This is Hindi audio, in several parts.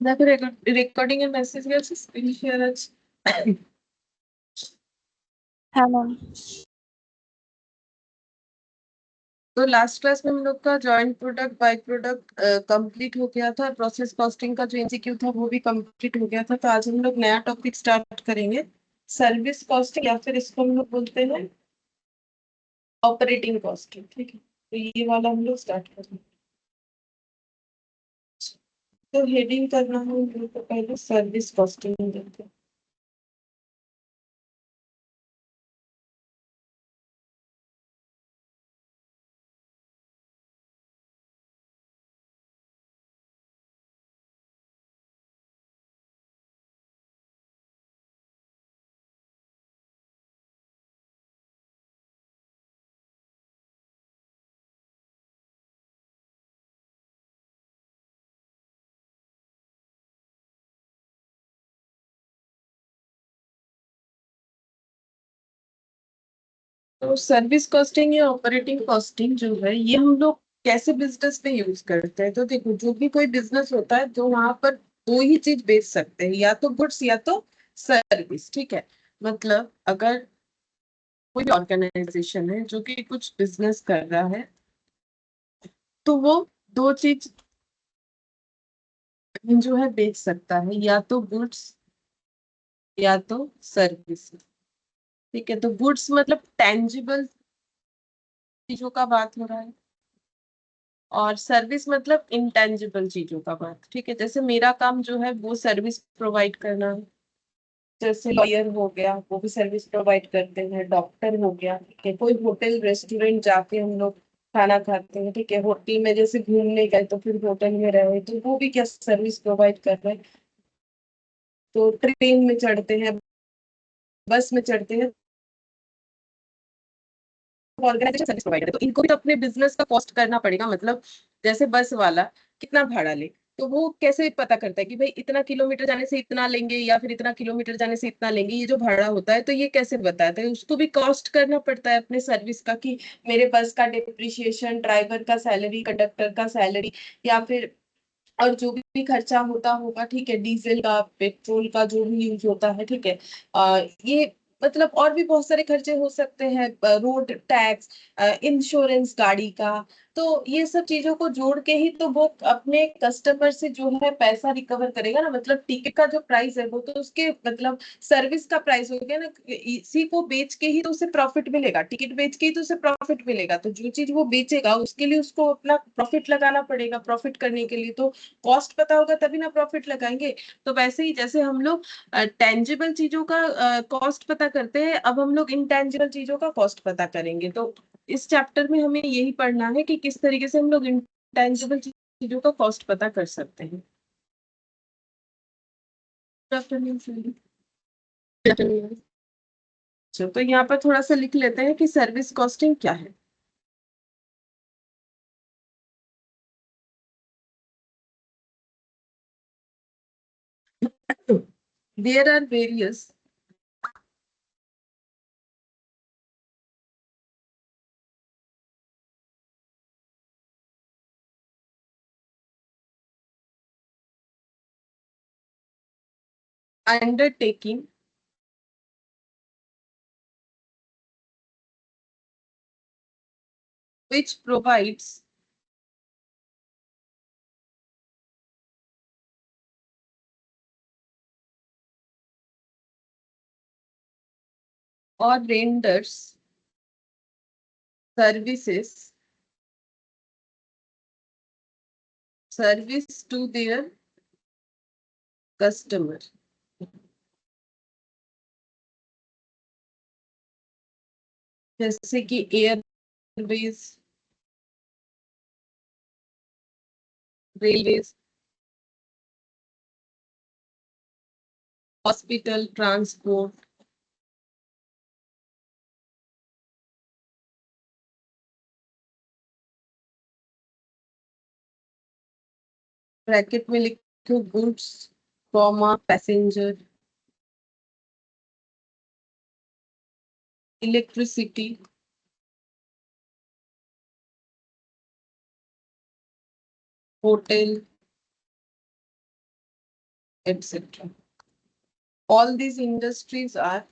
देखो रिकॉर्डिंग एंड मैसेज गया स्क्रीन शेयर आज। हाँ मैम। तो लास्ट क्लास में हम लोग का joint product by product complete हो गया था। प्रोसेस कॉस्टिंग का जो एमसीक्यू था वो भी कंप्लीट हो गया था। तो आज हम लोग नया टॉपिक स्टार्ट करेंगे, सर्विस कॉस्टिंग, या फिर इसको हम लोग बोलते हैं ऑपरेटिंग कॉस्टिंग। ठीक है, तो ये वाला हम लोग स्टार्ट करेंगे। तो हेडिंग करना है हम लोग को पहले सर्विस कॉस्टिंग देते हैं। तो सर्विस कॉस्टिंग या ऑपरेटिंग कॉस्टिंग जो है ये हम लोग कैसे बिजनेस में यूज करते हैं। तो देखो, जो भी कोई बिजनेस होता है तो वहां पर दो ही चीज बेच सकते हैं, या तो गुड्स या तो सर्विस। ठीक है, मतलब अगर कोई ऑर्गेनाइजेशन है जो कि कुछ बिजनेस कर रहा है तो वो दो चीज जो है बेच सकता है, या तो गुड्स या तो सर्विस। ठीक है, तो गुड्स मतलब टेंजिबल चीजों का बात हो रहा है, और सर्विस मतलब इंटेंजिबल चीजों का बात। ठीक है, जैसे मेरा काम जो है वो सर्विस प्रोवाइड करना है। जैसे लॉयर हो गया, वो भी सर्विस प्रोवाइड करते हैं। डॉक्टर हो गया, ठीक है। कोई होटल रेस्टोरेंट जाके हम लोग खाना खाते हैं, ठीक है। होटल में जैसे घूमने गए तो फिर होटल में रहे तो वो भी क्या सर्विस प्रोवाइड कर रहे हैं। तो ट्रेन में चढ़ते हैं, बस में चढ़ते हैं, ऑर्गेनाइजेशन सर्विस प्रोवाइडर है, तो इनको भी तो अपने बिजनेस का कॉस्ट करना पड़ेगा। मतलब जैसे बस वाला कितना भाड़ा ले, तो वो कैसे पता करता है कि भाई इतना किलोमीटर जाने से इतना लेंगे या फिर इतना किलोमीटर जाने से इतना लेंगे, ये जो भाड़ा होता है तो ये कैसे बताता है। उसको भी कॉस्ट करना पड़ता है अपने सर्विस का, कि मेरे बस का डिप्रिशिएशन, ड्राइवर का सैलरी, कंडक्टर का सैलरी, या फिर और जो भी खर्चा होता होगा, ठीक है, डीजल का, पेट्रोल का जो भी यूज होता है, ठीक है। ये मतलब और भी बहुत सारे खर्चे हो सकते हैं, रोड टैक्स, इंश्योरेंस गाड़ी का। तो ये सब चीजों को जोड़ के ही तो वो अपने कस्टमर से जो है पैसा रिकवर करेगा ना। मतलब टिकट का जो प्राइस है वो तो उसके मतलब सर्विस का प्राइस हो गया ना। इसी को बेच के ही तो उसे प्रॉफिट मिलेगा, टिकट बेच के ही तो उसे प्रॉफिट मिलेगा। तो जो चीज वो बेचेगा उसके लिए उसको अपना प्रॉफिट लगाना पड़ेगा। प्रॉफिट करने के लिए तो कॉस्ट पता होगा तभी ना प्रॉफिट लगाएंगे। तो वैसे ही जैसे हम लोग टेंजिबल चीजों का कॉस्ट पता करते हैं, अब हम लोग इंटेंजिबल चीजों का कॉस्ट पता करेंगे। तो इस चैप्टर में हमें यही पढ़ना है कि किस तरीके से हम लोग इंटेंजिबल चीजों का कॉस्ट पता कर सकते हैं। तो यहाँ पर थोड़ा सा लिख लेते हैं कि सर्विस कॉस्टिंग क्या है। There are various undertaking which provides or renders services service to their customer। जैसे कि Airways, railways, hospital, transport. Bracket में लिखो goods, comma passenger, electricity, hotel, etc. All these industries are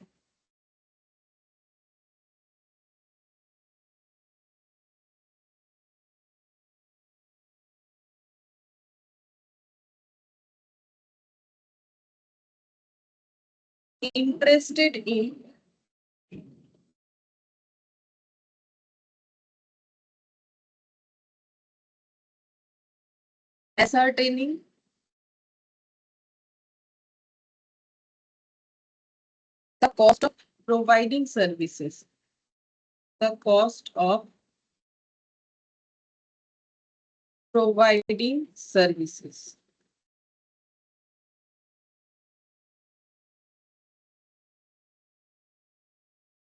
interested in ascertaining the cost of providing services. The cost of providing services.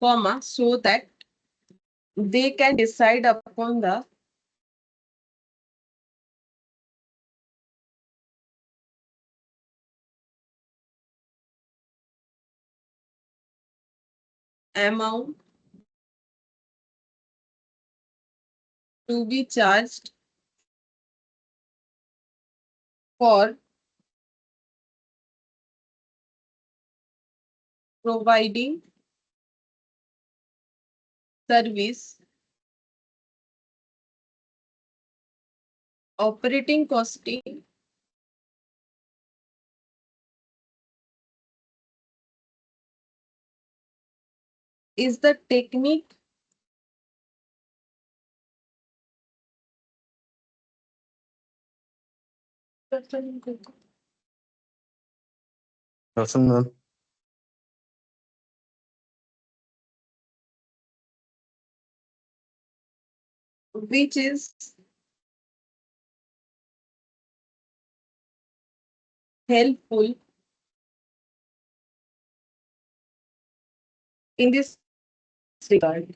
Comma, so that they can decide upon the amount to be charged for providing service. Operating costing is the technique Personal. which is helpful in this regard.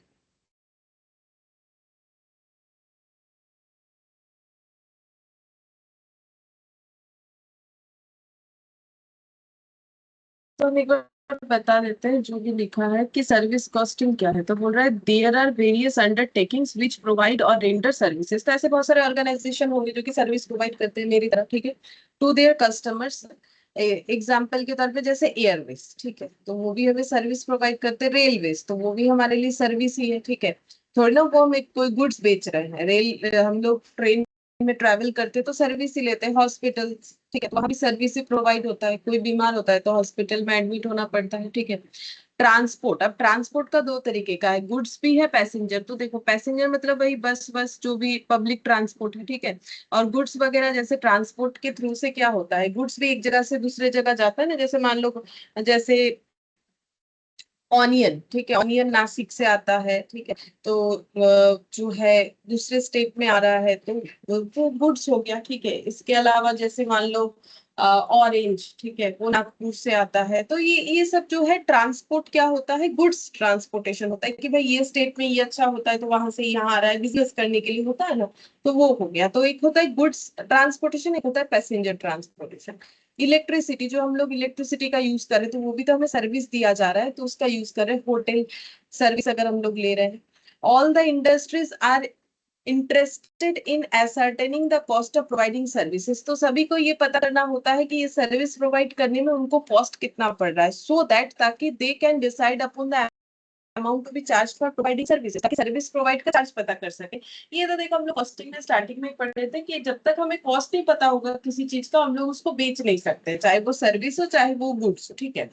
तो हम एक बार बता देते हैं जो भी लिखा है कि सर्विस कॉस्टिंग क्या है। तो बोल रहा है there are various undertakings which provide or render services. तो ऐसे बहुत सारे ऑर्गेनाइजेशन होंगे जो कि सर्विस प्रोवाइड करते हैं मेरी तरह, ठीक है, टू देयर कस्टमर्स। एग्जाम्पल के तौर पे जैसे एयरवेज, ठीक है, तो वो भी हमें सर्विस प्रोवाइड करते हैं। रेलवेज तो वो भी हमारे लिए सर्विस ही है, ठीक है। थोड़ी ना वो हमें कोई गुड्स बेच रहे हैं। रेल हम लोग ट्रेन में ट्रैवल करते हैं तो सर्विस ही लेते हैं। हॉस्पिटल, ठीक है, तो वहाँ भी सर्विस ही प्रोवाइड होता है। कोई बीमार होता है तो हॉस्पिटल में एडमिट होना पड़ता है, ठीक है। ट्रांसपोर्ट, अब ट्रांसपोर्ट का दो तरीके का है, गुड्स भी है, पैसेंजर। तो देखो पैसेंजर मतलब वही बस बस जो भी पब्लिक ट्रांसपोर्ट है, ठीक है। और गुड्स वगैरह जैसे ट्रांसपोर्ट के थ्रू से क्या होता है, गुड्स भी एक जगह से दूसरे जगह जाता है ना। जैसे मान लो जैसे ऑनियन, ठीक है, ऑनियन नासिक से आता है, ठीक है, तो जो है दूसरे स्टेट में आ रहा है तो वो गुड्स हो गया, ठीक है। इसके अलावा जैसे मान लो ऑरेंज, ठीक है, वो नागपुर से आता है। तो ये सब जो है ट्रांसपोर्ट क्या होता है, गुड्स ट्रांसपोर्टेशन होता है कि भाई ये स्टेट में ये अच्छा होता है तो वहां से यहाँ आ रहा है, बिजनेस करने के लिए होता है ना। तो वो हो गया। तो एक होता है गुड्स ट्रांसपोर्टेशन, एक होता है पैसेंजर ट्रांसपोर्टेशन। इलेक्ट्रिसिटी, जो हम लोग इलेक्ट्रिसिटी का यूज कर रहे हैं तो वो भी तो हमें सर्विस दिया जा रहा है, तो उसका यूज कर रहे हैं। होटल सर्विस अगर हम लोग ले रहे हैं। All the industries are interested in ascertaining the cost of providing services. तो सभी को ये पता करना होता है कि ये सर्विस प्रोवाइड करने में उनको कॉस्ट कितना पड़ रहा है, सो दैट ताकि they can decide upon the amount to be charge for providing services, ताकि सर्विस प्रोवाइड का चार्ज पता कर सके। ये तो देखो हम लोग कॉस्टिंग में स्टार्टिंग में पढ़ रहे थे कि जब तक हमें कॉस्ट नहीं पता होगा किसी चीज का, हम लोग उसको बेच नहीं सकते, चाहे वो सर्विस हो चाहे वो गुड्स हो, ठीक है।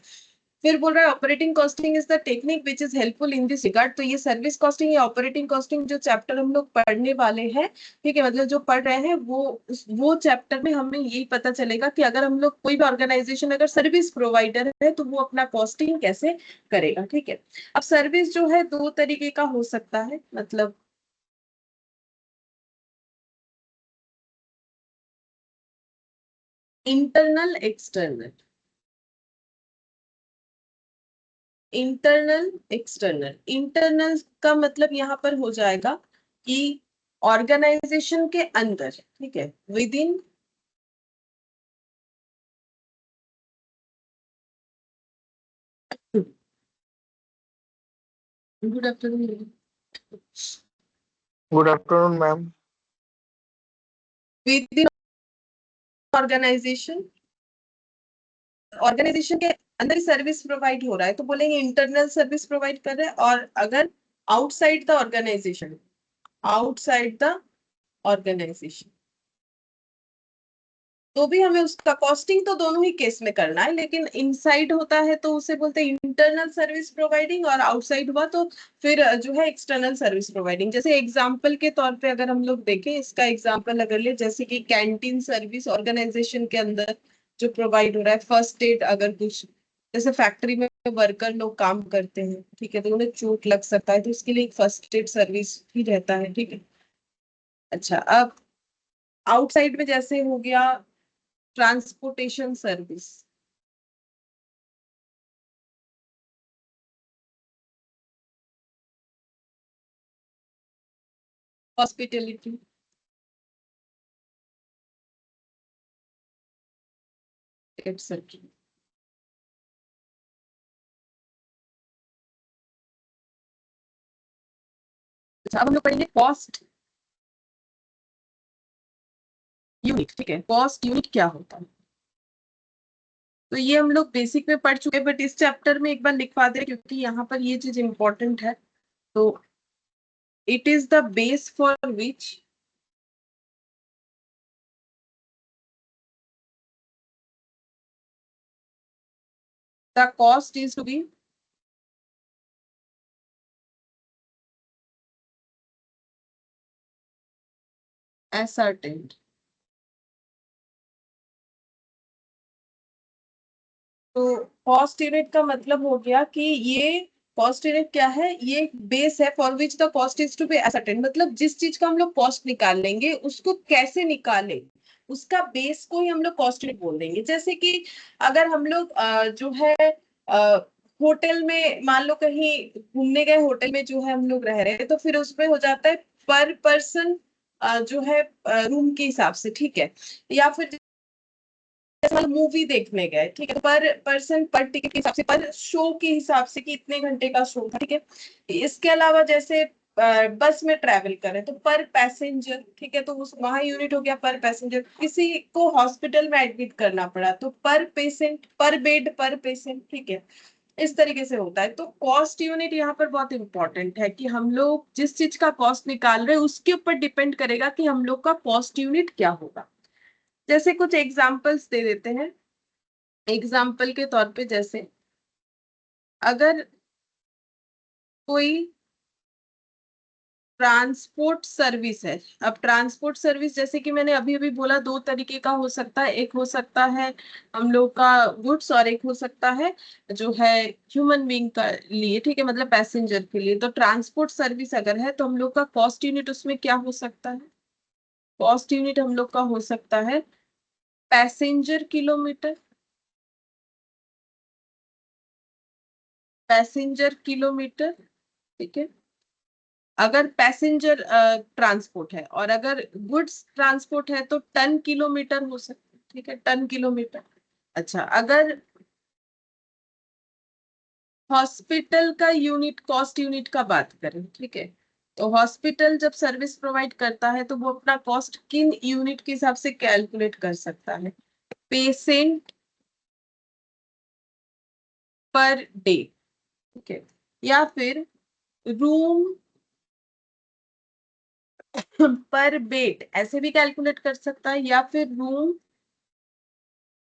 फिर बोल रहा है operating costing is the technique which is helpful in this regard. तो ये सर्विस कॉस्टिंग या ऑपरेटिंग कॉस्टिंग जो चैप्टर हम लोग पढ़ने वाले हैं, ठीक है, मतलब जो पढ़ रहे हैं वो चैप्टर में हमें यही पता चलेगा कि अगर हम लोग कोई भी ऑर्गेनाइजेशन अगर सर्विस प्रोवाइडर है तो वो अपना कॉस्टिंग कैसे करेगा, ठीक है। अब सर्विस जो है दो तरीके का हो सकता है, मतलब internal external. Internal external, internal का मतलब यहाँ पर हो जाएगा कि ऑर्गेनाइजेशन के अंदर, ठीक है, within good afternoon, Good afternoon, ma'am. Within organisation organisation के अंदर ही सर्विस प्रोवाइड हो रहा है तो बोलेंगे इंटरनल सर्विस प्रोवाइड कर रहे हैं। और अगर outside the organisation, outside the organisation, तो भी हमें उसका कॉस्टिंग तो दोनों ही केस में करना है, लेकिन इनसाइड होता है तो उसे बोलते हैं इंटरनल सर्विस प्रोवाइडिंग, और आउटसाइड हुआ तो फिर जो है एक्सटर्नल सर्विस प्रोवाइडिंग। जैसे एग्जांपल के तौर पे अगर हम लोग देखें, इसका एग्जांपल अगर ले, जैसे कि कैंटीन सर्विस ऑर्गेनाइजेशन के अंदर जो प्रोवाइड हो रहा है, फर्स्ट एड, अगर कुछ जैसे फैक्ट्री में वर्कर लोग काम करते हैं, ठीक है, तो उन्हें चोट लग सकता है तो उसके लिए एक फर्स्ट एड सर्विस भी रहता है, ठीक है। अच्छा, अब आउटसाइड में जैसे हो गया ट्रांसपोर्टेशन सर्विस, हॉस्पिटैलिटी, एटसेट्रा। अच्छा, अब हम लोग पढ़ेंगे कॉस्ट यूनिट, ठीक है। कॉस्ट यूनिट क्या होता है, तो ये हम लोग बेसिक में पढ़ चुके हैं, बट इस चैप्टर में एक बार लिखवा दे क्योंकि यहाँ पर ये चीज इंपॉर्टेंट है। तो it is the base for which the cost is to be ascertained। तो कॉस्ट यूनिट का मतलब हो गया कि ये कॉस्ट यूनिट क्या है, ये एक बेस है for which the cost is to be ascertained, मतलब जिस चीज का हम लोग कॉस्ट निकाल लेंगे उसको कैसे निकाले, उसका बेस को ही हम लोग कॉस्ट यूनिट बोल देंगे। जैसे कि अगर हम लोग जो है होटल में मान लो कहीं घूमने गए, होटल में जो है हम लोग रह रहे हैं, तो फिर उसमें हो जाता है पर पर्सन जो है रूम के हिसाब से, ठीक है। या फिर मूवी देखने गए, ठीक है, तो पर पर्सन पर टिकट के हिसाब से, पर शो के हिसाब से कि इतने घंटे का शो था, ठीक है। इसके अलावा जैसे बस में ट्रेवल करें तो पर पैसेंजर, ठीक है, तो उस वहां यूनिट हो गया पर पैसेंजर। किसी को हॉस्पिटल में एडमिट करना पड़ा तो पर पेशेंट, पर बेड, पर पेशेंट, ठीक है। इस तरीके से होता है। तो कॉस्ट यूनिट यहाँ पर बहुत इंपॉर्टेंट है कि हम लोग जिस चीज का कॉस्ट निकाल रहे हैं उसके ऊपर डिपेंड करेगा कि हम लोग का कॉस्ट यूनिट क्या होगा। जैसे कुछ एग्जांपल्स दे देते हैं। एग्जाम्पल के तौर पे, जैसे अगर कोई ट्रांसपोर्ट सर्विस है, अब ट्रांसपोर्ट सर्विस जैसे कि मैंने अभी अभी बोला दो तरीके का हो सकता है, एक हो सकता है हम लोग का गुड्स, और एक हो सकता है जो है ह्यूमन बीइंग का लिए, ठीक है, मतलब पैसेंजर के लिए। तो ट्रांसपोर्ट सर्विस अगर है तो हम लोग का कॉस्ट यूनिट उसमें क्या हो सकता है, कॉस्ट यूनिट हम लोग का हो सकता है पैसेंजर किलोमीटर, पैसेंजर किलोमीटर, ठीक है, अगर पैसेंजर ट्रांसपोर्ट है। और अगर गुड्स ट्रांसपोर्ट है तो टन किलोमीटर हो सकता है, ठीक है, टन किलोमीटर। अच्छा, अगर हॉस्पिटल का यूनिट, कॉस्ट यूनिट का बात करें, ठीक है, तो हॉस्पिटल जब सर्विस प्रोवाइड करता है तो वो अपना कॉस्ट किन यूनिट के हिसाब से कैलकुलेट कर सकता है, पेशेंट पर डे, ठीक है, या फिर रूम पर बेड ऐसे भी कैलकुलेट कर सकता है, या फिर रूम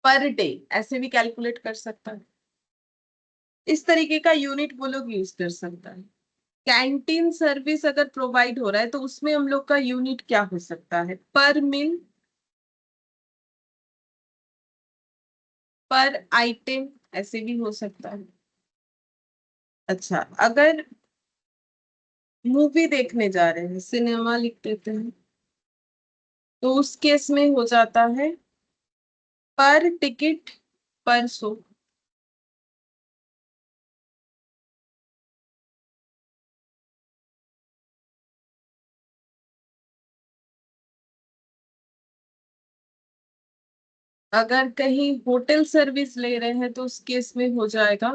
पर डे ऐसे भी कैलकुलेट कर सकता है। इस तरीके का यूनिट वो लोग यूज कर सकता है। कैंटीन सर्विस अगर प्रोवाइड हो रहा है तो उसमें हम लोग का यूनिट क्या हो सकता है, पर मील, पर आइटम ऐसे भी हो सकता है। अच्छा, अगर मूवी देखने जा रहे हैं, सिनेमा लिख देते हैं, तो उस केस में हो जाता है पर टिकट, पर शो। अगर कहीं होटल सर्विस ले रहे हैं तो उस केस में हो जाएगा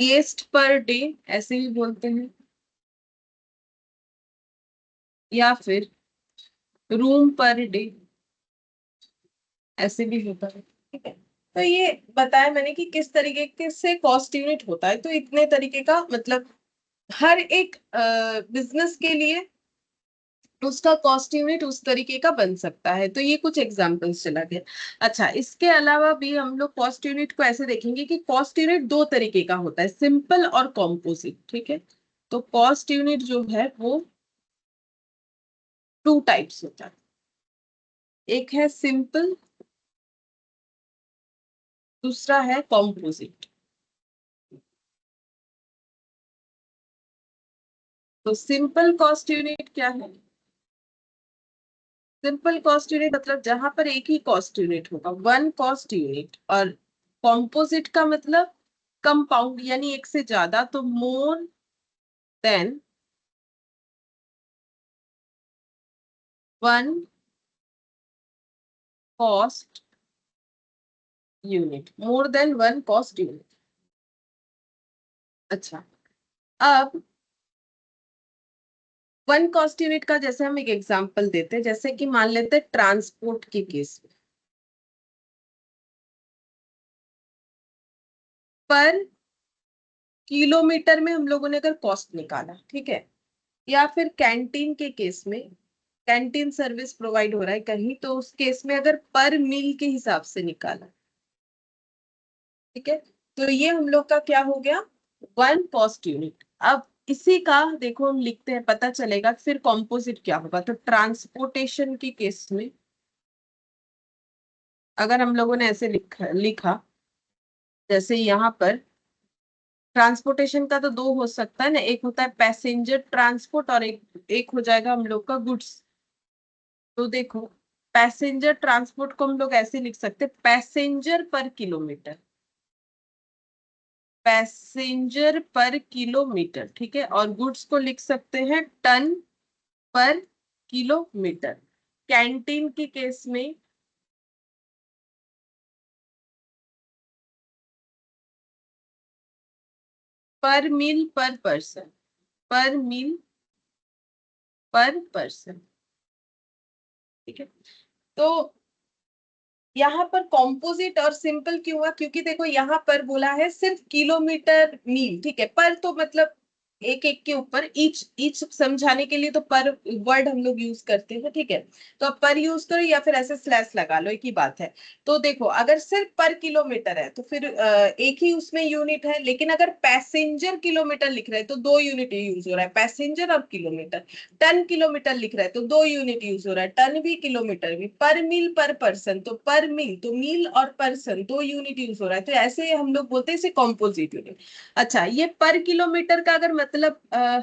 गेस्ट पर डे ऐसे भी बोलते हैं, या फिर रूम पर डे, ऐसे भी होता है, ठीक है। तो ये बताया मैंने कि किस तरीके से कॉस्ट यूनिट होता है। तो इतने तरीके का मतलब हर एक बिजनेस के लिए उसका कॉस्ट यूनिट उस तरीके का बन सकता है। तो ये कुछ एग्जांपल्स चला गया। अच्छा, इसके अलावा भी हम लोग कॉस्ट यूनिट को ऐसे देखेंगे कि कॉस्ट यूनिट दो तरीके का होता है, सिंपल और कॉम्पोजिट, ठीक है। तो कॉस्ट यूनिट जो है वो टू टाइप्स होता है, एक है सिंपल, दूसरा है कॉम्पोजिट। तो सिंपल कॉस्ट यूनिट क्या है? सिंपल कॉस्ट यूनिट मतलब जहां पर एक ही कॉस्ट यूनिट होगा, वन कॉस्ट यूनिट। और कॉम्पोजिट का मतलब कंपाउंड, यानी एक से ज्यादा, तो more than one cost unit, more than one cost unit. अच्छा, अब वन कॉस्ट यूनिट का जैसे हम एक एग्जांपल देते हैं, जैसे कि मान लेते हैं ट्रांसपोर्ट के केस में, पर किलोमीटर में हम लोगों ने अगर कॉस्ट निकाला, ठीक है, या फिर कैंटीन के केस में, कैंटीन सर्विस प्रोवाइड हो रहा है कहीं, तो उस केस में अगर पर मील के हिसाब से निकाला, ठीक है, तो ये हम लोग का क्या हो गया, वन कॉस्ट यूनिट। अब इसी का देखो हम लिखते हैं, पता चलेगा फिर कॉम्पोजिट क्या होगा। तो ट्रांसपोर्टेशन के केस में अगर हम लोगों ने ऐसे लिखा जैसे यहाँ पर, ट्रांसपोर्टेशन का तो दो हो सकता है ना, एक होता है पैसेंजर ट्रांसपोर्ट और एक हो जाएगा हम लोग का गुड्स। तो देखो, पैसेंजर ट्रांसपोर्ट को हम लोग ऐसे लिख सकते हैं, पैसेंजर पर किलोमीटर, पैसेंजर पर किलोमीटर, ठीक है। और गुड्स को लिख सकते हैं टन पर किलोमीटर। कैंटीन के केस में पर मील पर पर्सन, पर मील पर पर्सन, ठीक है। तो यहाँ पर कॉम्पोजिट और सिंपल क्यों हुआ, क्योंकि देखो यहाँ पर बोला है सिर्फ किलोमीटर मील, ठीक है। पर तो मतलब एक एक के ऊपर, ईच ईच समझाने के लिए तो पर वर्ड हम लोग यूज करते हैं, ठीक है। तो अब पर यूज करो या फिर ऐसे स्लैश लगा लो, एक ही बात है। तो देखो, अगर सिर्फ पर किलोमीटर है तो फिर एक ही उसमें यूनिट है, लेकिन अगर पैसेंजर किलोमीटर लिख रहे हैं तो दो यूनिट यूज हो रहा है, पैसेंजर और किलोमीटर। टन किलोमीटर लिख रहा है तो दो यूनिट यूज हो रहा है, टन भी किलोमीटर भी। पर मील पर पर्सन, तो पर मील तो मील और पर्सन दो यूनिट यूज हो रहा है, तो ऐसे हम लोग बोलते हैं इसे कॉम्पोजिट यूनिट। अच्छा, ये पर किलोमीटर का अगर मतलब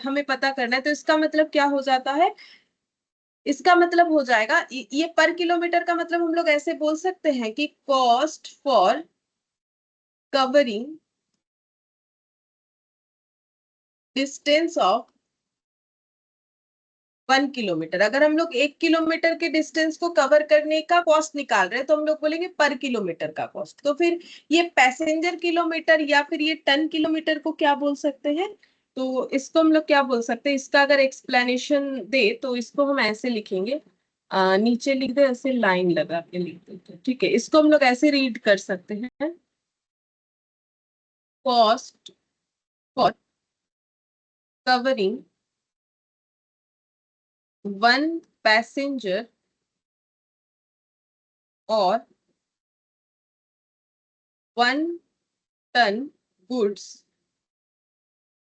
हमें पता करना है तो इसका मतलब क्या हो जाता है, इसका मतलब हो जाएगा ये पर किलोमीटर का मतलब हम लोग ऐसे बोल सकते हैं कि cost for covering distance of 1 kilometre. अगर हम लोग 1 किलोमीटर के डिस्टेंस को कवर करने का कॉस्ट निकाल रहे हैं तो हम लोग बोलेंगे पर किलोमीटर का कॉस्ट। तो फिर ये पैसेंजर किलोमीटर या फिर ये टन किलोमीटर को क्या बोल सकते हैं, तो इसको हम लोग क्या बोल सकते हैं, इसका अगर एक्सप्लेनेशन दे तो इसको हम ऐसे लिखेंगे, नीचे लिख दे, ऐसे लाइन लगा के लिख देते हैं, ठीक है। इसको हम लोग ऐसे रीड कर सकते हैं, cost for covering one passenger और 1 टन गुड्स।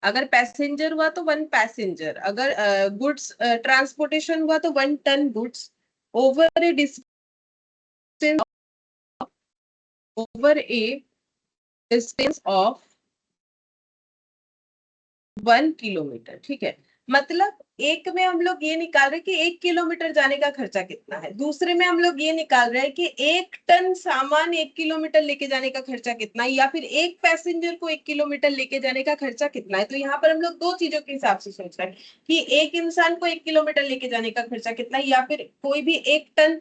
अगर पैसेंजर हुआ तो 1 पैसेंजर, अगर गुड्स ट्रांसपोर्टेशन हुआ तो 1 ton goods over a distance, over a distance of 1 kilometre, ठीक है। मतलब एक में हम लोग ये निकाल रहे हैं कि 1 किलोमीटर जाने का खर्चा कितना है, दूसरे में हम लोग ये निकाल रहे हैं कि 1 टन सामान 1 किलोमीटर लेके जाने का खर्चा कितना है, या फिर एक पैसेंजर को 1 किलोमीटर लेके जाने का खर्चा कितना है। तो यहाँ पर हम लोग दो चीजों के हिसाब से सोच रहे हैं कि एक इंसान को 1 किलोमीटर लेके जाने का खर्चा कितना है, या फिर कोई भी 1 टन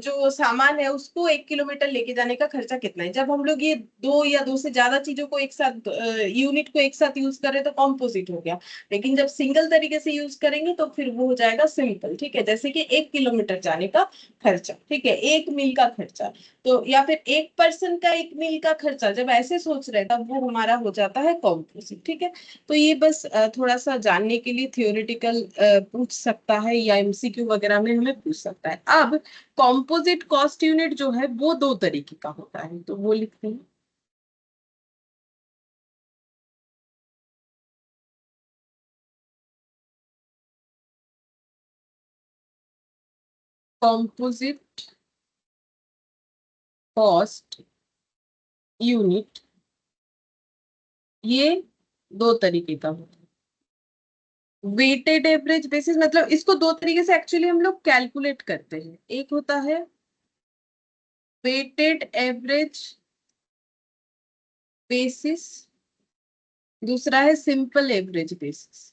जो सामान है उसको 1 किलोमीटर लेके जाने का खर्चा कितना है। जब हम लोग ये दो या दो से ज्यादा चीजों को एक साथ, यूनिट को एक साथ यूज कर रहे हैं तो कॉम्पोजिट हो गया। लेकिन जब सिंगल तरीके से यूज करेंगे तो फिर वो हो जाएगा सिंपल, ठीक है। जैसे कि 1 किलोमीटर जाने का खर्चा, ठीक है, 1 मील का खर्चा, तो या फिर 1 पर्सन का 1 मील का खर्चा, जब ऐसे सोच रहे तब वो हमारा हो जाता है कॉम्पोजिट, ठीक है। तो ये बस थोड़ा सा जानने के लिए थियोरेटिकल पूछ सकता है या एमसीक्यू वगैरह में हमें पूछ सकता है। अब कॉम्पोजिट कॉस्ट यूनिट जो है वो 2 तरीके का होता है, तो वो लिखते हैं। कॉम्पोजिट कॉस्ट यूनिट ये 2 तरीके का होता है। वेटेड एवरेज बेसिस मतलब इसको 2 तरीके से एक्चुअली हम लोग कैलकुलेट करते हैं। एक होता है वेटेड एवरेज बेसिस, दूसरा है सिंपल एवरेज बेसिस।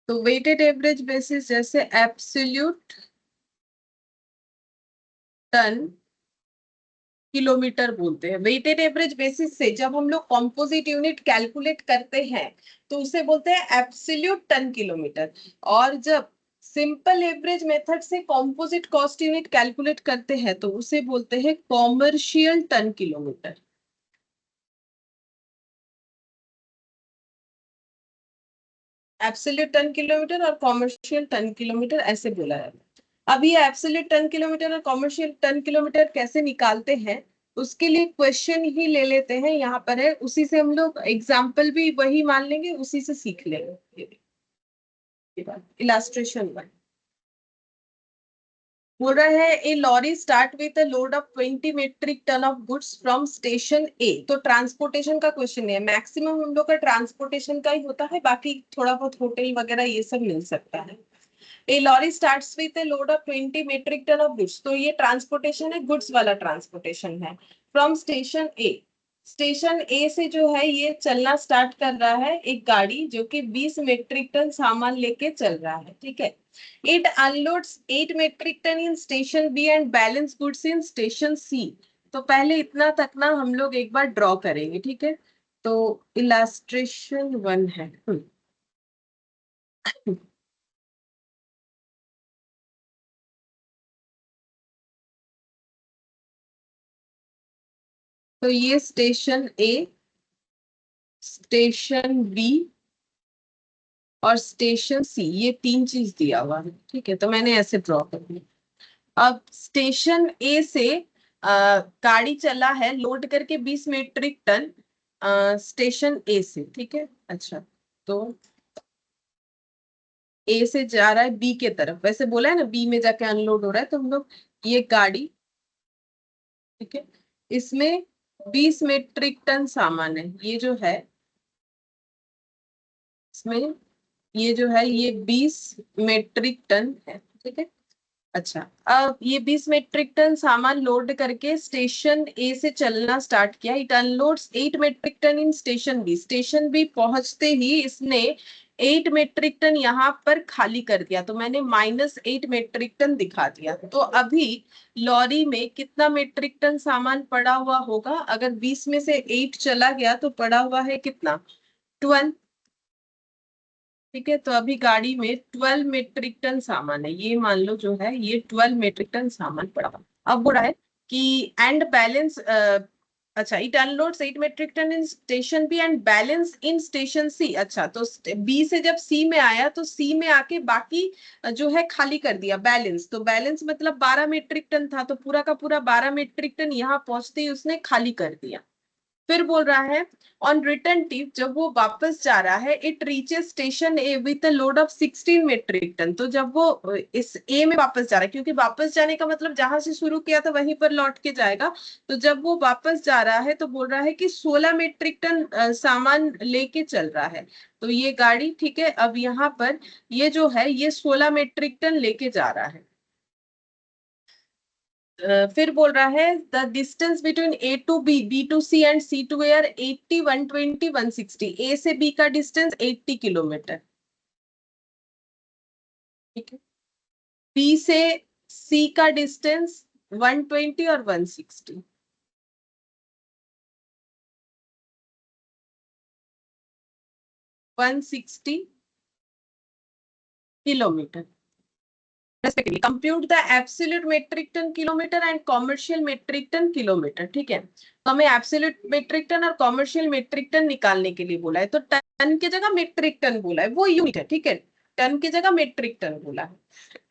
तो वेटेड एवरेज बेसिस जैसे एब्सोल्यूट टन किलोमीटर बोलते हैं। वेटेड एवरेज बेसिस से जब हम लोग कंपोजिट यूनिट कैलकुलेट करते हैं तो उसे बोलते हैं एब्सोल्यूट टन किलोमीटर। और जब सिंपल एवरेज मेथड से कंपोजिट कॉस्ट यूनिट कैलकुलेट करते हैं तो उसे बोलते हैं commercial ton kilometre. Absolute ton kilometre और कॉमर्शियल टन किलोमीटर ऐसे बोला जाता है। अब ये एब्सोल्यूट टन किलोमीटर और कॉमर्शियल टन किलोमीटर कैसे निकालते हैं उसके लिए क्वेश्चन ही ले लेते हैं, यहाँ पर है, उसी से हम लोग एग्जाम्पल भी वही मान लेंगे, उसी से सीख लेंगे। इलास्ट्रेशन वन बोल रहा है a lorry start with a load of 20 metric ton of goods from station A. तो ट्रांसपोर्टेशन का क्वेश्चन है, मैक्सिमम हम लोग का ट्रांसपोर्टेशन का ही होता है, बाकी थोड़ा बहुत होटल वगैरह ये सब मिल सकता है। A lorry starts with a load of 20 metric ton of goods, तो ये ट्रांसपोर्टेशन है, गुड्स वाला ट्रांसपोर्टेशन है। From station A, station A से जो है ये चलना स्टार्ट कर रहा है एक गाड़ी जो कि 20 मेट्रिक टन सामान लेके चल रहा है, ठीक है। It unloads 8 metric ton in station B and balance goods in station C. तो पहले इतना तक ना हम लोग एक बार ड्रॉ करेंगे, ठीक है। तो इलास्ट्रेशन वन है। तो ये स्टेशन ए, स्टेशन बी और स्टेशन सी, ये 3 चीज दिया हुआ है, ठीक है। तो मैंने ऐसे ड्रॉ कर दिया। अब स्टेशन ए से गाड़ी चला है लोड करके 20 मेट्रिक टन स्टेशन ए से, ठीक है। अच्छा, तो ए से जा रहा है बी के तरफ, वैसे बोला है ना बी में जाके अनलोड हो रहा है, तो हम लोग ये गाड़ी, ठीक है, इसमें 20 मेट्रिक टन सामान है, ये जो है इसमें, ये जो है ये 20 मेट्रिक टन है, ठीक है। अच्छा, अब ये 20 मेट्रिक टन सामान लोड करके स्टेशन ए से चलना स्टार्ट किया। It unloads 8 metric ton in station B, station B पहुंचते ही इसने 8 मेट्रिक टन यहाँ पर खाली कर दिया, तो मैंने -8 मेट्रिक टन दिखा दिया। तो अभी लॉरी में कितना मेट्रिक टन सामान पड़ा हुआ होगा, अगर 20 में से 8 चला गया तो पड़ा हुआ है कितना, 12, ठीक है। तो अभी गाड़ी में 12 मेट्रिक टन सामान है, ये मान लो जो है ये 12 मेट्रिक टन सामान पड़ा हुआ। अब बोल रहा है कि एंड बैलेंस, अच्छा, it unloads 8 metric ton in station B and balance in station C. अच्छा, तो बी से जब सी में आया तो सी में आके बाकी जो है खाली कर दिया, बैलेंस, तो बैलेंस मतलब 12 मेट्रिक टन था, तो पूरा का पूरा 12 मेट्रिक टन यहाँ पहुंचते ही उसने खाली कर दिया। फिर बोल रहा है ऑन रिटर्न टिप, जब वो वापस जा रहा है, it reaches station A with a load of 16 metric ton. तो जब वो इस ए में वापस जा रहा है, क्योंकि वापस जाने का मतलब जहां से शुरू किया था वहीं पर लौट के जाएगा, तो जब वो वापस जा रहा है तो बोल रहा है कि 16 मेट्रिक टन सामान लेके चल रहा है। तो ये गाड़ी, ठीक है, अब यहाँ पर ये जो है ये 16 मेट्रिक टन लेके जा रहा है। फिर बोल रहा है the distance between A to B, B to C and C to A are 80, 120, 160। A से बी का डिस्टेंस 80 किलोमीटर, ठीक है। बी से सी का डिस्टेंस 120 और 160। 160 kilometre respectively. Compute the absolute metric ton kilometer and commercial metric ton kilometer. ठीक है, तो हमें एब्सोल्यूट मेट्रिक टन और कॉमर्शियल मेट्रिक टन निकालने के लिए बोला है, तो टन की जगह मेट्रिक टन बोला है, वो यूनिट है, ठीक है, टन की जगह मेट्रिक टन बोला है।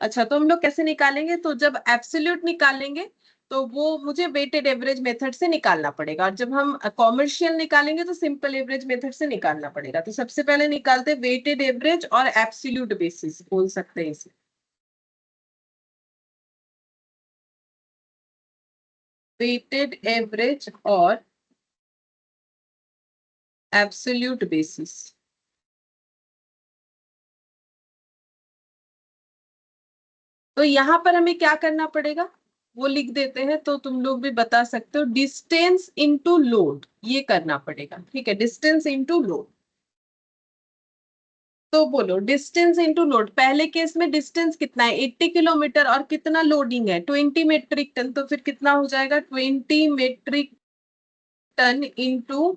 अच्छा, तो हम लोग कैसे निकालेंगे, तो जब एब्सोल्यूट निकालेंगे तो वो मुझे वेटेड एवरेज मेथड से निकालना पड़ेगा, और जब हम कॉमर्शियल निकालेंगे तो सिंपल एवरेज मेथड से निकालना पड़ेगा। तो सबसे पहले निकालते वेटेड एवरेज और एब्सोल्यूट बेसिस बोल सकते हैं इसे। वेटेड एवरेज और एब्सोल्यूट बेसिस। तो यहां पर हमें क्या करना पड़ेगा वो लिख देते हैं, तो तुम लोग भी बता सकते हो, डिस्टेंस इनटू लोड, ये करना पड़ेगा, ठीक है, डिस्टेंस इनटू लोड। तो बोलो डिस्टेंस इनटू लोड, पहले केस में डिस्टेंस कितना है 80 किलोमीटर और कितना लोडिंग है 20 मेट्रिक टन, तो फिर कितना हो जाएगा 20 metric ton into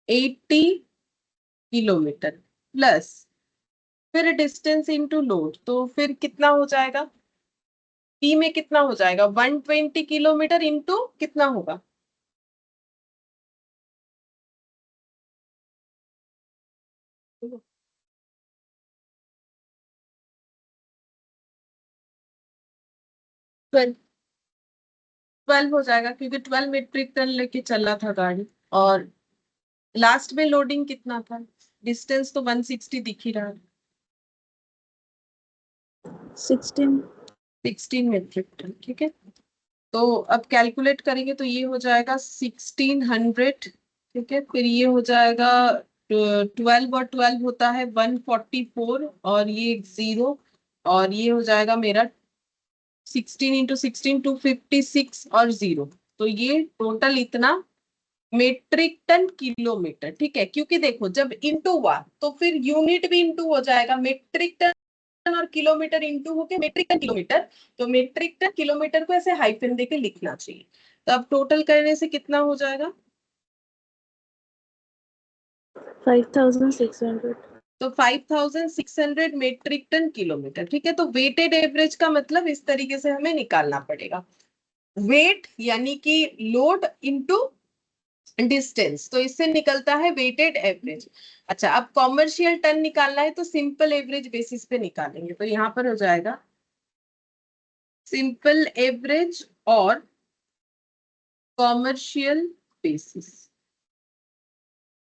80 kilometre plus फिर डिस्टेंस इंटू लोड, तो फिर कितना हो जाएगा, पी में कितना हो जाएगा 120 किलोमीटर इंटू कितना होगा, ट्वेल्व 12 हो जाएगा, क्योंकि 12 मेट्रिक टन लेके चला था गाड़ी, और लास्ट में लोडिंग कितना था, डिस्टेंस तो 160 दिख ही रहा है, 16 मेट्रिक टन, ठीक है। तो अब कैलकुलेट करेंगे तो ये हो जाएगा 1600, ठीक है, फिर ये हो जाएगा 12 और 12 होता है 144, और ये 0, और ये हो जाएगा मेरा 16 इंटू 16 256 और 0, तो ये टोटल इतना मेट्रिक टन किलोमीटर, ठीक है, क्योंकि देखो जब इंटू हुआ तो फिर यूनिट भी इंटू हो जाएगा, मेट्रिक टन और किलोमीटर इंटू होके मेट्रिक टन किलोमीटर, तो मेट्रिक टन किलोमीटर को ऐसे हाइफन देके लिखना चाहिए। तो अब टोटल करने से कितना हो जाएगा, 5600। तो 5600 मेट्रिक टन किलोमीटर, ठीक है। तो वेटेड एवरेज का मतलब इस तरीके से हमें निकालना पड़ेगा, वेट यानी कि लोड इंटू डिस्टेंस, तो इससे निकलता है वेटेड एवरेज। अच्छा, अब कॉमर्शियल टन निकालना है तो सिंपल एवरेज बेसिस पे निकालेंगे, तो यहाँ पर हो जाएगा सिंपल एवरेज और कॉमर्शियल बेसिस।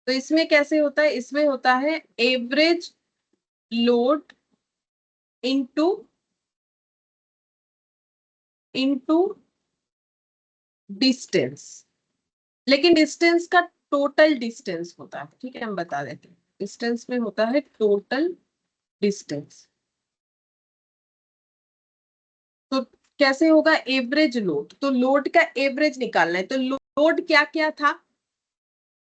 तो इसमें कैसे होता है, इसमें होता है average load into into distance, लेकिन डिस्टेंस का टोटल डिस्टेंस होता है, ठीक है, हम बता देते हैं, डिस्टेंस में होता है टोटल डिस्टेंस। तो कैसे होगा एवरेज लोड, तो लोड का एवरेज निकालना है, तो लोड क्या क्या था,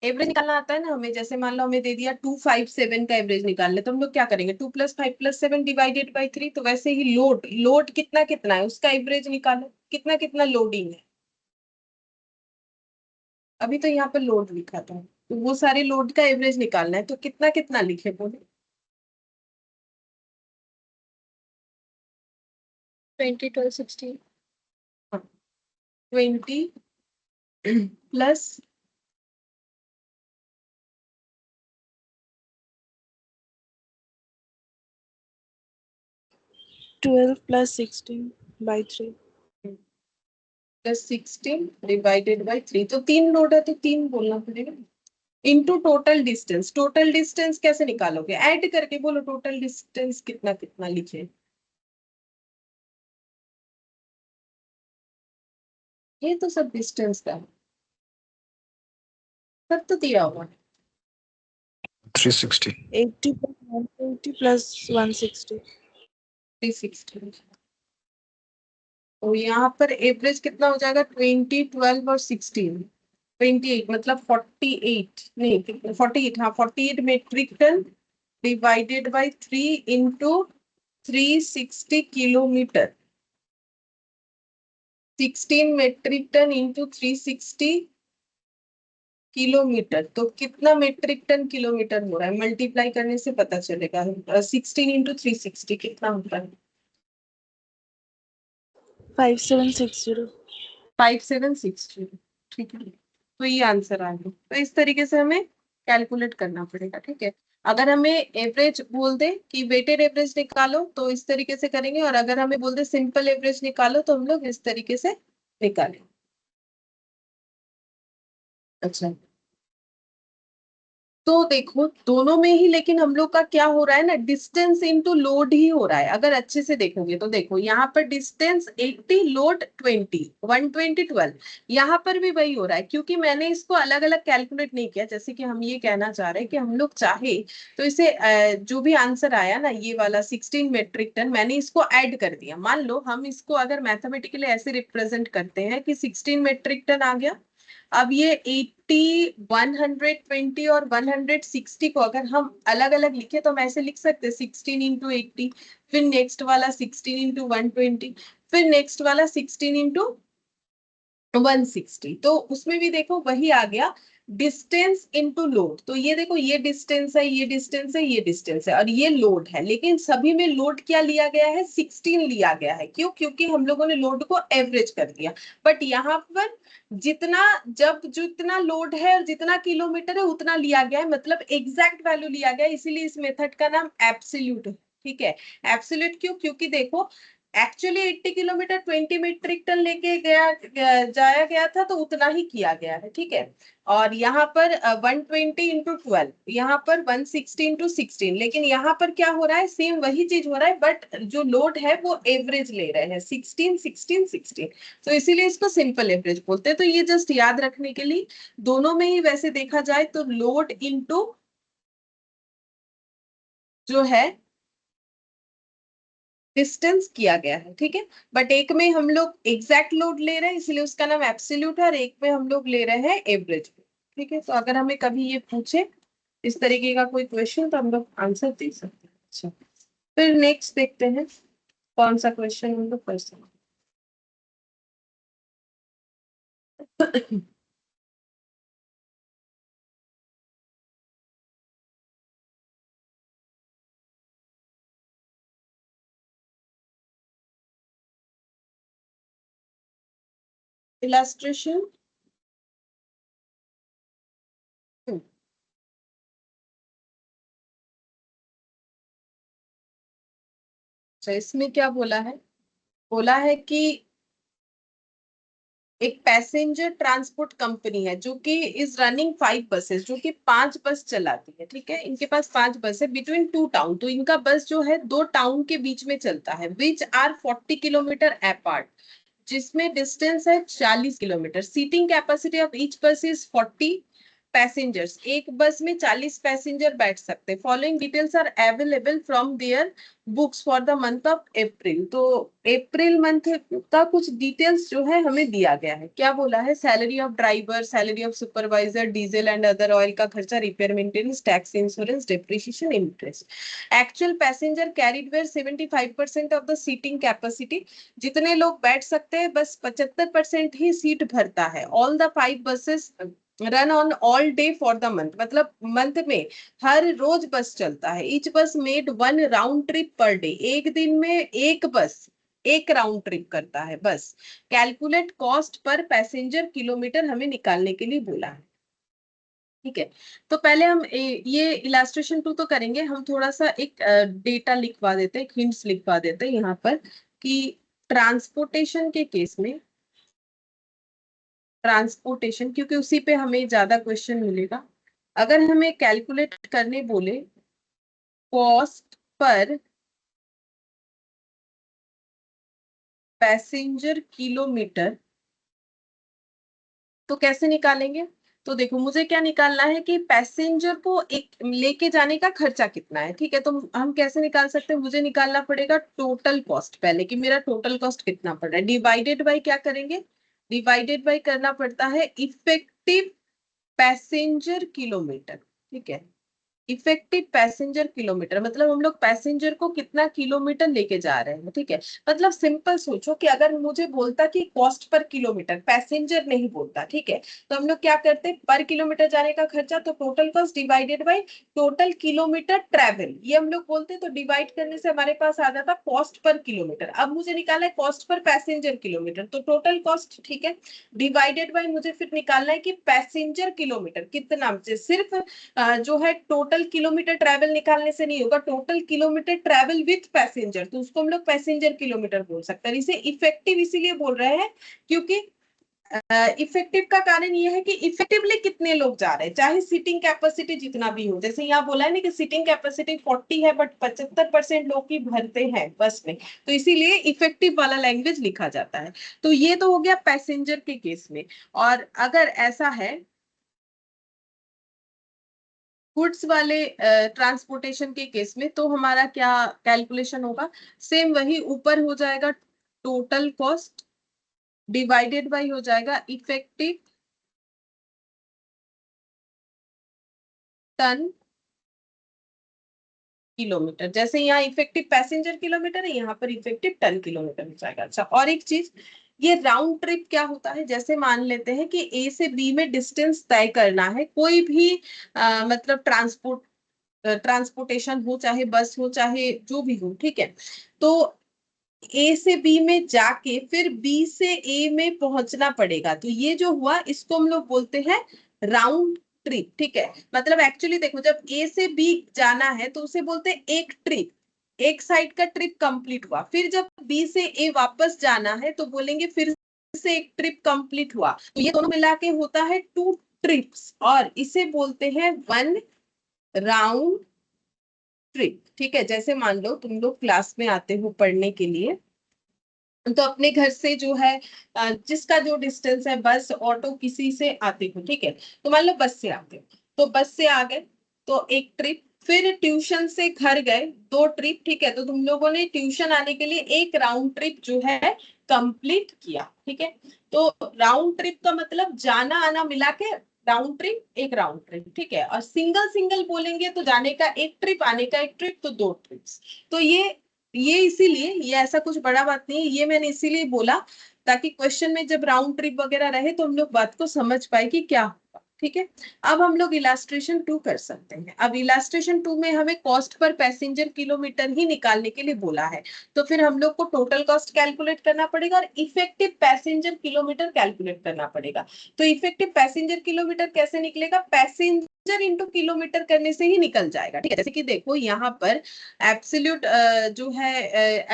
एवरेज निकालना आता है ना हमें, जैसे मान लो हमें दे दिया 257 का एवरेज निकालना है, तो हम लोग क्या करेंगे 2 + 5 + 7 डिवाइडेड बाई 3, तो वैसे ही लोड, लोड कितना कितना है उसका एवरेज निकालो, कितना कितना लोडिंग है, अभी तो यहाँ पर लोड लिखा था, तो वो सारे लोड का एवरेज निकालना है, तो कितना कितना लिखे बोले, 20 12 16 20 प्लस 12 + 16/3 16 डिवाइडेड बाई 3, तो 3 लोड है तो 3 बोलना पड़ेगा, into total distance. Total distance कैसे निकालोगे, ऐड करके बोलो टोटल डिस्टेंस कितना कितना लिखे, ये तो सब डिस्टेंस का है, सब तो दिया हुआ है 360 80 + 180 + 160 360। तो यहाँ पर एवरेज कितना हो जाएगा 20 12 और 16 28, मतलब 48 नहीं 48, हाँ 48 metric ton divided by 3 into 360 kilometre, 16 metric ton into 360 kilometre, तो कितना मेट्रिक टन किलोमीटर हो रहा है, मल्टीप्लाई करने से पता चलेगा। 16 इंटू 360 कितना होता है? 5760. 5760। ठीक है, तो ये आंसर आ गया। तो इस तरीके से हमें कैलकुलेट करना पड़ेगा। ठीक है, अगर हमें एवरेज बोल दे कि वेटेड एवरेज निकालो तो इस तरीके से करेंगे, और अगर हमें बोल दे सिंपल एवरेज निकालो तो हम लोग इस तरीके से निकालें। अच्छा, तो देखो दोनों में ही, लेकिन हम लोग का क्या हो रहा है ना, डिस्टेंस इनटू लोड ही हो रहा है। अगर अच्छे से देखोगे तो देखो यहाँ पर डिस्टेंस 80, लोड 20, 120 12, यहाँ पर भी वही हो रहा है, क्योंकि मैंने इसको अलग अलग कैलकुलेट नहीं किया। जैसे कि हम ये कहना चाह रहे हैं कि हम लोग चाहे तो इसे जो भी आंसर आया ना ये वाला 16 मेट्रिक टन, मैंने इसको ऐड कर दिया। मान लो हम इसको अगर मैथमेटिकली ऐसे रिप्रेजेंट करते हैं कि 16 मेट्रिक टन आ गया, अब ये 80, 120 और 160 को अगर हम अलग अलग लिखे तो हम ऐसे लिख सकते हैं 16 इंटू 80, फिर नेक्स्ट वाला 16 इंटू 120, फिर नेक्स्ट वाला 16 इंटू 160। तो उसमें भी देखो वही आ गया, डिस्टेंस इनटू लोड। तो ये देखो ये डिस्टेंस है, ये डिस्टेंस है, ये डिस्टेंस है, और ये लोड है, लेकिन सभी में लोड क्या लिया गया है, 16 लिया गया है। क्यों? क्योंकि हम लोगों ने लोड को एवरेज कर दिया। बट यहाँ पर जितना, जब जितना लोड है और जितना किलोमीटर है उतना लिया गया है, मतलब एग्जैक्ट वैल्यू लिया गया है, इसीलिए इस मेथड का नाम एब्सोल्यूट है। ठीक है, एब्सोल्यूट क्यों? क्योंकि देखो एक्चुअली 80 किलोमीटर 20 मीट्रिक टन लेके जाया गया था, तो उतना ही किया गया है। ठीक है, और यहाँ पर 120 इंटू 12, यहाँ पर 160 इंटू 16, लेकिन यहाँ पर क्या हो रहा है, सेम वही चीज हो रहा है, बट जो लोड है वो एवरेज ले रहे हैं 16 16 16, तो इसीलिए इसको सिंपल एवरेज बोलते हैं। तो ये जस्ट याद रखने के लिए, दोनों में ही वैसे देखा जाए तो लोड इंटू जो है डिस्टेंस किया गया है। ठीक है, बट एक में हम लोग एग्जैक्ट लोड ले रहे हैं इसलिए उसका नाम एब्सोल्यूट है, और एक में हम लोग ले रहे हैं एवरेज। ठीक है, तो अगर हमें कभी ये पूछे इस तरीके का कोई क्वेश्चन तो हम लोग आंसर दे सकते हैं। अच्छा, फिर नेक्स्ट देखते हैं कौन सा क्वेश्चन हम लोग कर सकते हैं। इलास्ट्रेशन। अच्छा, इसमें क्या बोला है, बोला है कि एक पैसेंजर ट्रांसपोर्ट कंपनी है जो कि इज रनिंग 5 बसेस, जो कि 5 बस चलाती है। ठीक है, इनके पास 5 बस है बिटवीन 2 टाउन, तो इनका बस जो है 2 टाउन के बीच में चलता है, विच आर 40 किलोमीटर अपार्ट, जिसमें डिस्टेंस है 40 kilometre. Seating capacity of each bus is 40 passengers, एक बस में 40 पैसेंजर बैठ सकते हैं। Following details are available from their books for the month of April. तो अप्रैल मंथ का कुछ डिटेल्स जो है हमें दिया गया है। क्या बोला है, salary of driver, salary of supervisor, diesel and other oil का खर्चा, repair maintenance, tax, insurance, depreciation, interest. Actual passenger carried were 75% of the seating capacity, जितने लोग बैठ सकते हैं बस 75% ही सीट भरता है। All the 5 buses run on all day for the month, मतलब मंथ में हर रोज बस चलता है। ईच बस made 1 round trip per day, एक दिन में एक बस एक राउंड ट्रिप करता है बस। Calculate cost per passenger kilometre हमें निकालने के लिए बोला है। ठीक है, तो पहले हम ये इलास्ट्रेशन 2 तो करेंगे, हम थोड़ा सा एक डेटा लिखवा देते हैं, हिंट्स लिखवा देते हैं यहाँ पर कि ट्रांसपोर्टेशन के केस में, ट्रांसपोर्टेशन क्योंकि उसी पे हमें ज्यादा क्वेश्चन मिलेगा, अगर हमें कैलकुलेट करने बोले कॉस्ट पर पैसेंजर किलोमीटर, तो कैसे निकालेंगे। तो देखो मुझे क्या निकालना है कि पैसेंजर को एक लेके जाने का खर्चा कितना है। ठीक है, तो हम कैसे निकाल सकते हैं, मुझे निकालना पड़ेगा टोटल कॉस्ट पहले, कि मेरा टोटल कॉस्ट कितना पड़ रहा है, डिवाइडेड बाय क्या करेंगे, डिवाइडेड बाय करना पड़ता है इफेक्टिव पैसेंजर किलोमीटर। ठीक है, इफेक्टिव पैसेंजर किलोमीटर मतलब हम लोग पैसेंजर को कितना किलोमीटर लेके जा रहे हैं, ठीक है। मतलब सिंपल सोचो कि अगर मुझे बोलता कि कॉस्ट पर किलोमीटर, पैसेंजर नहीं बोलता, ठीक है, तो हम लोग क्या करते, पर किलोमीटर जाने का खर्चा तो total cost divided by total kilometre travel, ये हम लोग बोलते हैं। तो डिवाइड करने से हमारे पास आ जाता कॉस्ट पर किलोमीटर। अब मुझे निकालना है कॉस्ट पर पैसेंजर किलोमीटर, तो टोटल कॉस्ट, ठीक है, डिवाइडेड बाई मुझे फिर निकालना है कि पैसेंजर किलोमीटर कितना, सिर्फ जो है टोटल किलोमीटर ट्रैवल निकालने से नहीं होगा, total kilometre travel with passenger, तो उसको हम लोग पैसेंजर किलोमीटर बोल सकते हैं। इसे इफेक्टिव इसीलिए बोल रहे हैं क्योंकि इफेक्टिव का कारण ये है कि इफेक्टिवली कितने लोग जा रहे हैं, चाहे सीटिंग कैपेसिटी जितना भी हो। जैसे यहाँ बोला है ना कि सीटिंग कैपेसिटी 40 है बट 75% लोग ही भरते हैं बस में, तो इसीलिए इफेक्टिव वाला लैंग्वेज लिखा जाता है। तो ये तो हो गया पैसेंजर के केस में। और अगर ऐसा है गुड्स वाले ट्रांसपोर्टेशन के केस में, तो हमारा क्या कैलकुलेशन होगा, सेम वही ऊपर हो जाएगा, टोटल कॉस्ट डिवाइडेड बाय हो जाएगा इफेक्टिव टन किलोमीटर। जैसे यहाँ इफेक्टिव पैसेंजर किलोमीटर है, यहाँ पर इफेक्टिव टन किलोमीटर हो जाएगा। अच्छा, और एक चीज, ये राउंड ट्रिप क्या होता है, जैसे मान लेते हैं कि ए से बी में डिस्टेंस तय करना है, कोई भी मतलब ट्रांसपोर्टेशन हो, चाहे बस हो चाहे जो भी हो, ठीक है, तो ए से बी में जाके फिर बी से ए में पहुंचना पड़ेगा। तो ये जो हुआ इसको हम लोग बोलते हैं राउंड ट्रिप, ठीक है। मतलब एक्चुअली देखो, जब ए से बी जाना है तो उसे बोलते हैं एक ट्रिप, एक साइड का ट्रिप कंप्लीट हुआ। फिर जब बी से ए वापस जाना है तो बोलेंगे फिर से एक ट्रिप कंप्लीट हुआ। तो ये दोनों मिला के होता है टू ट्रिप्स, और इसे बोलते हैं वन राउंड ट्रिप, ठीक है। जैसे मान लो तुम लोग क्लास में आते हो पढ़ने के लिए, तो अपने घर से जो है जिसका जो डिस्टेंस है, बस ऑटो किसी से आते हो, ठीक है, तो मान लो बस से आते हो, तो बस से आ गए तो एक ट्रिप, फिर ट्यूशन से घर गए दो ट्रिप, ठीक है। तो तुम लोगों ने ट्यूशन आने के लिए एक राउंड ट्रिप जो है कंप्लीट किया, ठीक है। तो राउंड ट्रिप का मतलब जाना आना मिला के राउंड ट्रिप, एक राउंड ट्रिप, ठीक है। और सिंगल सिंगल बोलेंगे तो जाने का एक ट्रिप, आने का एक ट्रिप, तो दो ट्रिप्स। तो ये इसीलिए, ये ऐसा कुछ बड़ा बात नहीं है, ये मैंने इसीलिए बोला ताकि क्वेश्चन में जब राउंड ट्रिप वगैरह रहे तो हम लोग बात को समझ पाए कि क्या होगा, ठीक है। अब हम लोग इलास्ट्रेशन 2 कर सकते हैं। अब इलास्ट्रेशन 2 में हमें कॉस्ट पर पैसेंजर किलोमीटर ही निकालने के लिए बोला है, तो फिर हम लोग को टोटल कॉस्ट कैलकुलेट करना पड़ेगा और इफेक्टिव पैसेंजर किलोमीटर कैलकुलेट करना पड़ेगा। तो इफेक्टिव पैसेंजर किलोमीटर कैसे निकलेगा, पैसेंजर इंटू किलोमीटर करने से ही निकल जाएगा, ठीक है। जैसे कि देखो यहाँ पर एब्सोल्यूट जो है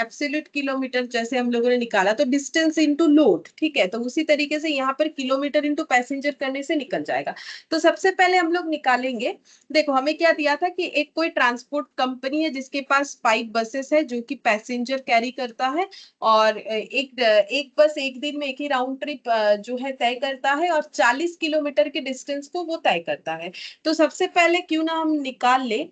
एब्सोल्यूट किलोमीटर जैसे हम लोगों ने निकाला तो डिस्टेंस इनटू लोड, ठीक है, तो उसी तरीके से यहाँ पर किलोमीटर इनटू पैसेंजर करने से निकल जाएगा। तो सबसे पहले हम लोग निकालेंगे, देखो हमें क्या दिया था कि एक कोई ट्रांसपोर्ट कंपनी है जिसके पास 5 बसेस है जो कि पैसेंजर कैरी करता है, और एक बस एक दिन में एक ही राउंड ट्रिप जो है तय करता है, और 40 किलोमीटर के डिस्टेंस को वो तय करता है। तो सबसे पहले क्यों ना हम निकाल ले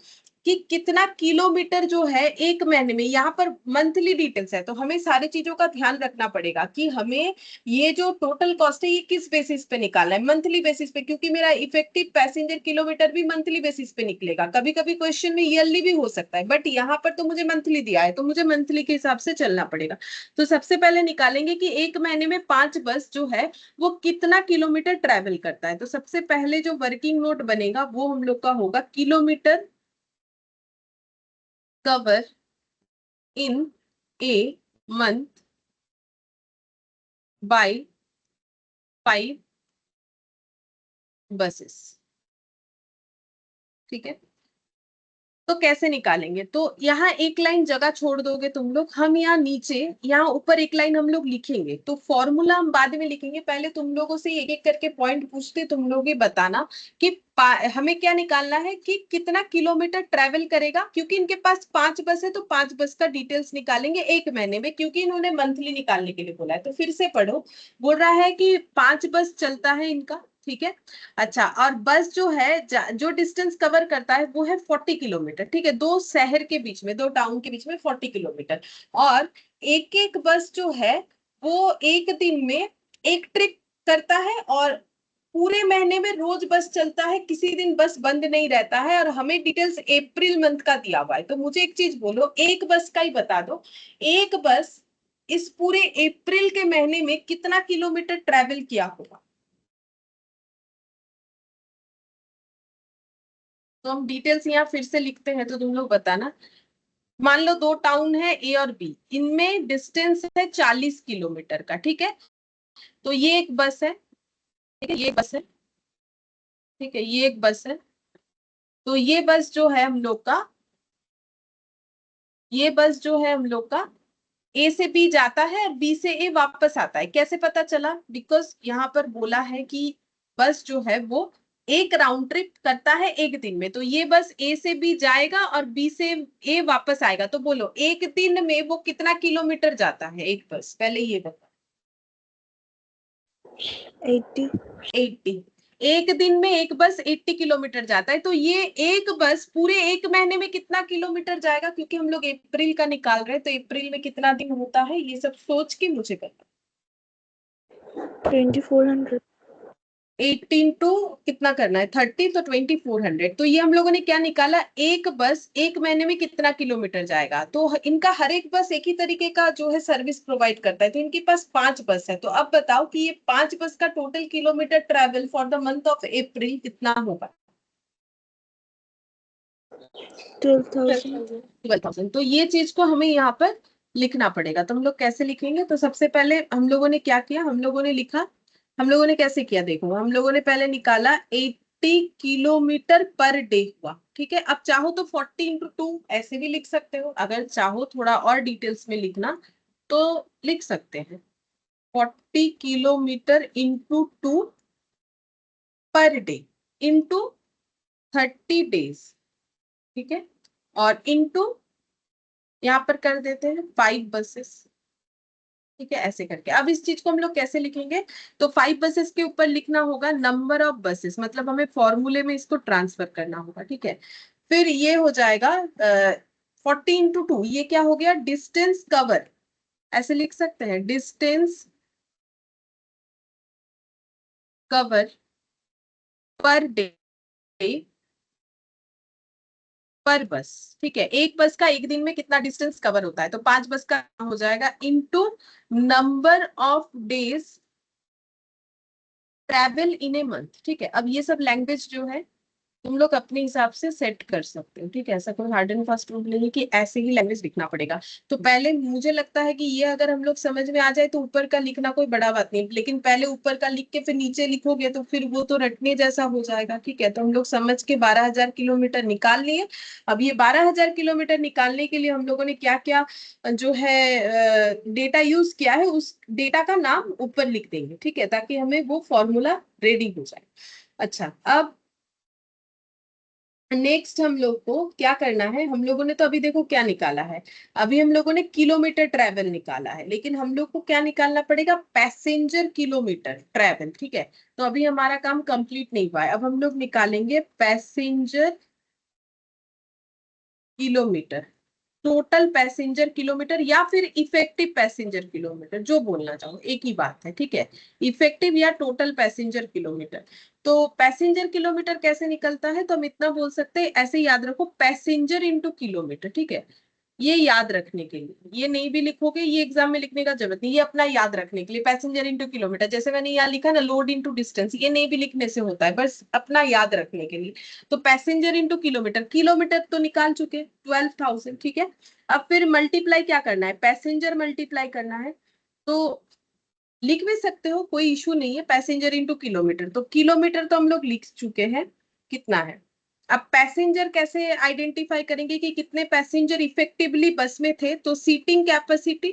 कि कितना किलोमीटर जो है एक महीने में, यहाँ पर मंथली डिटेल्स है तो हमें सारी चीजों का ध्यान रखना पड़ेगा कि हमें ये जो टोटल कॉस्ट है ये किस बेसिस पे निकालना है, मंथली बेसिस पे, क्योंकि मेरा इफेक्टिव पैसेंजर किलोमीटर भी मंथली बेसिस पे निकलेगा। कभी कभी क्वेश्चन में ईयरली भी हो सकता है, बट यहाँ पर तो मुझे मंथली दिया है तो मुझे मंथली के हिसाब से चलना पड़ेगा। तो सबसे पहले निकालेंगे कि एक महीने में 5 बस जो है वो कितना किलोमीटर ट्रेवल करता है। तो सबसे पहले जो वर्किंग नोट बनेगा वो हम लोग का होगा kilometre cover in a month by 5 buses, ठीक है। तो कैसे निकालेंगे, तो यहाँ एक लाइन जगह छोड़ दोगे तुम लोग, हम यहाँ नीचे, यहाँ ऊपर एक लाइन हम लोग लिखेंगे। तो फॉर्मूला हम बाद में लिखेंगे, पहले तुम लोगों से एक एक करके पॉइंट पूछते, तुम लोग ही बताना कि हमें क्या निकालना है कि कितना किलोमीटर ट्रेवल करेगा, क्योंकि इनके पास 5 बस है तो 5 बस का डिटेल्स निकालेंगे एक महीने में, क्योंकि इन्होंने मंथली निकालने के लिए बोला है। तो फिर से पढ़ो, बोल रहा है कि 5 बस चलता है इनका, ठीक है। अच्छा, और बस जो है जो डिस्टेंस कवर करता है वो है 40 किलोमीटर, ठीक है, दो शहर के बीच में, दो टाउन के बीच में 40 किलोमीटर। और एक एक बस जो है वो एक दिन में एक ट्रिप करता है, और पूरे महीने में रोज बस चलता है, किसी दिन बस बंद नहीं रहता है, और हमें डिटेल्स अप्रैल मंथ का दिया हुआ है। तो मुझे एक चीज बोलो, एक बस का ही बता दो, एक बस इस पूरे अप्रैल के महीने में कितना किलोमीटर ट्रेवल किया होगा। तो हम डिटेल्स यहाँ फिर से लिखते हैं, तो तुम लोग बताना। मान लो दो टाउन है ए और बी, इनमें डिस्टेंस है 40 किलोमीटर का, ठीक है। तो ये एक बस है, ठीक है, ये बस है, ठीक है, ये एक बस है। तो ये बस जो है हम लोग का, ये बस जो है हम लोग का ए से बी जाता है और बी से ए वापस आता है। कैसे पता चला? बिकॉज यहाँ पर बोला है कि बस जो है वो एक राउंड ट्रिप करता है एक दिन में। तो ये बस ए से बी जाएगा और बी से ए वापस आएगा। तो बोलो एक दिन में वो कितना किलोमीटर जाता है एक बस, पहले ये बता। 80. 80। एक दिन में एक बस 80 किलोमीटर जाता है। तो ये एक बस पूरे एक महीने में कितना किलोमीटर जाएगा, क्योंकि हम लोग अप्रैल का निकाल रहे हैं, तो अप्रैल में कितना दिन होता है ये सब सोच के मुझे बता। 2400. 18 टू कितना करना है 30, तो 2400। तो ये हम लोगों ने क्या निकाला, एक बस एक महीने में कितना किलोमीटर जाएगा। तो इनका हर एक बस एक ही तरीके का जो है सर्विस प्रोवाइड करता है। तो इनके पास 5 बस है। तो अब बताओ कि ये 5 बस का total kilometre travel for the month of अप्रैल कितना होगा। 12,000. 12,000। तो ये चीज को हमें यहाँ पर लिखना पड़ेगा। तो हम लोग कैसे लिखेंगे? तो सबसे पहले हम लोगों ने क्या किया, हम लोगों ने लिखा, हम लोगों ने कैसे किया देखो, हम लोगों ने पहले निकाला 80 किलोमीटर पर डे हुआ, ठीक है। अब चाहो तो 40 × 2 ऐसे भी लिख सकते हो, अगर चाहो थोड़ा और डिटेल्स में लिखना तो लिख सकते हैं। 40 kilometre into 2 per day into 30 days, ठीक है। और इंटू यहाँ पर कर देते हैं 5 बसेस, ठीक है, ऐसे करके। अब इस चीज को हम लोग कैसे लिखेंगे? तो 5 बसेस के ऊपर लिखना होगा नंबर ऑफ बसेस, मतलब हमें फॉर्मूले में इसको ट्रांसफर करना होगा, ठीक है। फिर ये हो जाएगा 40 × 2, ये क्या हो गया, डिस्टेंस कवर, ऐसे लिख सकते हैं, डिस्टेंस कवर पर डे पर बस, ठीक है। एक बस का एक दिन में कितना डिस्टेंस कवर होता है, तो 5 बस का हो जाएगा into number of days travel in a month, ठीक है। अब ये सब लैंग्वेज जो है तुम लोग अपने हिसाब से सेट कर सकते हो, ठीक है। ऐसा कोई हार्ड एंड फास्ट रूल नहीं है कि ऐसे ही लैंग्वेज लिखना पड़ेगा। तो पहले मुझे लगता है कि ये अगर हम लोग समझ में आ जाए तो ऊपर का लिखना कोई बड़ा बात नहीं, लेकिन पहले ऊपर का लिख के फिर नीचे लिखोगे तो फिर वो तो रटने जैसा हो जाएगा, ठीक है। तो हम लोग समझ के 12,000 किलोमीटर निकाल लिए। अब ये 12,000 किलोमीटर निकालने के लिए हम लोगों ने क्या क्या जो है डेटा यूज किया है, उस डेटा का नाम ऊपर लिख देंगे, ठीक है, ताकि हमें वो फॉर्मूला रेडी हो जाए। अच्छा, अब नेक्स्ट हम लोग को क्या करना है, हम लोगों ने तो अभी देखो क्या निकाला है, अभी हम लोगों ने किलोमीटर ट्रेवल निकाला है, लेकिन हम लोग को क्या निकालना पड़ेगा, पैसेंजर किलोमीटर ट्रेवल, ठीक है। तो अभी हमारा काम कंप्लीट नहीं हुआ है, अब हम लोग निकालेंगे passenger kilometre, total passenger kilometre या फिर इफेक्टिव पैसेंजर किलोमीटर, जो बोलना चाहो एक ही बात है, ठीक है। इफेक्टिव या टोटल पैसेंजर किलोमीटर। तो पैसेंजर किलोमीटर कैसे निकलता है, तो हम इतना बोल सकते हैं, ऐसे याद रखो, पैसेंजर इंटू किलोमीटर, ठीक है। ये याद रखने के लिए, ये नहीं भी लिखोगे, ये एग्जाम में लिखने का जरूरत नहीं, ये अपना याद रखने के लिए, पैसेंजर इंटू किलोमीटर, जैसे मैंने यहाँ लिखा ना लोड इंटू डिस्टेंस, ये नहीं भी लिखने से होता है, बस अपना याद रखने के लिए। तो पैसेंजर इंटू किलोमीटर, किलोमीटर तो निकाल चुके 12,000, ठीक है। अब फिर मल्टीप्लाई क्या करना है, पैसेंजर मल्टीप्लाई करना है। तो लिख भी सकते हो, कोई इशू नहीं है, पैसेंजर इंटू किलोमीटर। तो किलोमीटर तो हम लोग लिख चुके हैं कितना है। अब पैसेंजर कैसे आइडेंटिफाई करेंगे कि कितने पैसेंजर इफेक्टिवली बस में थे, तो सीटिंग कैपेसिटी,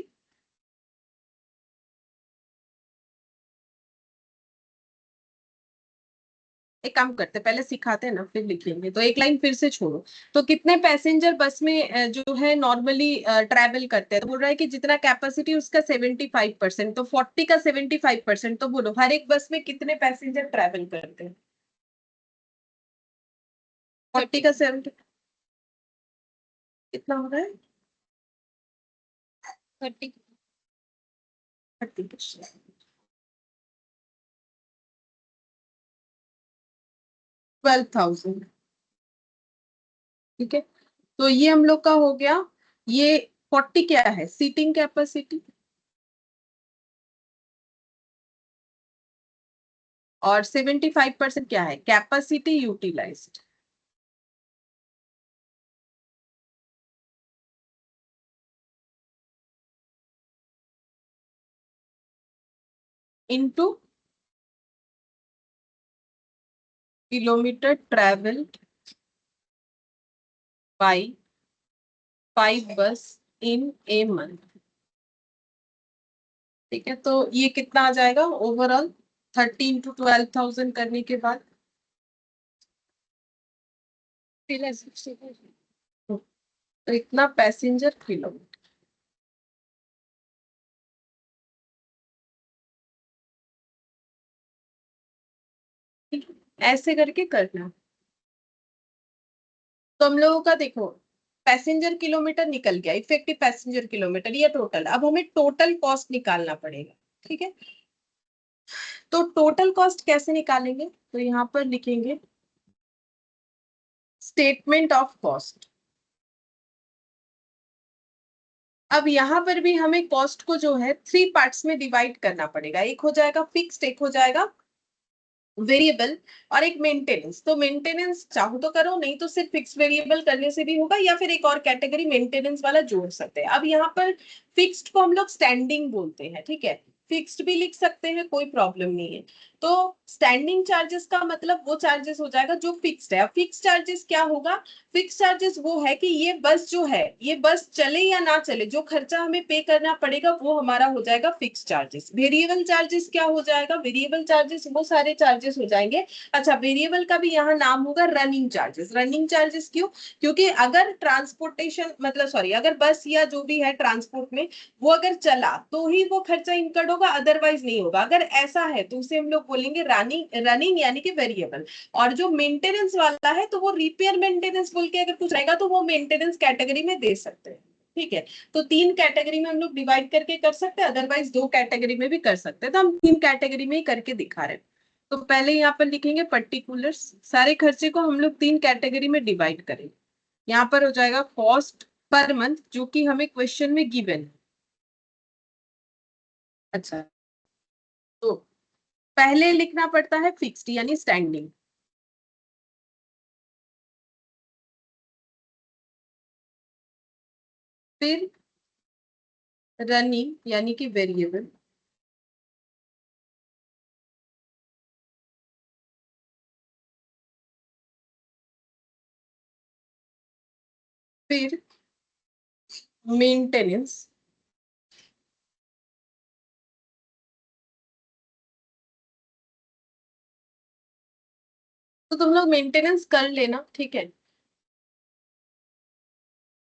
एक काम करते पहले सिखाते हैं ना फिर लिखेंगे, तो एक लाइन फिर से छोड़ो। तो कितने पैसेंजर बस में जो है नॉर्मली ट्रैवल करते हैं, तो बोल रहा है कि जितना कैपेसिटी उसका 75%, तो 40 का 75%, तो बोलो हर एक बस में कितने पैसेंजर ट्रैवल करते हैं। 40 का 70 कितना हो रहा है, 30, 30%। 12,000। ठीक है, तो ये हम लोग का हो गया। ये 40 क्या है सीटिंग कैपेसिटी, और 75% क्या है capacity utilised. Into kilometre travelled by 5 bus in a month. ठीक है, तो ये कितना आ जाएगा ओवरऑल 13 to 12,000 करने के बाद। तो इतना पैसेंजर किलोमीटर। ठीक है, ऐसे करके करना। तो हम लोगों का देखो पैसेंजर किलोमीटर निकल गया, इफेक्टिव पैसेंजर किलोमीटर ये टोटल। अब हमें टोटल कॉस्ट निकालना पड़ेगा। ठीक है, तो टोटल कॉस्ट कैसे निकालेंगे, तो यहाँ पर लिखेंगे स्टेटमेंट ऑफ कॉस्ट। अब यहाँ पर भी हमें कॉस्ट को जो है 3 पार्ट्स में डिवाइड करना पड़ेगा। एक हो जाएगा फिक्स्ड, एक हो जाएगा वेरिएबल, और एक मेंटेनेंस। तो मेंटेनेंस चाहो तो करो, नहीं तो सिर्फ फिक्स वेरिएबल करने से भी होगा, या फिर एक और कैटेगरी मेंटेनेंस वाला जोड़ सकते हैं। अब यहाँ पर फिक्स्ड को हम लोग स्टैंडिंग बोलते हैं। ठीक है, फिक्स्ड भी लिख सकते हैं, कोई प्रॉब्लम नहीं है। तो स्टैंडिंग चार्जेस का मतलब वो चार्जेस हो जाएगा जो फिक्स्ड है। अब फिक्स चार्जेस क्या होगा, फिक्स चार्जेस वो है कि ये बस जो है, ये बस चले या ना चले, जो खर्चा हमें पे करना पड़ेगा वो हमारा हो जाएगा फिक्स चार्जेस। वेरिएबल चार्जेस क्या हो जाएगा, वेरिएबल चार्जेस वो सारे चार्जेस हो जाएंगे। अच्छा, वेरिएबल का भी यहाँ नाम होगा रनिंग चार्जेस। रनिंग चार्जेस क्यों, क्योंकि अगर ट्रांसपोर्टेशन मतलब सॉरी अगर बस या जो भी है ट्रांसपोर्ट में वो अगर चला तो ही वो खर्चा इंकर्ड होगा, अदरवाइज नहीं होगा। अगर ऐसा है तो उसे हम लोग बोलेंगे रनिंग, रनिंग यानी कि वेरिएबल। और जो मेंटेनेंस वाला है तो वो रिपेयर मेंटेनेंस बोल के अगर कुछ रहेगा तो वो मेंटेनेंस कैटेगरी में दे सकते हैं। ठीक है, तो 3 कैटेगरी में हम लोग डिवाइड करके कर सकते हैं, अदरवाइज 2 कैटेगरी में भी कर सकते हैं। तो हम 3 कैटेगरी में ही करके दिखा रहे हैं। तो पहले यहाँ पर लिखेंगे पर्टिकुलर्स, सारे खर्चे को हम लोग 3 कैटेगरी में डिवाइड करेंगे। यहाँ पर हो जाएगा कॉस्ट पर मंथ, जो कि हमें क्वेश्चन में गिवन है। अच्छा, तो पहले लिखना पड़ता है फिक्स्ड यानी स्टैंडिंग, फिर रनिंग यानी कि वेरिएबल, फिर मेंटेनेंस, तो तुम लोग मेंटेनेंस कर लेना। ठीक है,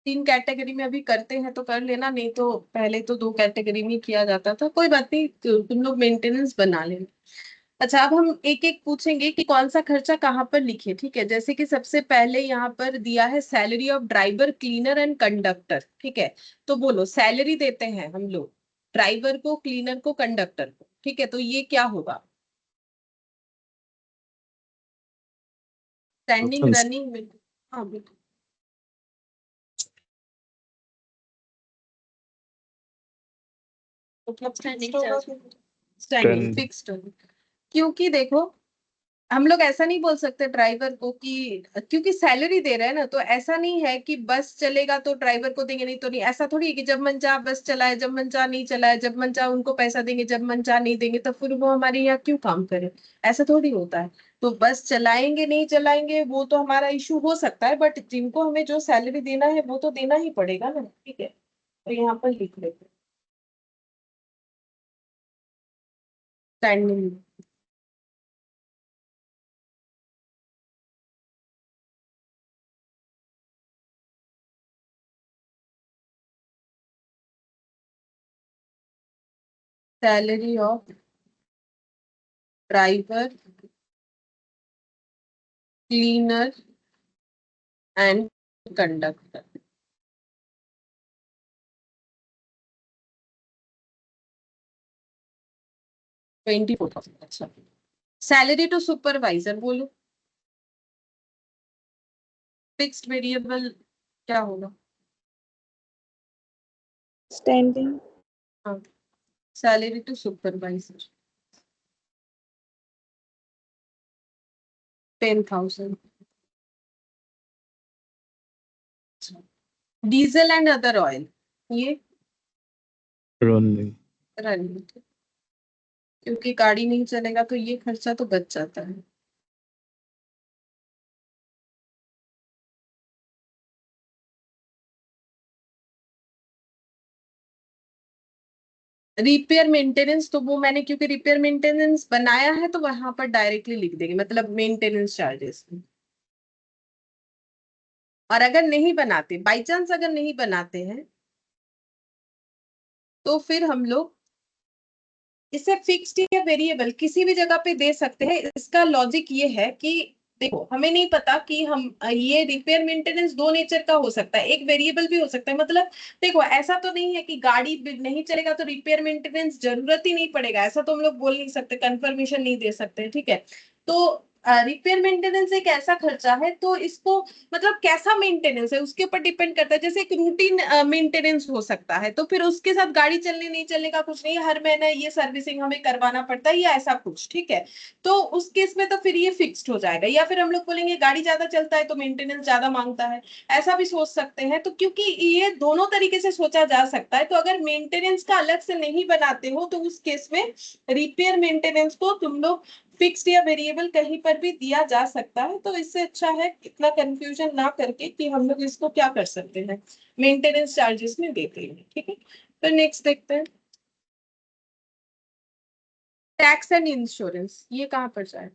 3 कैटेगरी में अभी करते हैं तो कर लेना, नहीं तो पहले तो 2 कैटेगरी में किया जाता था। कोई बात नहीं, तो तुम लोग मेंटेनेंस बना लेना। अच्छा, अब हम एक एक पूछेंगे कि कौन सा खर्चा कहाँ पर लिखे। ठीक है, जैसे कि सबसे पहले यहाँ पर दिया है salary of driver cleaner and conductor. ठीक है, तो बोलो सैलरी देते हैं हम लोग ड्राइवर को, क्लीनर को, कंडक्टर को। ठीक है, तो ये क्या होगा स्टैंडिंग Totals. रनिंग में। हाँ बिल्कुल, मतलब स्टैंडिंग 10. फिक्स्ड होगा। क्योंकि देखो हम लोग ऐसा नहीं बोल सकते ड्राइवर को कि क्योंकि सैलरी दे रहे हैं ना, तो ऐसा नहीं है कि बस चलेगा तो ड्राइवर को देंगे, नहीं तो नहीं। ऐसा थोड़ी है कि जब मन चाह बस चलाए, जब मन चाह नहीं चलाए, जब मन चाह उनको पैसा देंगे, जब मन चाह नहीं देंगे, तो फिर वो हमारे यहाँ क्यों काम करे। ऐसा थोड़ी होता है। तो बस चलाएंगे नहीं चलाएंगे वो तो हमारा इशू हो सकता है, बट जिनको हमें जो सैलरी देना है वो तो देना ही पड़ेगा ना। ठीक है, तो यहाँ पर लिख लेते standing salary of driver cleaner and conductor 24,000। अच्छा, सैलरी टू सुपरवाइजर बोलो फिक्स्ड वेरिएबल क्या होगा? Standing. हाँ, salary to supervisor 10,000। Diesel and other oil ये Running. रनिंग, क्योंकि गाड़ी नहीं चलेगा तो ये खर्चा तो बच जाता है। रिपेयर मेंटेनेंस तो वो मैंने क्योंकि रिपेयर मेंटेनेंस बनाया है तो वहां पर डायरेक्टली लिख देंगे, मतलब मेंटेनेंस चार्जेस। और अगर नहीं बनाते, बाई चांस अगर नहीं बनाते हैं, तो फिर हम लोग इसे फिक्स्ड या वेरिएबल किसी भी जगह पे दे सकते हैं। इसका लॉजिक ये है कि देखो, हमें नहीं पता कि हम ये रिपेयर मेंटेनेंस दो नेचर का हो सकता है, एक वेरिएबल भी हो सकता है। मतलब देखो, ऐसा तो नहीं है कि गाड़ी नहीं चलेगा तो रिपेयर मेंटेनेंस जरूरत ही नहीं पड़ेगा, ऐसा तो हम लोग बोल नहीं सकते, कंफर्मेशन नहीं दे सकते, ठीक है। तो रिपेयर मेंटेनेंस एक ऐसा खर्चा है, तो इसको मतलब कैसा मेंटेनेंस है उसके ऊपर डिपेंड करता है। जैसे एक रूटीन मेंटेनेंस हो सकता है, तो फिर उसके साथ गाड़ी चलने नहीं चलने का कुछ नहीं, हर महीने ये सर्विसिंग हमें करवाना पड़ता है या ऐसा कुछ, ठीक है। तो उस केस में तो फिर ये फिक्स्ड हो जाएगा। या फिर हम लोग बोलेंगे गाड़ी ज्यादा चलता है तो मेंटेनेंस ज्यादा मांगता है, ऐसा भी सोच सकते हैं। तो क्योंकि ये दोनों तरीके से सोचा जा सकता है, तो अगर मेंटेनेंस का अलग से नहीं बनाते हो तो उस केस में रिपेयर मेंटेनेंस को तुम लोग फिक्स्ड या वेरिएबल कहीं पर भी दिया जा सकता है। तो इससे अच्छा है इतना कंफ्यूजन ना करके कि हम लोग इसको क्या कर सकते हैं, मेंटेनेंस चार्जेस में देते हैं, ठीक है। तो नेक्स्ट देखते हैं, टैक्स एंड इंश्योरेंस, ये कहाँ पर जाए?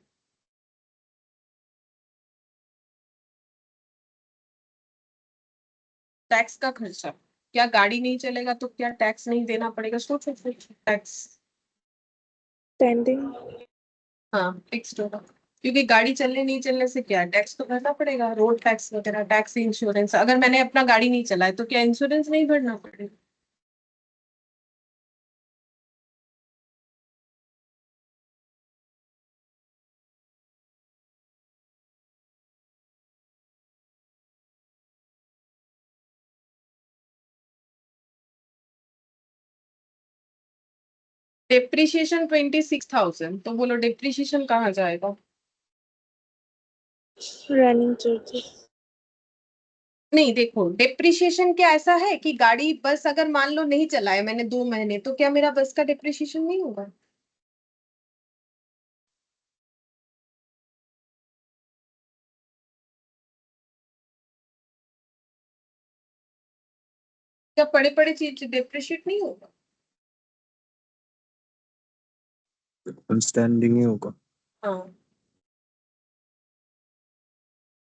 टैक्स का खर्चा, क्या गाड़ी नहीं चलेगा तो क्या टैक्स नहीं देना पड़ेगा? सोचो सोचो, टैक्स। Standing. हाँ, फिक्स्ड होगा, क्योंकि गाड़ी चलने नहीं चलने से क्या टैक्स तो भरना पड़ेगा, रोड टैक्स वगैरह, टैक्स इंश्योरेंस। अगर मैंने अपना गाड़ी नहीं चलाया तो क्या इंश्योरेंस नहीं भरना पड़ेगा? डेप्रिसिएशन 26,000, तो बोलो डेप्रिसिएशन कहाँ जाएगा? Running charges. नहीं, देखो डेप्रिसिएशन क्या ऐसा है कि गाड़ी बस अगर मान लो नहीं चलाए मैंने 2 महीने, तो क्या मेरा बस का डेप्रिसिएशन नहीं होगा? क्या बड़े बड़े चीज डेप्रिशिएट नहीं होगा? Standing ही होगा. हाँ,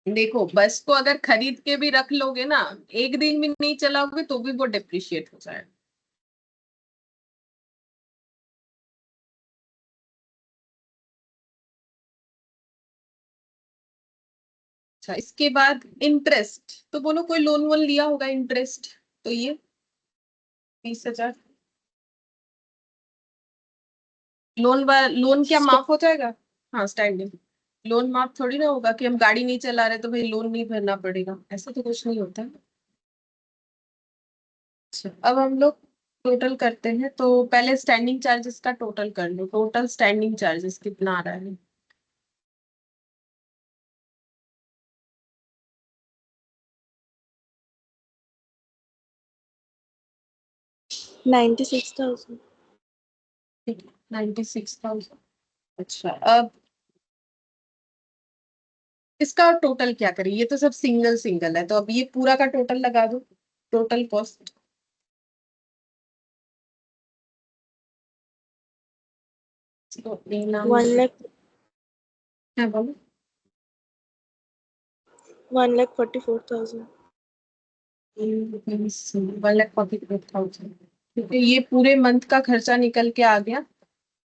देखो बस को अगर खरीद के भी रख लोगे ना, एक दिन भी नहीं चलाओगे तो भी वो डेप्रिशिएट हो जाएगा। अच्छा, इसके बाद इंटरेस्ट, तो बोलो कोई लोन वोन लिया होगा इंटरेस्ट, तो ये 20,000 लोन लोन क्या माफ हो जाएगा? हाँ, स्टैंडिंग लोन माफ थोड़ी ना होगा कि हम गाड़ी नहीं चला रहे तो भाई लोन नहीं भरना पड़ेगा, ऐसा तो कुछ नहीं होता है। अच्छा, अब हम लोग टोटल करते हैं, तो पहले स्टैंडिंग चार्जेस का टोटल कर लो, टोटल स्टैंडिंग चार्जेस कितना आ रहा है? 96,000. 96,000। अच्छा, अब इसका टोटल क्या करें? ये तो सब सिंगल सिंगल है, तो अब ये पूरा का टोटल लगा दो, टोटल कॉस्ट। 1 lakh. है बोलो। 1,44,000. 1,44,000, क्योंकि ये पूरे मंथ का खर्चा निकल के आ गया।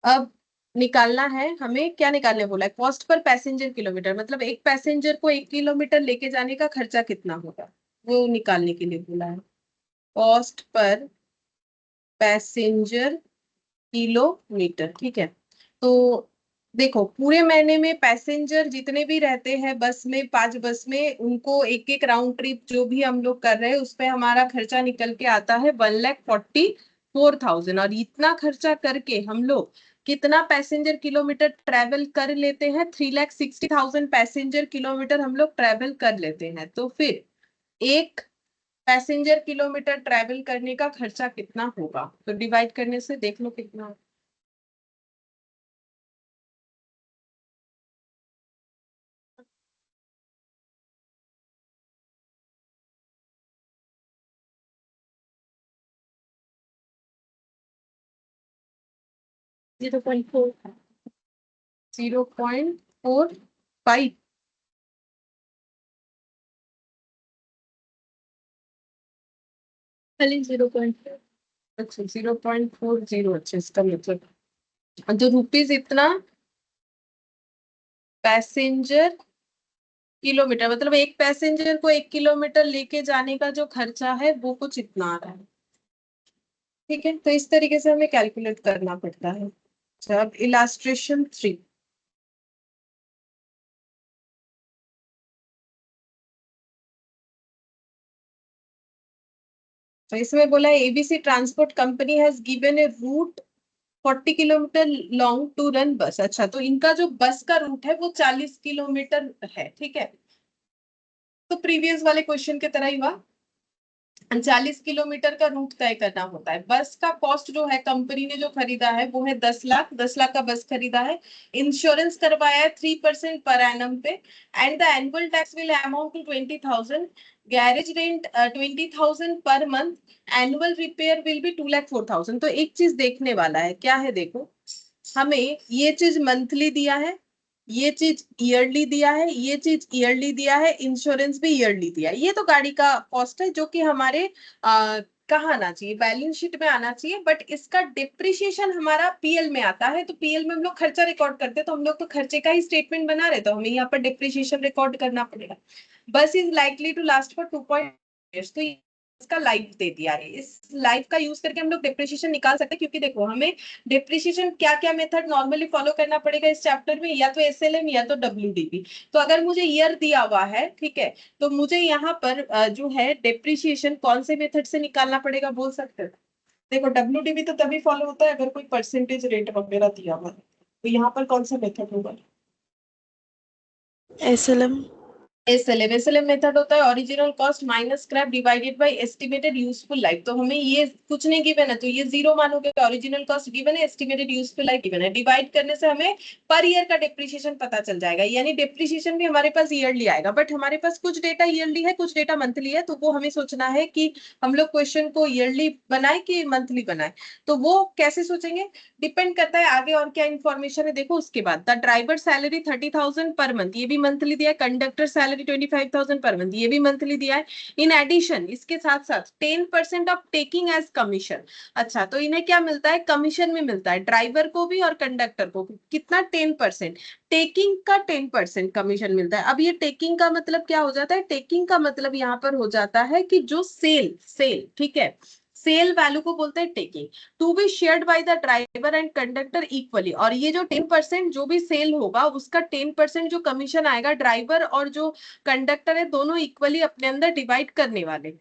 अब निकालना है हमें, क्या निकालने बोला है? कॉस्ट पर पैसेंजर किलोमीटर, मतलब एक पैसेंजर को 1 किलोमीटर लेके जाने का खर्चा कितना होगा, वो निकालने के लिए बोला है। कॉस्ट पर पैसेंजर किलोमीटर, ठीक है। तो देखो पूरे महीने में पैसेंजर जितने भी रहते हैं बस में, 5 बस में, उनको एक एक राउंड ट्रिप जो भी हम लोग कर रहे हैं उस पे हमारा खर्चा निकल के आता है 1,44,000। और इतना खर्चा करके हम लोग कितना पैसेंजर किलोमीटर ट्रेवल कर लेते हैं? 3,60,000 पैसेंजर किलोमीटर हम लोग ट्रेवल कर लेते हैं। तो फिर एक पैसेंजर किलोमीटर ट्रेवल करने का खर्चा कितना होगा? तो डिवाइड करने से देख लो कितना। 0.4, 0.45। खाली 0.4। अच्छा 0.40। अच्छा इसका मतलब जो रुपीज इतना पैसेंजर किलोमीटर, मतलब एक पैसेंजर को 1 किलोमीटर लेके जाने का जो खर्चा है वो कुछ इतना आ रहा है। ठीक है, तो इस तरीके से हमें कैलकुलेट करना पड़ता है। अच्छा अब इलास्ट्रेशन 3। तो इसमें बोला है ABC transport company has given a route 40 kilometre long to run bus. अच्छा तो इनका जो बस का रूट है वो 40 किलोमीटर है। ठीक है, तो प्रीवियस वाले क्वेश्चन की तरह ही हुआ, 40 किलोमीटर का रूट तय करना होता है। बस का कॉस्ट जो है कंपनी ने जो खरीदा है वो है 10 लाख, 10 लाख का बस खरीदा है। इंश्योरेंस करवाया है 3% पर एनम पे, and the annual tax will amount to 20,000। Garage rent 20,000 per month. Annual repair will be 2,04,000। तो एक चीज देखने वाला है, क्या है देखो, हमें ये चीज मंथली दिया है, ये चीज ईयरली दिया है, ये चीज ईयरली दिया है, इंश्योरेंस भी ईयरली दिया है। ये तो गाड़ी का कॉस्ट है जो कि हमारे कहाँ आना चाहिए, बैलेंस शीट में आना चाहिए। बट इसका डिप्रिशिएशन हमारा पीएल में आता है, तो पीएल में हम लोग खर्चा रिकॉर्ड करते हैं, तो हम लोग तो खर्चे का ही स्टेटमेंट बना रहे, तो हमें यहाँ पर डिप्रिशिएशन रिकॉर्ड करना पड़ेगा। Bus is likely to last for 2.2 तो इसका लाइफ दे दिया है। इस लाइफ का यूज करके हम लोग डिप्रिशिएशन निकाल सकते हैं, क्योंकि देखो हमें डिप्रिशिएशन क्या क्या मेथड नॉर्मली फॉलो करना पड़ेगा इस चैप्टर में, या तो एसएलएम या तो डब्ल्यूडीबी। तो अगर मुझे ईयर दिया हुआ है, ठीक है, तो मुझे यहाँ पर जो है डिप्रिशिएशन कौन से मेथड से निकालना पड़ेगा बोल सकते हैं? देखो डब्ल्यूडीबी तो तभी फॉलो होता है अगर कोई परसेंटेज रेट वगैरह दिया हुआ है, तो यहाँ पर कौन सा मेथड होगा? SLM। एसएलएम मेथड होता है original cost minus scrap divided by estimated useful life. तो हमें ये कुछ नहीं गिवन है तो ये जीरो मानोगे, ओरिजिनल कॉस्ट गिवन है, एस्टिमेटेड यूजफुल लाइफ गिवन है, डिवाइड करने से हमें पर ईयर का डिप्रिशिएशन पता चल जाएगा। यानी डिप्रिशिएशन भी हमारे पास ईयरली आएगा, बट हमारे पास कुछ डेटा ईयरली है, कुछ डेटा मंथली है, तो वो हमें सोचना है कि हम लोग क्वेश्चन को ईयरली बनाए कि मंथली बनाए। तो वो कैसे सोचेंगे, डिपेंड करता है आगे और क्या इन्फॉर्मेशन है। देखो उसके बाद the driver salary 30,000 per month, ये भी मंथली दिया है। कंडक्टर सैलरी 25,000 पर मंथ, ये भी मंथली दिया है। इन एडिशन इसके साथ साथ 10% ऑफ टेकिंग एज कमीशन। अच्छा तो इन्हें क्या मिलता है? कमीशन में मिलता है, ड्राइवर को भी और कंडक्टर को भी। कितना? 10%। टेकिंग का 10% कमीशन मिलता है। अब ये टेकिंग का मतलब क्या हो जाता है? टेकिंग का मतलब यहाँ पर हो जाता है कि जो सेल सेल ठीक है, सेल वैल्यू को बोलते हैं taking, to be shared by the driver and conductor equally. और ये जो 10% जो भी सेल होगा उसका 10% जो कमीशन आएगा ड्राइवर और जो कंडक्टर है दोनों इक्वली अपने अंदर डिवाइड करने वाले।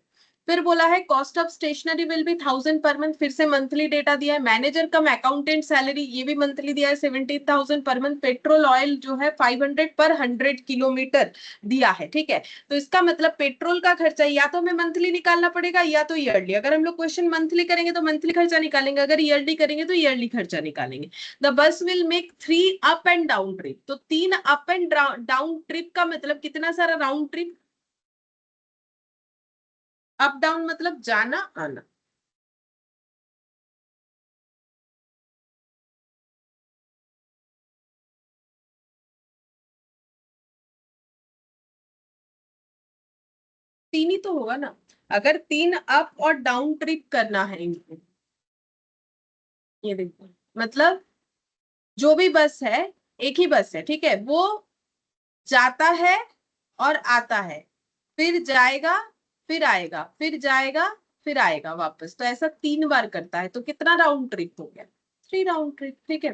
फिर बोला है cost of stationery will be 1,000 per month, फिर से मंथली डेटा दिया है। मैनेजर कम अकाउंटेंट सैलरी ये भी मंथली दिया है 17,000 पर मंथ। पेट्रोल ऑयल जो है 500 पर 100 किलोमीटर दिया है। ठीक है, तो इसका मतलब पेट्रोल का खर्चा या तो हमें मंथली निकालना पड़ेगा या तो ईयरली। अगर हम लोग क्वेश्चन मंथली करेंगे तो मंथली खर्चा निकालेंगे, अगर ईयरली करेंगे तो ईयरली खर्चा निकालेंगे। The bus will make 3 up and down trip. तो 3 अप एंड डाउन ट्रिप का मतलब कितना सारा राउंड ट्रिप? अप डाउन मतलब जाना आना। तीन ही तो होगा ना, अगर 3 अप और डाउन ट्रिप करना है इनको। ये देखो मतलब जो भी बस है, एक ही बस है, ठीक है, वो जाता है और आता है, फिर जाएगा, फिर आएगा, फिर जाएगा, फिर आएगा वापस, तो ऐसा 3 बार करता है। तो कितना राउंड ट्रिप हो गया? 3 राउंड ट्रिप। ठीक है,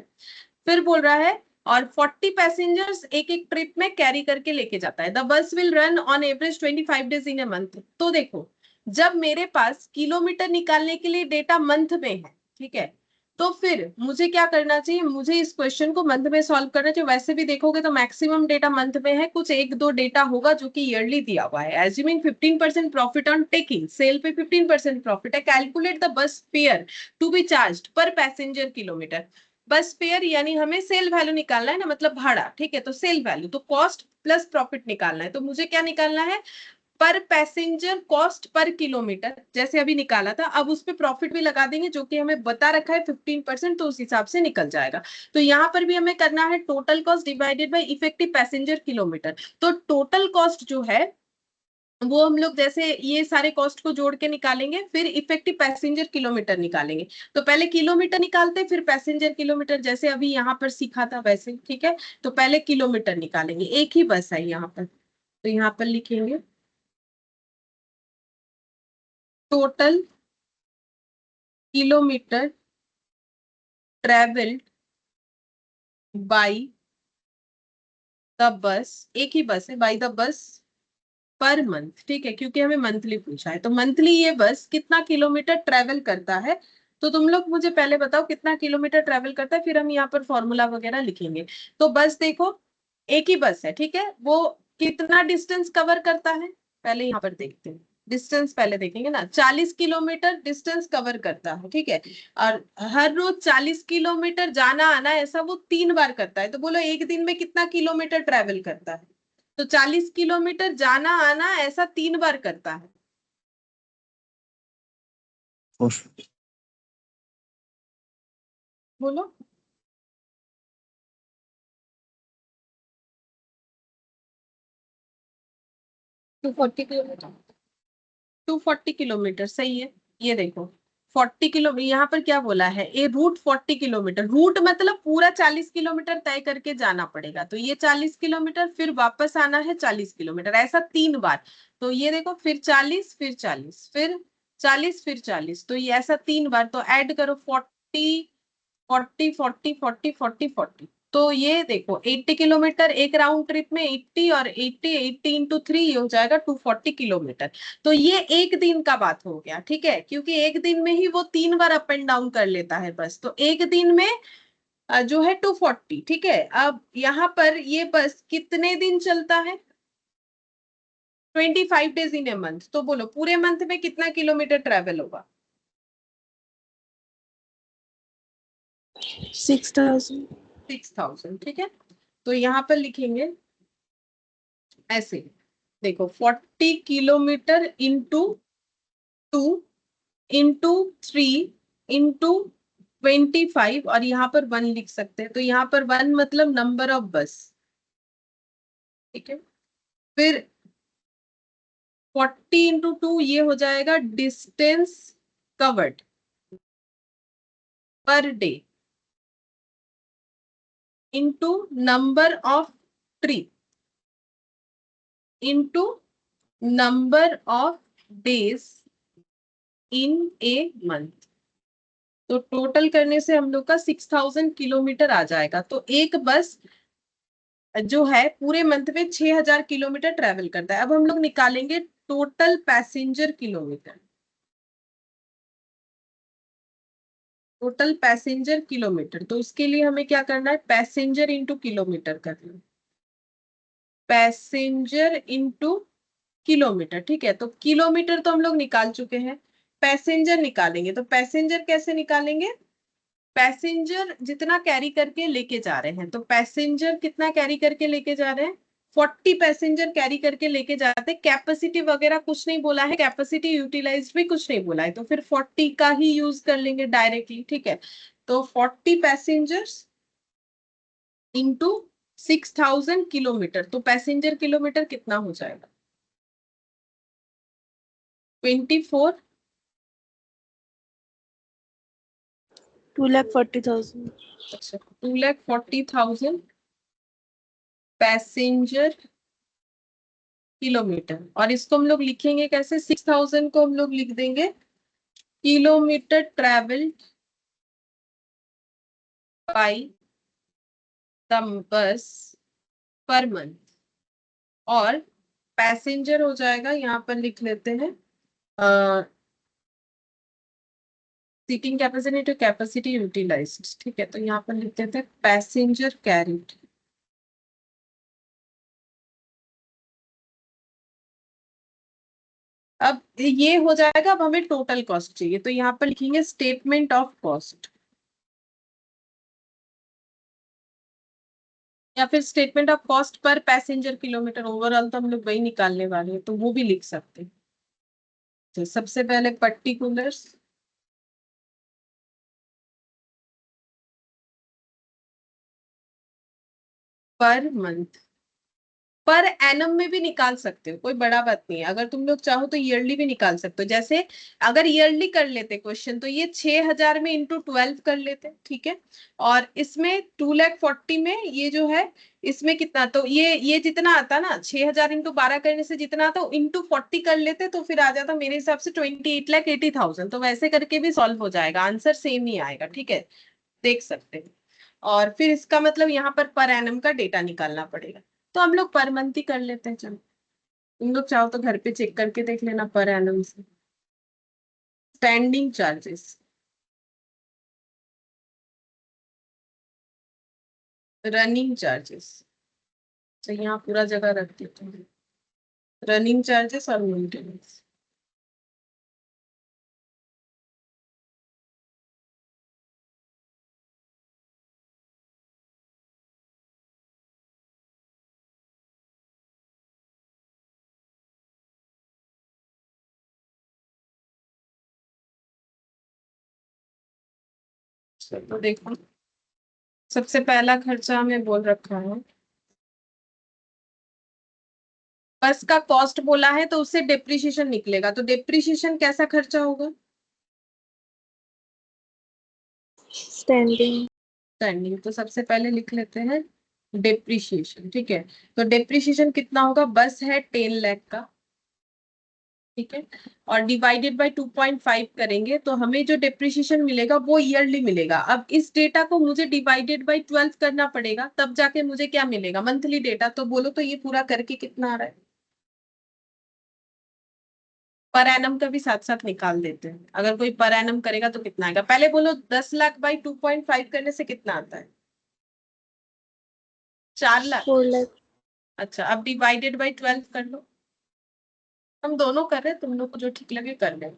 फिर बोल रहा है और 40 पैसेंजर्स एक एक ट्रिप में कैरी करके लेके जाता है। The bus will run on average 25 days in a month. तो देखो, जब मेरे पास किलोमीटर निकालने के लिए डेटा मंथ में है, ठीक है, तो फिर मुझे क्या करना चाहिए, मुझे इस क्वेश्चन को मंथ में सॉल्व करना चाहिए। वैसे भी देखोगे तो मैक्सिमम डेटा मंथ में है, कुछ एक दो डेटा होगा जो कि ईयरली दिया हुआ है। Assuming 15% profit on taking, sale पे 15% प्रॉफिट है। Calculate the bus fare to be charged per passenger kilometre. Bus fare यानी हमें सेल वैल्यू निकालना है ना, मतलब भाड़ा, ठीक है, तो सेल वैल्यू, तो कॉस्ट प्लस प्रॉफिट निकालना है। तो मुझे क्या निकालना है, पर पैसेंजर कॉस्ट पर किलोमीटर, जैसे अभी निकाला था, अब उस पे प्रॉफिट भी लगा देंगे जो कि हमें बता रखा है 15%, तो उस हिसाब से निकल जाएगा। तो यहाँ पर भी हमें करना है total cost divided by effective passenger kilometre. तो टोटल कॉस्ट जो है वो हम लोग जैसे ये सारे कॉस्ट को जोड़ के निकालेंगे, फिर इफेक्टिव पैसेंजर किलोमीटर निकालेंगे। तो पहले किलोमीटर निकालते फिर पैसेंजर किलोमीटर, जैसे अभी यहाँ पर सीखा था वैसे, ठीक है। तो पहले किलोमीटर निकालेंगे, एक ही बस है यहाँ पर, तो यहाँ पर लिखेंगे total kilometre travelled by the bus, एक ही बस है, बाई द बस पर मंथ, ठीक है, क्योंकि हमें मंथली पूछा है। तो मंथली ये बस कितना किलोमीटर ट्रेवल करता है, तो तुम लोग मुझे पहले बताओ कितना किलोमीटर ट्रेवल करता है, फिर हम यहाँ पर फॉर्मूला वगैरह लिखेंगे। तो बस देखो, एक ही बस है, ठीक है, वो कितना डिस्टेंस कवर करता है, पहले यहाँ पर देखते हैं। डिस्टेंस पहले देखेंगे ना, 40 किलोमीटर डिस्टेंस कवर करता है, ठीक है। और हर रोज 40 किलोमीटर जाना आना, ऐसा वो 3 बार करता है। तो बोलो एक दिन में कितना किलोमीटर ट्रेवल करता है, तो 40 किलोमीटर जाना आना ऐसा 3 बार करता है। बोलो, 240 किलोमीटर, 240 किलोमीटर सही है। ये देखो 40 किलो, यहाँ पर क्या बोला है, ए रूट 40 किलोमीटर, रूट मतलब पूरा 40 किलोमीटर तय करके जाना पड़ेगा। तो ये 40 किलोमीटर, फिर वापस आना है 40 किलोमीटर, ऐसा 3 बार। तो ये देखो, फिर 40, फिर 40, फिर 40, फिर 40, तो ये ऐसा 3 बार। तो ऐड करो 40 40 40 40 40 40, तो ये देखो 80 किलोमीटर एक राउंड ट्रिप में, 80 और 80, 80 इंटू 3, ये हो जाएगा 240 किलोमीटर। तो ये एक दिन का बात हो गया, ठीक है, क्योंकि एक दिन में ही वो 3 बार अप एंड डाउन कर लेता है बस, तो एक दिन में जो है 240, ठीक है। अब यहाँ पर ये बस कितने दिन चलता है, 25 डेज इन ए मंथ। तो बोलो पूरे मंथ में कितना किलोमीटर ट्रेवल होगा, 6,000. 6000, ठीक है। तो यहाँ पर लिखेंगे ऐसे, देखो 40 किलोमीटर इंटू 2 इंटू 3 इंटू 25, और यहाँ पर 1 लिख सकते हैं। तो यहाँ पर 1 मतलब नंबर ऑफ बस, ठीक है। फिर 40 इंटू 2 ये हो जाएगा distance covered per day into number of trip into number of days in a month. तो टोटल करने से हम लोग का 6000 किलोमीटर आ जाएगा। तो एक बस जो है पूरे मंथ में 6000 किलोमीटर ट्रेवल करता है। अब हम लोग निकालेंगे total passenger kilometre, total passenger kilometre. तो इसके लिए हमें क्या करना है, पैसेंजर इंटू किलोमीटर करना है, पैसेंजर इंटू किलोमीटर, ठीक है। तो किलोमीटर तो हम लोग निकाल चुके हैं, पैसेंजर निकालेंगे। तो पैसेंजर कैसे निकालेंगे, पैसेंजर जितना कैरी करके लेके जा रहे हैं, तो पैसेंजर कितना कैरी करके लेके जा रहे हैं, 40 पैसेंजर कैरी करके लेके जाते हैं। कैपेसिटी वगैरह कुछ नहीं बोला है, कैपेसिटी यूटिलाइज भी कुछ नहीं बोला है, तो फिर 40 का ही यूज कर लेंगे डायरेक्टली, ठीक है। तो 40 पैसेंजर्स इंटू 6000 किलोमीटर, तो पैसेंजर किलोमीटर कितना हो जाएगा, 24, 2,40,000. अच्छा 2,40,000 पैसेंजर किलोमीटर। और इसको हम लोग लिखेंगे कैसे, 6000 को हम लोग लिख देंगे kilometre travelled by the bus per month, और पैसेंजर हो जाएगा, यहाँ पर लिख लेते हैं seating capacity to capacity utilised. ठीक है, तो यहाँ पर लिख देते हैं पैसेंजर कैरिड। अब ये हो जाएगा, अब हमें टोटल कॉस्ट चाहिए, तो यहाँ पर लिखेंगे स्टेटमेंट ऑफ कॉस्ट, या फिर statement of cost per passenger kilometre. Overall तो हम लोग वही निकालने वाले हैं, तो वो भी लिख सकते हैं। तो सबसे पहले particulars, per month, per annum में भी निकाल सकते हो, कोई बड़ा बात नहीं है। अगर तुम लोग चाहो तो ईयरली भी निकाल सकते हो। जैसे अगर ईयरली कर लेते क्वेश्चन, तो ये 6,000 में इंटू 12 कर लेते, ठीक है। और इसमें 2,40,000 में ये जो है, इसमें कितना, तो ये जितना आता ना, 6,000 इंटू 12 करने से जितना आता, इंटू 40 कर लेते, तो फिर आ जाता मेरे हिसाब से 28,80,000। तो वैसे करके भी सॉल्व हो जाएगा, आंसर सेम ही आएगा, ठीक है, देख सकते हैं। और फिर इसका मतलब यहाँ पर एनम का डेटा निकालना पड़ेगा, तो हम लोग पर मंथ ही कर लेते हैं। चलो, तुम लोग चाहो तो घर पे चेक करके देख लेना पर एनम से। स्टैंडिंग चार्जेस, रनिंग चार्जेस, तो यहाँ पूरा जगह रख देते हैं, रनिंग चार्जेस और मेंटेनेंस। तो देखो, सबसे पहला खर्चा हमें बोल रखा है, बस का कॉस्ट बोला है, तो उससे डेप्रिसिएशन निकलेगा। तो डेप्रिसिएशन कैसा खर्चा होगा? स्टैंडिंग। स्टैंडिंग, तो सबसे पहले लिख लेते हैं डेप्रिसिएशन, ठीक है। तो डेप्रिसिएशन कितना होगा? बस है 10 लाख का, ठीक है, और डिवाइडेड बाय 2.5 करेंगे, तो हमें जो डेप्रिसिएशन मिलेगा वो ईयरली मिलेगा। अब इस डेटा को मुझे डिवाइडेड बाय 12 करना पड़ेगा, तब जाके मुझे क्या मिलेगा? Monthly data. तो बोलो तो ये पूरा करके कितना आ रहा है? पर एनम का भी साथ साथ निकाल देते हैं। अगर कोई पर एनम करेगा तो कितना आएगा? पहले बोलो 10 लाख बाई 2.5 करने से कितना आता है? 4 लाख। 4 लाख। अच्छा, अब डिवाइडेड बाई 12 कर लो। हम दोनों कर रहे हैं, तुम लोग को जो ठीक लगे कर ले।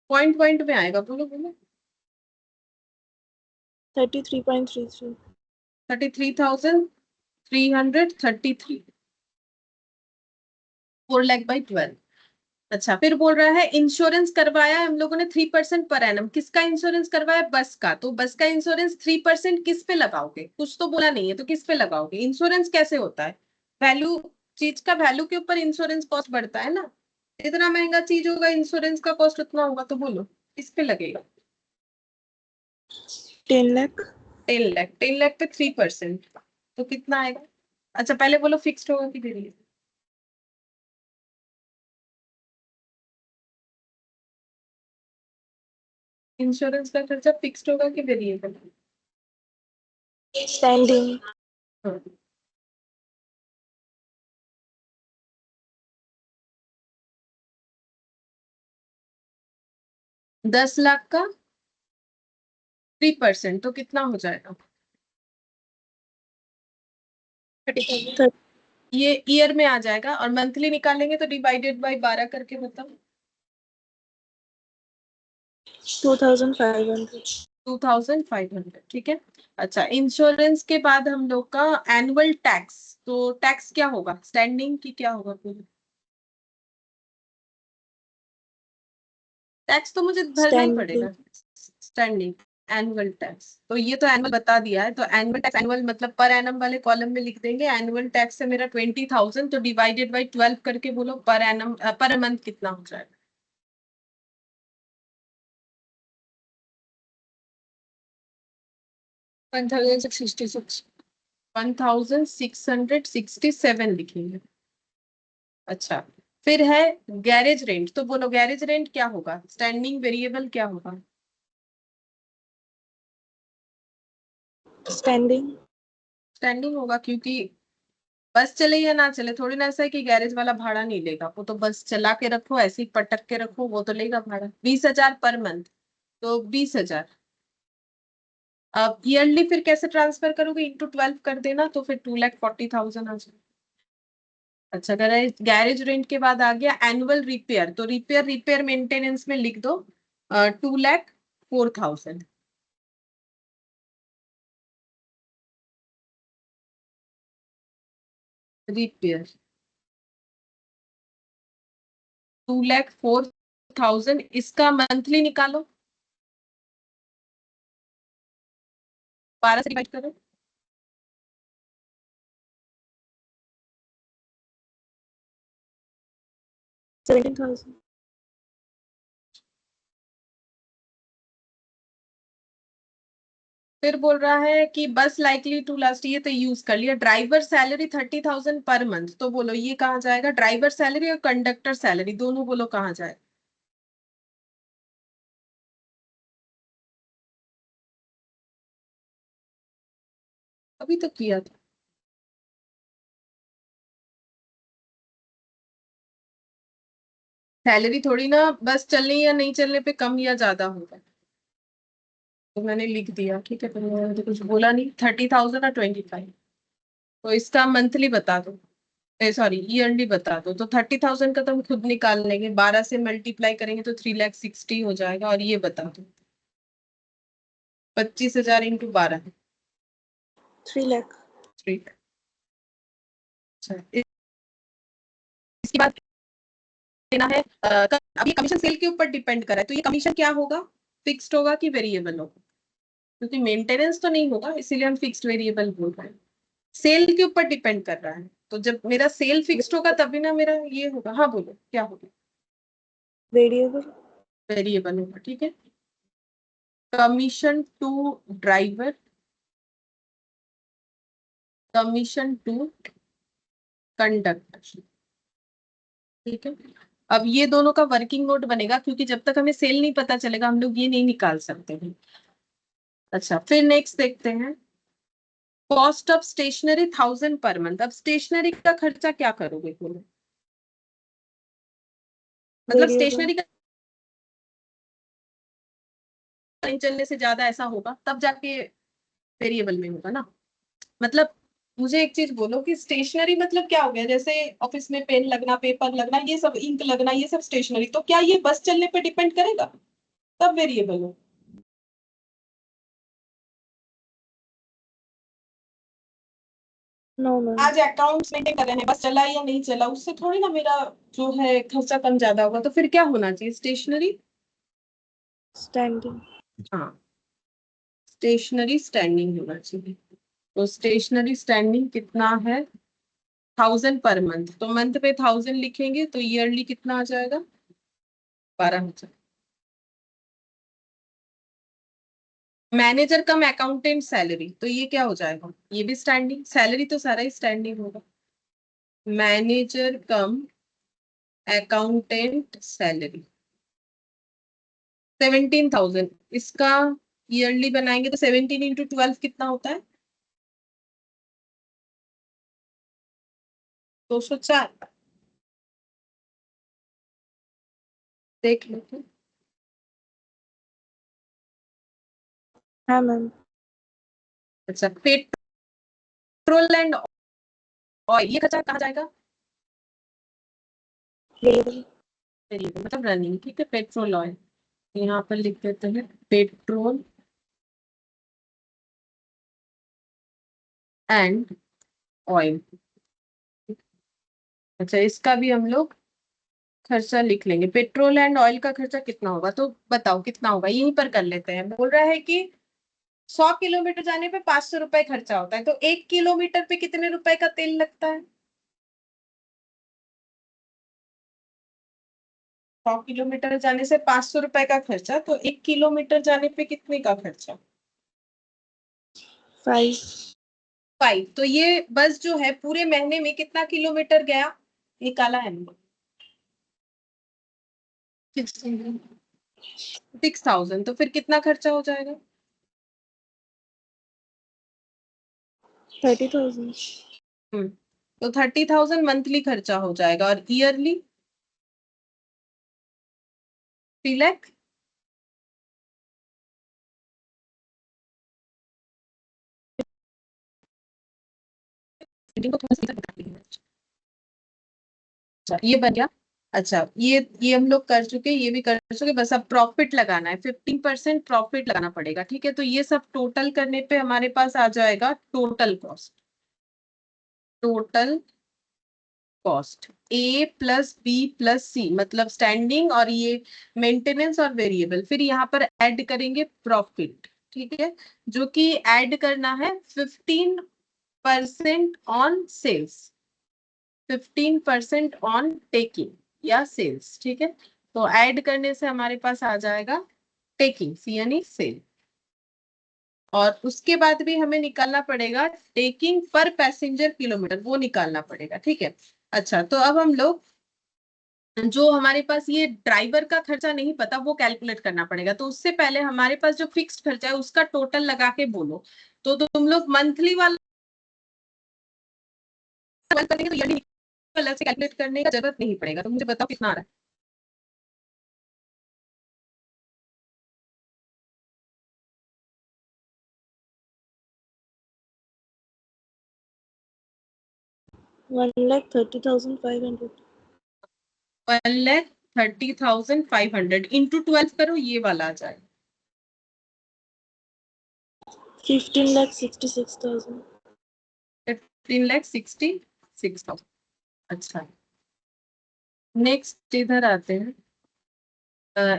पॉइंट पॉइंट में आएगा, बोलो बोलो। 33.33। 33,333, 4 लाख बाई 12। अच्छा, फिर बोल रहा है इंश्योरेंस करवाया है हम लोगों ने 3% पर एनम। किसका इंश्योरेंस करवाया? बस का। तो बस का इंश्योरेंस 3% किस पे लगाओगे? कुछ तो बोला नहीं है, तो किस पे लगाओगे? इंश्योरेंस कैसे होता है? वैल्यू, चीज का वैल्यू के ऊपर इंश्योरेंस कॉस्ट बढ़ता है ना। जितना महंगा चीज होगा, इंश्योरेंस का कॉस्ट उतना होगा। तो बोलो किस पे लगेगा? 10 लाख। 10 लाख। 10 लाख पे 3%, तो कितना आएगा? अच्छा, पहले बोलो फिक्स्ड होगा कि वेरिएबल? इंश्योरेंस का खर्चा फिक्स्ड होगा कि वेरिएबल? स्टैंडिंग। हाँ, 10 लाख का 3%, तो कितना हो जाएगा? 30,000। ये ईयर में आ जाएगा, और मंथली निकालेंगे तो डिवाइडेड बाय 12 करके बताओ। 2,500। 2,500, ठीक है। अच्छा, इंश्योरेंस के बाद हम लोग का एनुअल टैक्स। तो टैक्स क्या होगा? स्टैंडिंग की क्या होगा पूरी? टैक्स तो मुझे भरना ही स्टैंडिंग। पड़ेगा। स्टैंडिंग, एनुअल टैक्स, तो ये तो एनुअल बता दिया है। तो एनुअल टैक्स, एनुअल मतलब पर एनम वाले कॉलम में लिख देंगे। एनुअल टैक्स है मेरा 20,000, तो डिवाइडेड बाई 12 करके बोलो पर एनम, पर मंथ कितना हो जाएगा? 1,666। 1,667 लिखेंगे। अच्छा, फिर है गैरेज रेंट। तो बोलो गैरेज रेंट क्या होगा? स्टैंडिंग वेरिएबल क्या होगा? Standing. स्टैंडिंग होगा, क्योंकि बस चले या ना चले थोड़ी ना ऐसा है कि गैरेज वाला भाड़ा नहीं लेगा। वो तो बस चला के रखो, ऐसे ही पटक के रखो, वो तो लेगा भाड़ा। 20,000 पर मंथ, तो 20,000। अब ईयरली फिर कैसे ट्रांसफर करोगे? इंटू 12 कर देना, तो फिर 2,40,000 आ जाएगा। अच्छा, गैरेज रेंट के बाद आ गया एनुअल रिपेयर। तो रिपेयर मेंटेनेंस में लिख दो 2,04,000। रिपेयर 2,04,000, इसका मंथली निकालो, 12 से डिवाइड करो। 17,000. फिर बोल रहा है कि बस लाइकली टू लास्ट, ये तो यूज कर लिया। ड्राइवर सैलरी 30,000 पर मंथ, तो बोलो ये कहाँ जाएगा? ड्राइवर सैलरी और कंडक्टर सैलरी दोनों, बोलो कहाँ जाए? अभी तो किया था। सैलरी थोड़ी ना बस चलने या नहीं चलने पे कम या ज्यादा होगा। तो मैंने लिख दिया, ठीक है, तो मैंने तो कुछ बोला नहीं। 30,000 और 25, तो इसका मंथली बता दो, सॉरी ईयरली बता दो। तो 30,000 का तो हम खुद निकाल लेंगे, 12 से मल्टीप्लाई करेंगे तो 3,60,000 हो जाएगा। और ये बता दो 25,000 इंटू 12। 3 lakh. ठीक। अच्छा, इसके बाद लेना है अब ये कमीशन सेल के ऊपर डिपेंड कर रहा है, तो ये कमीशन क्या होगा? फिक्स्ड होगा कि वेरिएबल होगा? क्योंकि मेंटेनेंस तो नहीं होगा, इसीलिए हम फिक्स्ड वेरिएबल बोल रहे हैं। सेल के ऊपर डिपेंड कर रहा है, तो जब मेरा सेल फिक्स्ड होगा तभी ना मेरा ये होगा। हाँ बोलो क्या होगा? Variable. वेरिएबल होगा, ठीक है। Commission to driver, commission to conductor, ठीक है। अब ये दोनों का वर्किंग नोट बनेगा, क्योंकि जब तक हमें सेल नहीं पता चलेगा हम लोग ये नहीं निकाल सकते हैं। अच्छा, फिर नेक्स्ट देखते हैं। Cost of stationery 1,000 per month. अब स्टेशनरी का खर्चा क्या करोगे बोलो? मतलब Variable. स्टेशनरी का नहीं चलने से ज्यादा ऐसा होगा तब जाके वेरिएबल में होगा ना। मतलब मुझे एक चीज बोलो कि स्टेशनरी मतलब क्या हो गया? जैसे ऑफिस में पेन लगना, पेपर लगना, ये सब, इंक लगना, ये सब स्टेशनरी। तो क्या ये बस चलने पे डिपेंड करेगा? तब वेरिएबल हो। No, ma'am. आज अकाउंट्स मेंटेन कर रहे हैं, बस चला या नहीं चला उससे थोड़ी ना मेरा जो है खर्चा कम ज्यादा होगा। तो फिर क्या होना चाहिए? स्टेशनरी। Standing. हाँ, स्टेशनरी स्टैंडिंग होना चाहिए। तो स्टेशनरी स्टैंडिंग कितना है? 1,000 पर मंथ। तो मंथ पे 1,000 लिखेंगे तो ईयरली कितना आ जाएगा? 12,000। मैनेजर कम अकाउंटेंट सैलरी, तो ये क्या हो जाएगा? ये भी स्टैंडिंग। सैलरी तो सारा ही स्टैंडिंग होगा। मैनेजर कम अकाउंटेंट सैलरी 17,000। इसका ईयरली बनाएंगे तो 17 इंटू 12 कितना होता है? 204। देख लेते हैं। हाँ मैम. अच्छा, पेट्रोल एंड ऑयल, ये खर्चा कहाँ जाएगा? Variable. मतलब रनिंग, ठीक है। पेट्रोल ऑयल यहाँ पर लिख देते हैं, पेट्रोल एंड ऑयल। अच्छा, इसका भी हम लोग खर्चा लिख लेंगे। पेट्रोल एंड ऑयल का खर्चा कितना होगा? तो बताओ कितना होगा, यहीं पर कर लेते हैं। बोल रहा है कि 100 किलोमीटर जाने पे 500 रुपए खर्चा होता है, तो 1 किलोमीटर पे कितने रुपए का तेल लगता है? 100 किलोमीटर जाने से 500 रुपए का खर्चा, तो 1 किलोमीटर जाने पे कितने का खर्चा? 5. 5। तो ये बस जो है पूरे महीने में कितना किलोमीटर गया निकाला है हमने? 6,000। तो फिर कितना खर्चा हो जाएगा? 30,000. तो 30,000 मंथली खर्चा हो जाएगा और ईयरली 3 लाख। अच्छा ये बन गया। अच्छा ये हम लोग कर चुके, ये भी कर चुके, बस अब प्रॉफिट लगाना है। 15% प्रॉफिट लगाना पड़ेगा, ठीक है। तो ये सब टोटल करने पे हमारे पास आ जाएगा टोटल कॉस्ट। टोटल कॉस्ट ए प्लस बी प्लस सी, मतलब स्टैंडिंग और ये मेंटेनेंस और वेरिएबल। फिर यहाँ पर ऐड करेंगे प्रॉफिट, ठीक है, जो कि ऐड करना है 15% ऑन सेल्स, 15% ऑन टेकिंग या सेल्स, ठीक है। तो ऐड करने से हमारे पास आ जाएगा टेकिंग, सी यानी सेल। और उसके बाद भी हमें निकालना पड़ेगा टेकिंग पर पैसेंजर किलोमीटर, वो निकालना पड़ेगा, ठीक है। अच्छा तो अब हम लोग जो हमारे पास ये ड्राइवर का खर्चा नहीं पता वो कैलकुलेट करना पड़ेगा। तो उससे पहले हमारे पास जो फिक्स्ड खर्चा है उसका टोटल लगा के बोलो। तो तुम लोग मंथली वाला करेंगे तो ईयरली अलग से कैलकुलेट करने का जरूरत नहीं पड़ेगा। तो मुझे बताओ कितना आ रहा है। One lakh 30,500. 1,30,500 इंटू 12 करो, ये वाला आ जाए 15,66,000. 15,66,000। अच्छा नेक्स्ट इधर आते हैं।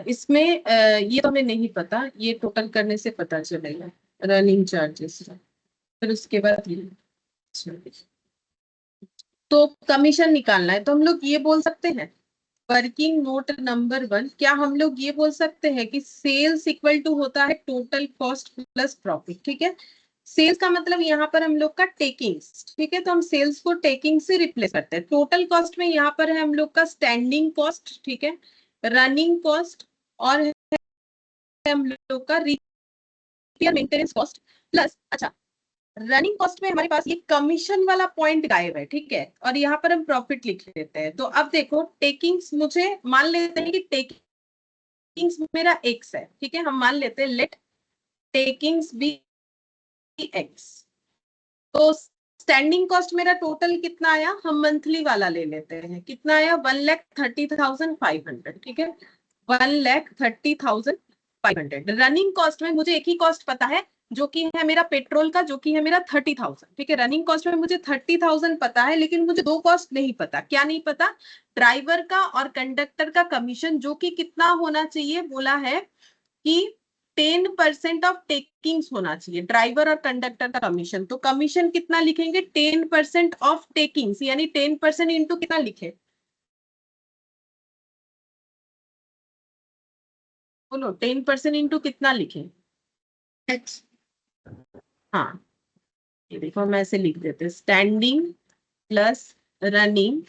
इसमें ये तो हमें नहीं पता, ये टोटल करने से पता चलेगा रनिंग चार्जेस। फिर उसके बाद ये तो कमीशन निकालना है। तो हम लोग ये बोल सकते हैं वर्किंग नोट नंबर 1, क्या हम लोग ये बोल सकते हैं कि सेल्स इक्वल टू होता है टोटल कॉस्ट प्लस प्रॉफिट, ठीक है। सेल्स का मतलब यहाँ पर हम लोग का टेकिंग्स, ठीक है। तो हम सेल्स को टेकिंग से रिप्लेस करते हैं। टोटल कॉस्ट में यहाँ पर है हम लोग का स्टैंडिंग कॉस्ट, ठीक है, रनिंग कॉस्ट और है हम लोग का रिपेयर मेंटेनेंस कॉस्ट प्लस। अच्छा रनिंग कॉस्ट में हमारे पास ये कमीशन वाला पॉइंट गायब है, ठीक है, और यहाँ पर हम प्रॉफिट लिख लेते हैं। तो अब देखो टेकिंग्स, मुझे मान लेते हैं कि टेकिंग्स मेरा एक्स है, ठीक है, हम मान लेते हैं लेट टेकिंग्स बी एक्स। तो स्टैंडिंग कॉस्ट मेरा टोटल कितना आया, हम मंथली वाला ले लेते हैं, कितना आया 1,30,500, ठीक है, 1,30,500। रनिंग कॉस्ट में मुझे एक ही कॉस्ट पता है जो कि है मेरा पेट्रोल का, जो कि है मेरा 30,000, ठीक है। रनिंग कॉस्ट में मुझे 30,000 पता है, लेकिन मुझे दो कॉस्ट नहीं पता। क्या नहीं पता, ड्राइवर का और कंडक्टर का कमीशन, जो कि कितना होना चाहिए, बोला है कि 10% ऑफ टेकिंग्स होना चाहिए, ड्राइवर और कंडक्टर का कमीशन। तो कमीशन कितना लिखेंगे, 10% ऑफ टेकिंग्स, यानी 10% इंटू कितना लिखे, बोलो 10% इंटू कितना लिखे। हाँ ये देखो हम ऐसे लिख देते, स्टैंडिंग प्लस रनिंग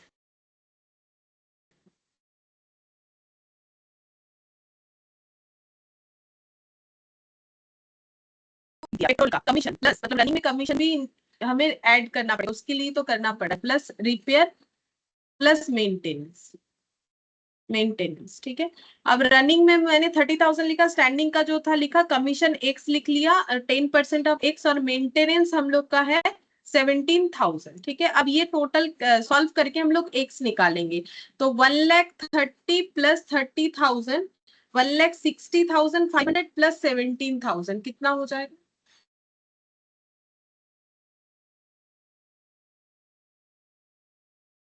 पेट्रोल का कमीशन प्लस, मतलब रनिंग में कमीशन भी हमें ऐड करना पड़ेगा, उसके लिए तो करना पड़ा, plus repair plus maintenance, maintenance, ठीक है। अब रनिंग में मैंने 30,000 लिखा, स्टैंडिंग का जो था लिखा, कमीशन एक्स लिख लिया 10% ऑफ एक्स, और मेंटेनेंस हम लोग का है 17,000, ठीक है। अब ये टोटल सॉल्व करके हम लोग एक्स निकालेंगे। तो 1,30,000 प्लस 30,000, 1,60,500 प्लस 17,000 कितना हो जाएगा,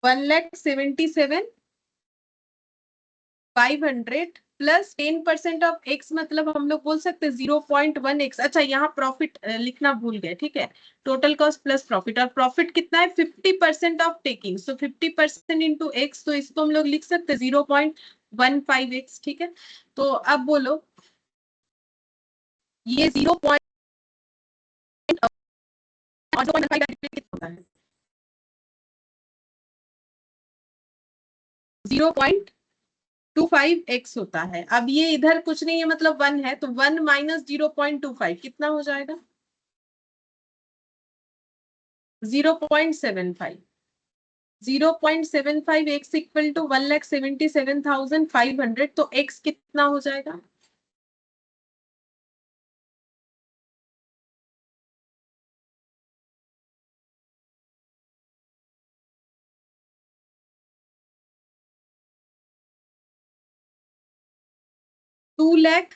1,77,500 प्लस 10% ऑफ एक्स, मतलब हम लोग बोल सकते हैं 0.1x। अच्छा यहाँ प्रॉफिट लिखना भूल गए, ठीक है, टोटल कॉस्ट प्लस प्रॉफिट, और प्रॉफिट कितना है 50% of taking, so 50% into x, तो इसको हम लोग लिख सकते हैं 0.15x, ठीक है। तो अब बोलो ये 0.15 होता है 0.25x होता है। अब ये इधर कुछ नहीं है, मतलब 1 है, तो 1 माइनस 0.25 कितना हो जाएगा, 0.75 0.75 x इक्वल टू 1,77,500, तो x कितना हो जाएगा? टू लैख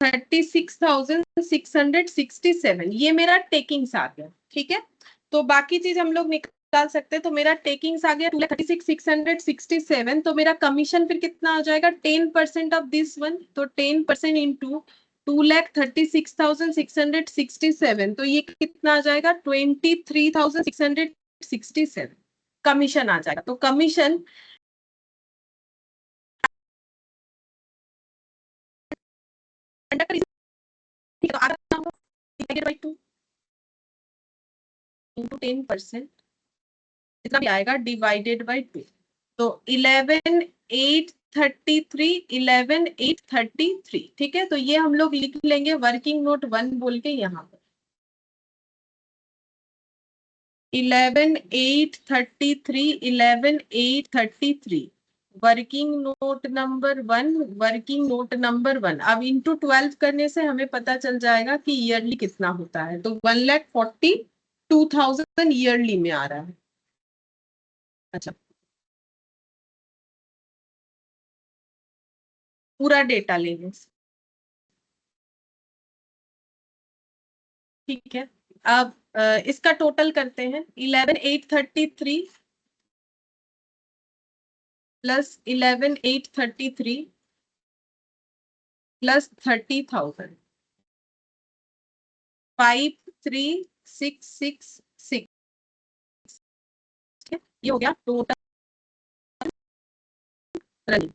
36,667, ये मेरा टेकिंग्स आ गया। ठीक है, तो बाकी चीज हम लोग निकाल सकते हैं। तो मेरा टेकिंग्स आ गया 2,36,667, तो मेरा कमीशन फिर कितना आ जाएगा? 10% ऑफ दिस वन, तो 10% इंटू 2,36,667, तो ये कितना आ जाएगा? 23,667 कमीशन आ जाएगा। तो कमीशन तो आधा कितना होगा? डिवाइडेड बाई 2 इंटू 10%, इतना भी आएगा डिवाइडेड बाई 2, तो 11,833 11,833। ठीक है, तो ये हम लोग लिख लेंगे वर्किंग नोट 1 बोल के यहाँ पर 11,833 11,833 working note number 1 working note number 1। अब इंटू 12 करने से हमें पता चल जाएगा कि ईयरली कितना होता है। तो 1,42,000 ईयरली में आ रहा है। अच्छा, पूरा डेटा लेंगे। ठीक है, अब इसका टोटल करते हैं। 11,833 प्लस 11,833 प्लस 30,000 5,3,666। ये हो गया टोटल रनिंग।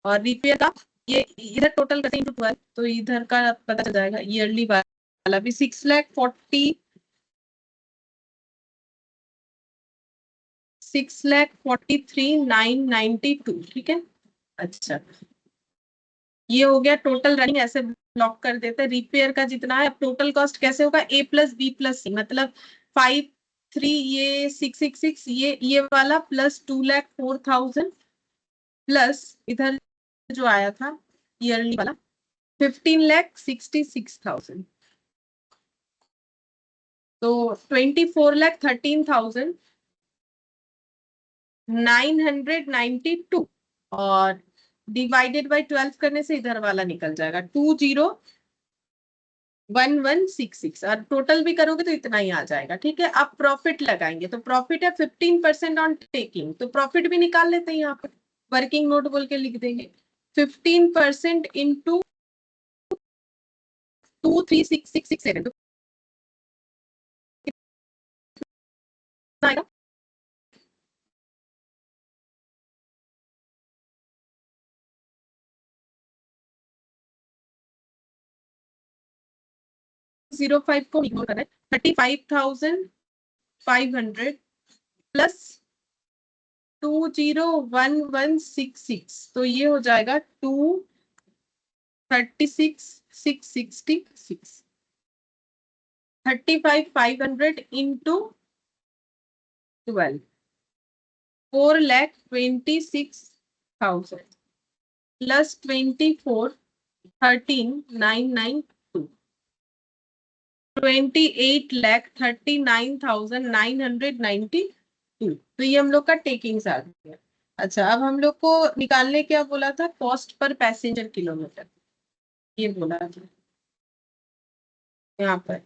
और रिपेयर का ये इधर टोटल करते हैं इंटू 12, तो इधर का पता चल जाएगा। ईयरली वाला भी 6,43,992। ठीक है, अच्छा, ये हो गया टोटल रनिंग। ऐसे ब्लॉक कर देते हैं। रिपेयर का जितना है, अब टोटल कॉस्ट कैसे होगा? A प्लस बी प्लस सी, मतलब 5,3 ये 666 ये वाला प्लस 2,04,000 प्लस इधर जो आया था ईयरली वाला 15,66,000, तो 24,13,992 और डिवाइडेड बाय 12 करने से इधर वाला निकल जाएगा 20,1166, और टोटल भी करोगे तो इतना ही आ जाएगा। ठीक है, अब प्रॉफिट लगाएंगे। तो प्रॉफिट है 15% ऑन टेकिंग, तो प्रॉफिट भी निकाल लेते हैं। यहाँ पर वर्किंग नोट बोल के लिख देंगे 15% इंटू 236,667, तो कितना आएगा? 05 को इग्नोर कर रहे हैं। 35,500 प्लस 20,1166, तो ये हो जाएगा 236,666। 35,500 इंटू 12, 4,26,000 प्लस 24,13,992, 28,39,992। तो ये हम लोग का टेकिंग्स आ गया। अच्छा, अब हम लोग को निकालने क्या बोला था? कॉस्ट पर पैसेंजर किलोमीटर, ये बोला था यहाँ पर।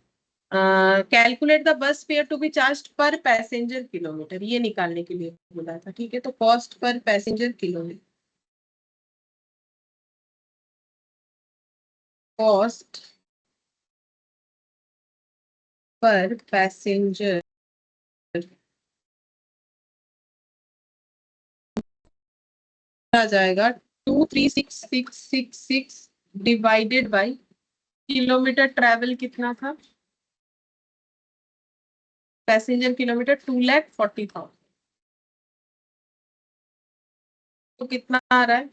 Calculate the bus fare to be charge per passenger kilometre, ये निकालने के लिए बोला था। ठीक है, तो cost per passenger kilometre, cost per passenger आ जाएगा 236,666 डिवाइडेड बाई किलोमीटर ट्रेवल कितना था? पैसेंजर किलोमीटर 2,40,000, तो कितना आ रहा है?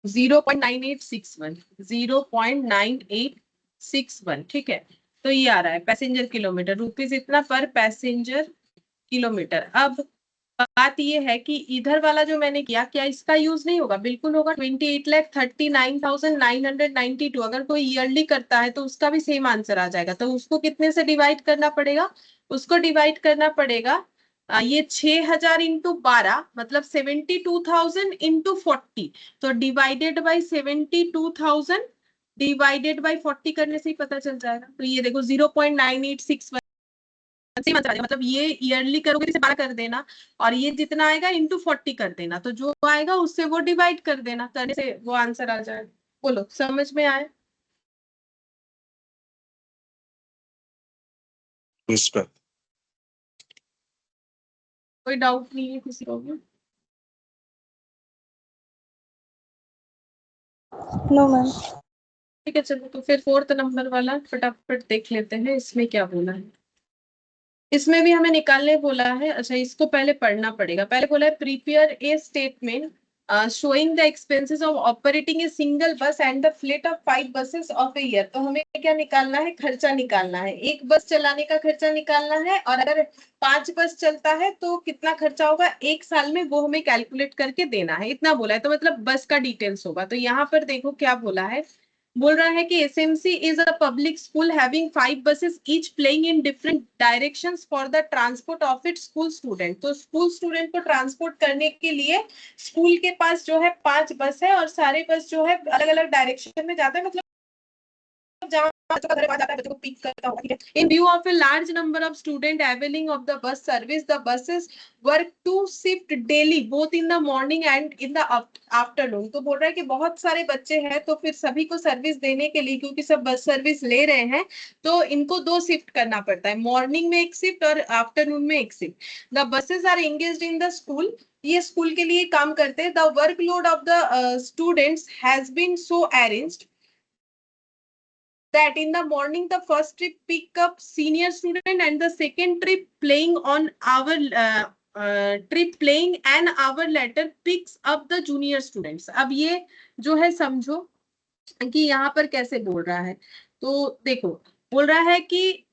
0.9861, 0.9861, ठीक है। तो ये आ रहा है पैसेंजर किलोमीटर, रुपीज इतना पर पैसेंजर किलोमीटर। अब बात ये है कि इधर वाला जो मैंने किया, क्या इसका यूज नहीं होगा? बिल्कुल होगा। 28,39,992 अगर कोई ईयरली करता है तो उसका भी सेम आंसर आ जाएगा। तो उसको कितने से डिवाइड करना पड़ेगा? उसको डिवाइड करना पड़ेगा ये 6,000 इंटू 12 मतलब 72,000 इंटू 40। तो डिवाइडेड बाई 72,000 डिवाइडेड बाई 40 करने से ही पता चल जाएगा। तो ये देखो 0.9861 सेम आंसर आ जाएगा। मतलब ये ईयरली करोगे तो 12 कर देना और ये जितना आएगा इंटू 40 कर देना, तो जो आएगा उससे वो डिवाइड कर देना, करने से वो आंसर आ जाएगा। बोलो समझ में आए? इस पर कोई डाउट नहीं है किसी को भी? No, ma'am. ठीक है, चलो तो फिर 4th नंबर वाला फटाफट देख लेते हैं, इसमें क्या बोला है। इसमें भी हमें निकालने बोला है। अच्छा, इसको पहले पढ़ना पड़ेगा। पहले बोला है prepare a statement showing the expenses of operating a single bus and the fleet of 5 buses of a year. तो हमें क्या निकालना है? खर्चा निकालना है। एक बस चलाने का खर्चा निकालना है, और अगर 5 बस चलता है तो कितना खर्चा होगा एक साल में, वो हमें कैलकुलेट करके देना है। इतना बोला है, तो मतलब बस का डिटेल्स होगा। तो यहाँ पर देखो क्या बोला है। बोल रहा है कि SMC is a public school having 5 buses each playing in different directions for the transport of its school student। तो स्कूल स्टूडेंट को ट्रांसपोर्ट करने के लिए स्कूल के पास जो है 5 बस है, और सारे बस जो है अलग अलग डायरेक्शन में जाता है। मतलब जहाँ बच्चों का घर आ जाता है, बच्चों को पिक करता होगा, ठीक है। In view of a large number of student availing of the bus service, the buses work two shift daily both in the morning and in the afternoon. तो बोल रहा है कि बहुत सारे बच्चे हैं, तो फिर सभी को सर्विस देने के लिए, क्योंकि सब बस सर्विस ले रहे हैं, तो इनको 2 शिफ्ट करना पड़ता है, मॉर्निंग में एक शिफ्ट और आफ्टरनून में एक shift. The buses are engaged in the school, ये स्कूल के लिए काम करते हैं। The workload of the students has been so arranged that in the morning the first trip pick up senior student and the second trip playing on our trip playing an hour later picks up the junior students। अब ये जो है समझो कि यहाँ पर कैसे बोल रहा है। तो देखो बोल रहा है कि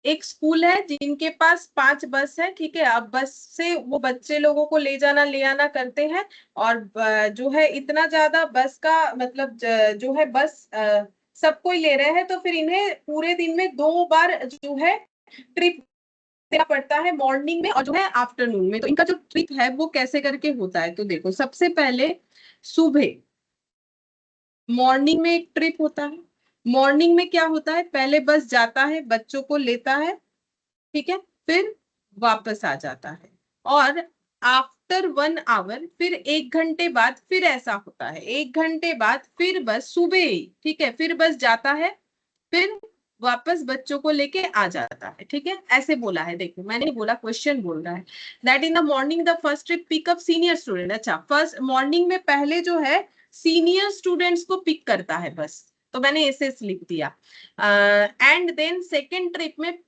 एक स्कूल है जिनके पास 5 बस है, ठीक है। अब बस से वो बच्चे लोगों को ले जाना ले आना करते हैं, और जो है इतना ज्यादा बस का मतलब जो है बस सबको ही ले रहे हैं, तो फिर इन्हें पूरे दिन में 2 बार जो है ट्रिप देना पड़ता है, मॉर्निंग में और जो है आफ्टरनून में। तो इनका जो ट्रिप है वो कैसे करके होता है, तो देखो सबसे पहले सुबह मॉर्निंग में एक ट्रिप होता है। मॉर्निंग में क्या होता है, पहले बस जाता है, बच्चों को लेता है, ठीक है, फिर वापस आ जाता है। और आफ्टर 1 आवर फिर 1 घंटे बाद फिर ऐसा होता है, 1 घंटे बाद फिर बस सुबह ही, ठीक है, फिर बस जाता है, फिर वापस बच्चों को लेके आ जाता है, ठीक है। ऐसे बोला है, देखो मैंने बोला, क्वेश्चन बोल रहा है that in the morning the first trip pickup senior student. अच्छा, फर्स्ट मॉर्निंग में पहले जो है सीनियर स्टूडेंट्स को पिक करता है बस, तो मैंने एसएस लिख दिया। एंड देन सेकेंड ट्रिप में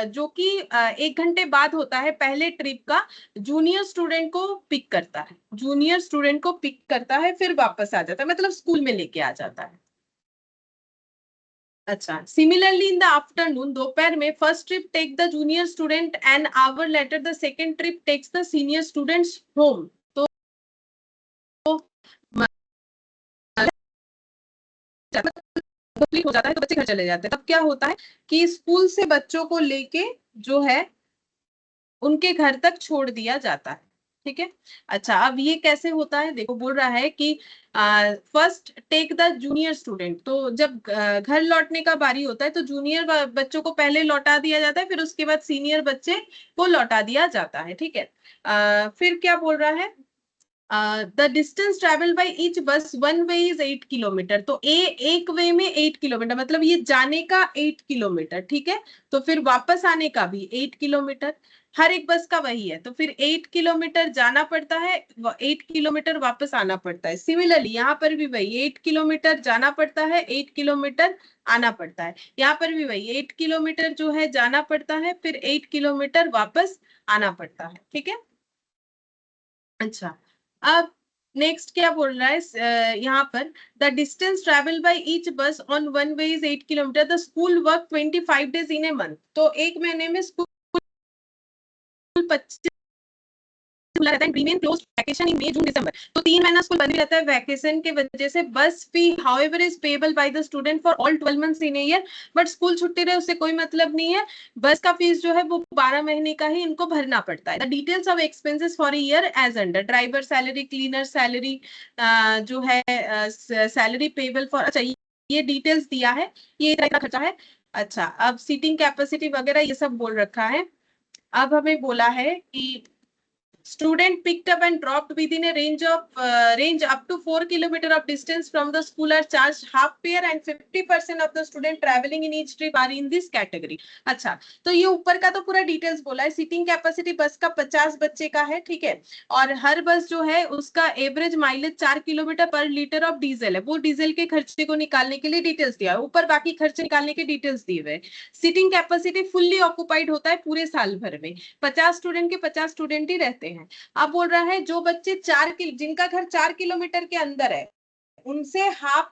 जो कि 1 घंटे बाद होता है पहले ट्रिप का, जूनियर स्टूडेंट को पिक करता है, जूनियर स्टूडेंट को पिक करता है, फिर वापस आ जाता है, मतलब स्कूल में लेके आ जाता है। अच्छा, सिमिलरली इन द आफ्टरनून दोपहर में first trip take the junior student an hour later the second trip takes the senior students home. तो कंप्लीट हो जाता है तो बच्चे घर चले जाते हैं। तब क्या होता है कि स्कूल से बच्चों को लेके जो है उनके घर तक छोड़ दिया जाता है, ठीक है। अच्छा, अब ये कैसे होता है, देखो बोल रहा है कि first take the junior student. तो जब घर लौटने का बारी होता है तो जूनियर बच्चों को पहले लौटा दिया जाता है, फिर उसके बाद सीनियर बच्चे को लौटा दिया जाता है, ठीक है। फिर क्या बोल रहा है, the distance travel by each बस वन वे इज 8 किलोमीटर। तो एक वे में 8 किलोमीटर, मतलब ये जाने का 8 किलोमीटर, ठीक है। तो फिर वापस आने का भी 8 किलोमीटर, हर एक बस का वही है। तो फिर 8 किलोमीटर जाना पड़ता है, 8 किलोमीटर वापस आना पड़ता है। सिमिलरली यहाँ पर भी वही 8 किलोमीटर जाना पड़ता है, 8 किलोमीटर आना पड़ता है। यहाँ पर भी वही 8 किलोमीटर जो है जाना पड़ता है, फिर 8 किलोमीटर वापस आना पड़ता है, ठीक है। अच्छा, अब नेक्स्ट क्या बोल रहा है यहाँ पर, the distance travel by each bus on one way is 8 kilometre, the school work 25 days in a month. तो एक महीने में स्कूल 25 खुला रहता है, remain closed vacation in May June December. तो 3 महीना स्कूल बंद रहता है वैकेशन के वजह से। Bus fee however is payable by the student for all 12 months in a year, but school छुट्टी रहे उससे कोई मतलब नहीं है। बस का फीस जो है वो 12 महीने का ही इनको भरना पड़ता है। The details of expenses for a year as under, driver salary, cleaner salary, जो है सैलरी पेएबल फॉर, अच्छा ये डिटेल्स दिया है, ये इतना खर्चा है। अच्छा, अब सीटिंग कैपेसिटी वगैरह ये सब बोल रखा है। अब हमें बोला है कि student picked up and dropped within a range up to 4 kilometer of distance from the school are charged half fare, and 50% of the student traveling in each trip are in this category। अच्छा, तो ये ऊपर का तो पूरा डिटेल्स बोला है। सीटिंग कैपेसिटी बस का 50 बच्चे का है, ठीक है। और हर बस जो है उसका एवरेज माइलेज 4 किलोमीटर पर लीटर ऑफ डीजल है। वो डीजल के खर्चे को निकालने के लिए डिटेल्स दिया है, ऊपर बाकी खर्चे निकालने के डिटेल्स दिए हुए। सीटिंग कैपेसिटी फुल्ली ऑक्युपाइड होता है पूरे साल भर में, 50 स्टूडेंट के 50 स्टूडेंट ही रहते हैं। अब बोल रहा है जो बच्चे जिनका घर 4 किलोमीटर के अंदर है, उनसे हाफ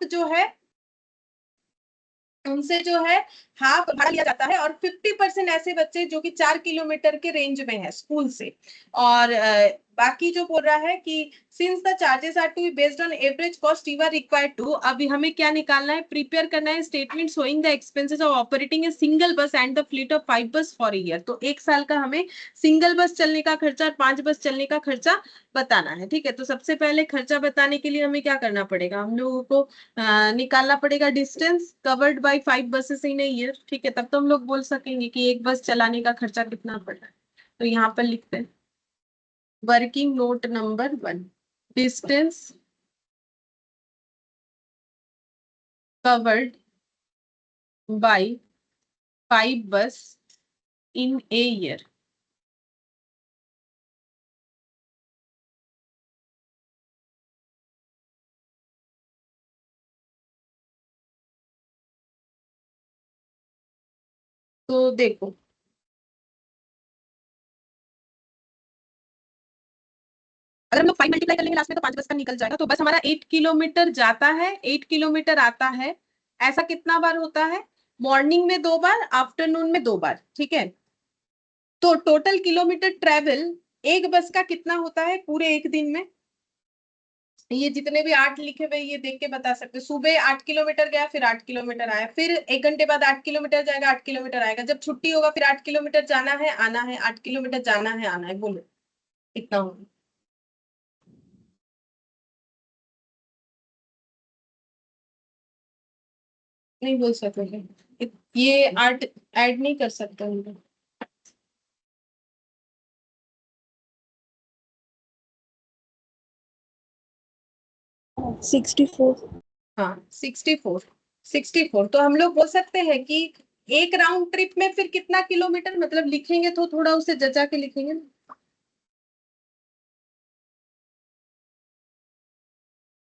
हाफ भाड़ा लिया जाता है, और 50% ऐसे बच्चे जो कि 4 किलोमीटर के रेंज में है स्कूल से। और बाकी जो बोल रहा है कि since the charges are to be based on average cost you are required to, अभी हमें क्या निकालना है, प्रिपेयर करना है statement showing the expenses of operating a single bus and the fleet of 5 bus for year. तो एक साल का हमें सिंगल बस चलने का खर्चा और 5 बस चलने का खर्चा बताना है, ठीक है। तो सबसे पहले खर्चा बताने के लिए हमें क्या करना पड़ेगा, हम लोगों को निकालना पड़ेगा distance covered by 5 buses in a year, ठीक है। तब तो हम लोग बोल सकेंगे कि एक बस चलाने का खर्चा कितना पड़ रहा है। तो यहाँ पर लिखते हैं working note number 1, distance covered by 5 bus in a year. तो देखो, अगर हम लोग 5 मल्टीप्लाई कर लेंगे लास्ट में तो 5 बस का निकल जाएगा। तो बस हमारा 8 किलोमीटर जाता है, 8 किलोमीटर आता है। ऐसा कितना बार होता है, मॉर्निंग में 2 बार, आफ्टरनून में 2 बार, ठीक है। तो टोटल किलोमीटर ट्रेवल एक बस का कितना होता है पूरे एक दिन में, ये जितने भी 8 लिखे हुए ये देख के बता सकते। सुबह 8 किलोमीटर गया, फिर 8 किलोमीटर आया, फिर 1 घंटे बाद 8 किलोमीटर जाएगा, 8 किलोमीटर आएगा, जब छुट्टी होगा फिर 8 किलोमीटर जाना है आना है, 8 किलोमीटर जाना है आना है। बोलो कितना होगा, नहीं बोल सकते, ये 8 ऐड नहीं कर सकते हम लोग। 64। हाँ 64 तो हम लोग बोल सकते हैं कि एक राउंड ट्रिप में फिर कितना किलोमीटर, मतलब लिखेंगे तो थोड़ा उसे जजा के लिखेंगे ना।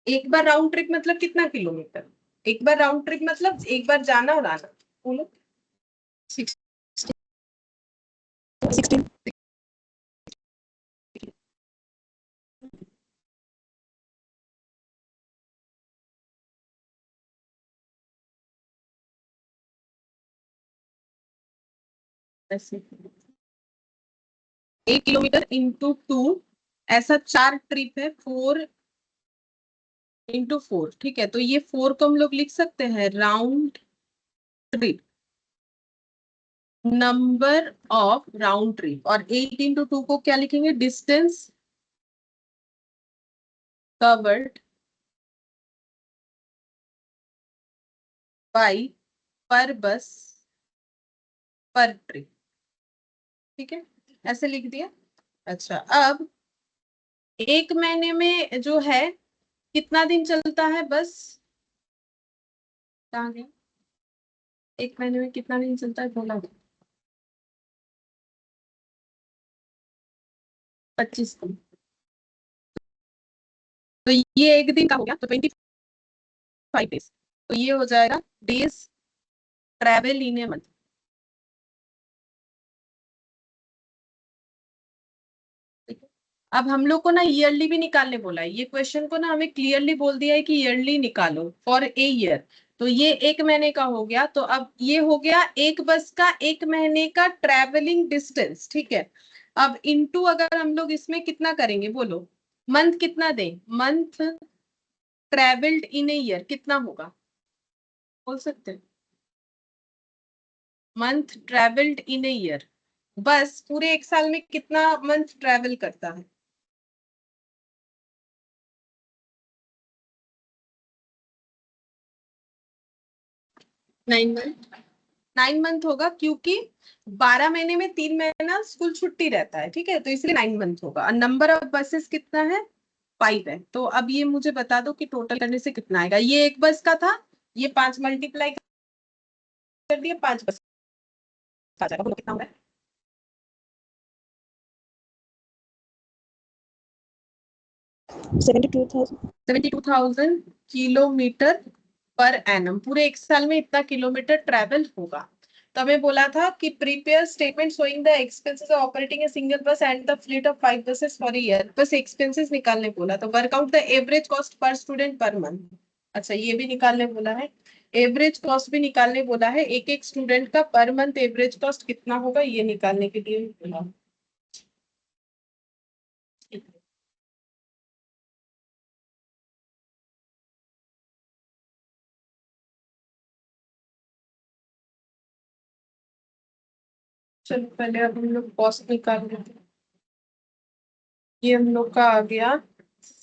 एक बार राउंड ट्रिप मतलब कितना किलोमीटर, एक बार राउंड ट्रिप मतलब एक बार जाना और आना। बोलो 16। ऐसे 1 किलोमीटर इंटू 2, ऐसा 4 ट्रिप है, 4 इंटू 4, ठीक है। तो ये 4 को हम लोग लिख सकते हैं round trip, number of round trip, और 8 इंटू 2 को क्या लिखेंगे, डिस्टेंस कवर्ड बाई पर बस पर ट्रिप, ठीक है, ऐसे लिख दिया। अच्छा, अब एक महीने में जो है कितना दिन चलता है बस, कहाँ गया, एक महीने में कितना दिन चलता है बोला, 25 दिन। तो ये एक दिन का हो गया, तो 25 डेज, तो ये हो जाएगा days travel in a month. अब हम लोग को ना ईयरली भी निकालने बोला है, ये क्वेश्चन को ना हमें क्लियरली बोल दिया है कि ईयरली निकालो फॉर ए ईयर। तो ये एक महीने का हो गया, तो अब ये हो गया एक बस का एक महीने का ट्रेवलिंग डिस्टेंस, ठीक है। अब इनटू अगर हम लोग इसमें कितना करेंगे बोलो, मंथ कितना दें, month travelled in a year कितना होगा, बोल सकते हैं। Month travelled in a year, बस पूरे एक साल में कितना मंथ ट्रेवल करता है। 9 मंथ। 9 मंथ होगा क्योंकि 12 महीने में 3 महीना स्कूल छुट्टी रहता है, ठीक है, तो इसलिए 9 मंथ होगा। और नंबर ऑफ बसेस कितना है, 5 है। तो अब ये मुझे बता दो कि टोटल करने से कितना आएगा। ये एक बस का था, ये 5 मल्टीप्लाई कर दिया, 5 बस आ जाएगा, बोलो कितना होगा। 72,000. 72,000 किलोमीटर पर एनम, पूरे एक साल में इतना किलोमीटर ट्रेवल होगा। तो हमें बोला था कि prepare statement showing the expenses of operating a single bus and the fleet of 5 buses for year, bus expenses निकालने बोला। तो work out the average cost per student per month, अच्छा ये भी निकालने बोला है, एवरेज कॉस्ट भी निकालने बोला है, एक एक स्टूडेंट का पर मंथ एवरेज कॉस्ट कितना होगा ये निकालने के लिए बोला। चलो पहले अब हम लोग कॉस्ट निकाल लेते हैं। ये हम लोग का आ गया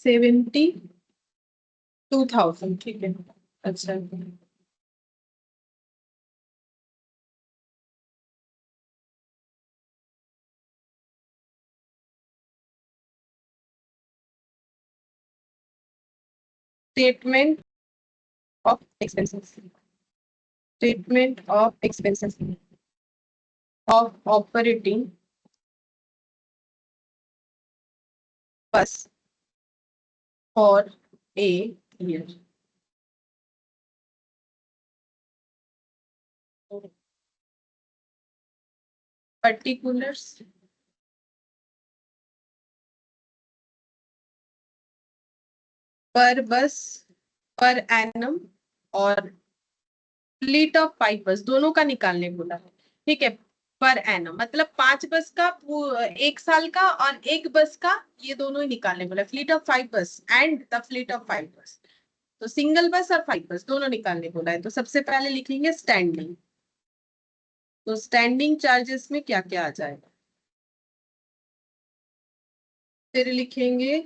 72,000, ठीक है। अच्छा statement of expenses, statement of expenses of operating बस फॉर ए ईयर। पर्टिकुलर्स पर बस पर एनम और फ्लीट ऑफ 5 बस दोनों का निकालने बोला है, ठीक है। पर एनम मतलब 5 बस का एक साल का, और एक बस का, ये दोनों ही निकालने बोला, फ्लीट ऑफ 5 बस एंड द फ्लीट ऑफ 5 बस। तो सिंगल बस और 5 बस दोनों निकालने बोला है। तो सबसे पहले लिखेंगे स्टैंडिंग, तो स्टैंडिंग चार्जेस में क्या क्या आ जाएगा, फिर लिखेंगे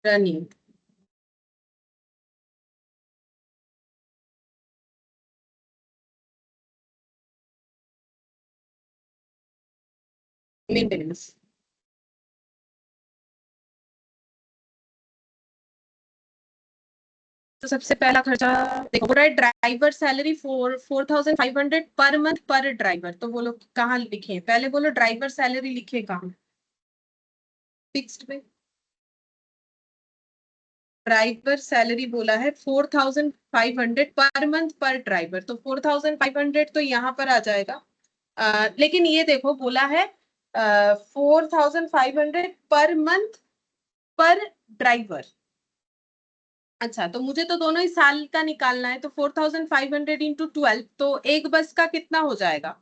रनिंग, मेंटेनेंस। तो सबसे पहला खर्चा देखो बोल रहा है ड्राइवर सैलरी 4,500 पर मंथ पर ड्राइवर। तो बोलो कहाँ लिखे, पहले बोलो ड्राइवर सैलरी लिखे कहाँ, फिक्स्ड में। ड्राइवर सैलरी बोला है 4,500 पर मंथ पर ड्राइवर, तो 4,500 तो यहाँ पर आ जाएगा। लेकिन ये देखो बोला है 4,500 पर मंथ पर ड्राइवर। अच्छा तो मुझे तो दोनों ही साल का निकालना है, तो 4,500 इंटू 12, तो एक बस का कितना हो जाएगा।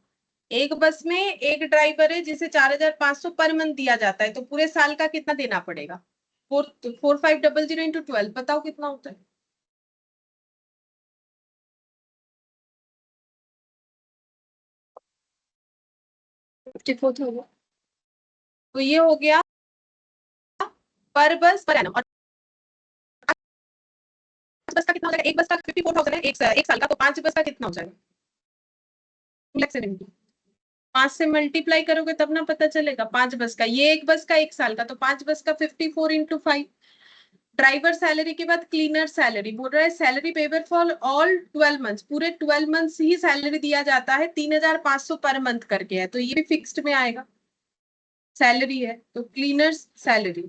एक बस में एक ड्राइवर है जिसे 4,500 पर मंथ दिया जाता है, तो पूरे साल का कितना देना पड़ेगा। 4,500 इंटू 12 बताओ कितना होता है। 54,000. तो ये हो गया पर बस पर एनम। और पांच बस का कितना हो जाएगा, एक बस का 54,000 है, एक साल का, तो 5 बस का कितना हो जाएगा 2,70,000। 5 से मल्टीप्लाई करोगे तब ना पता चलेगा। 5 बस का, ये एक बस का एक साल का, तो 5 बस का 54 इंटू 5। ड्राइवर सैलरी के बाद क्लीनर सैलरी बोल रहा है, सैलरी पेबर फॉर ऑल 12 मंथ्स, पूरे 12 मंथ्स ही सैलरी दिया जाता है, 3,500 पर मंथ करके है, तो ये भी फिक्स्ड में आएगा, सैलरी है तो क्लीनर्स सैलरी।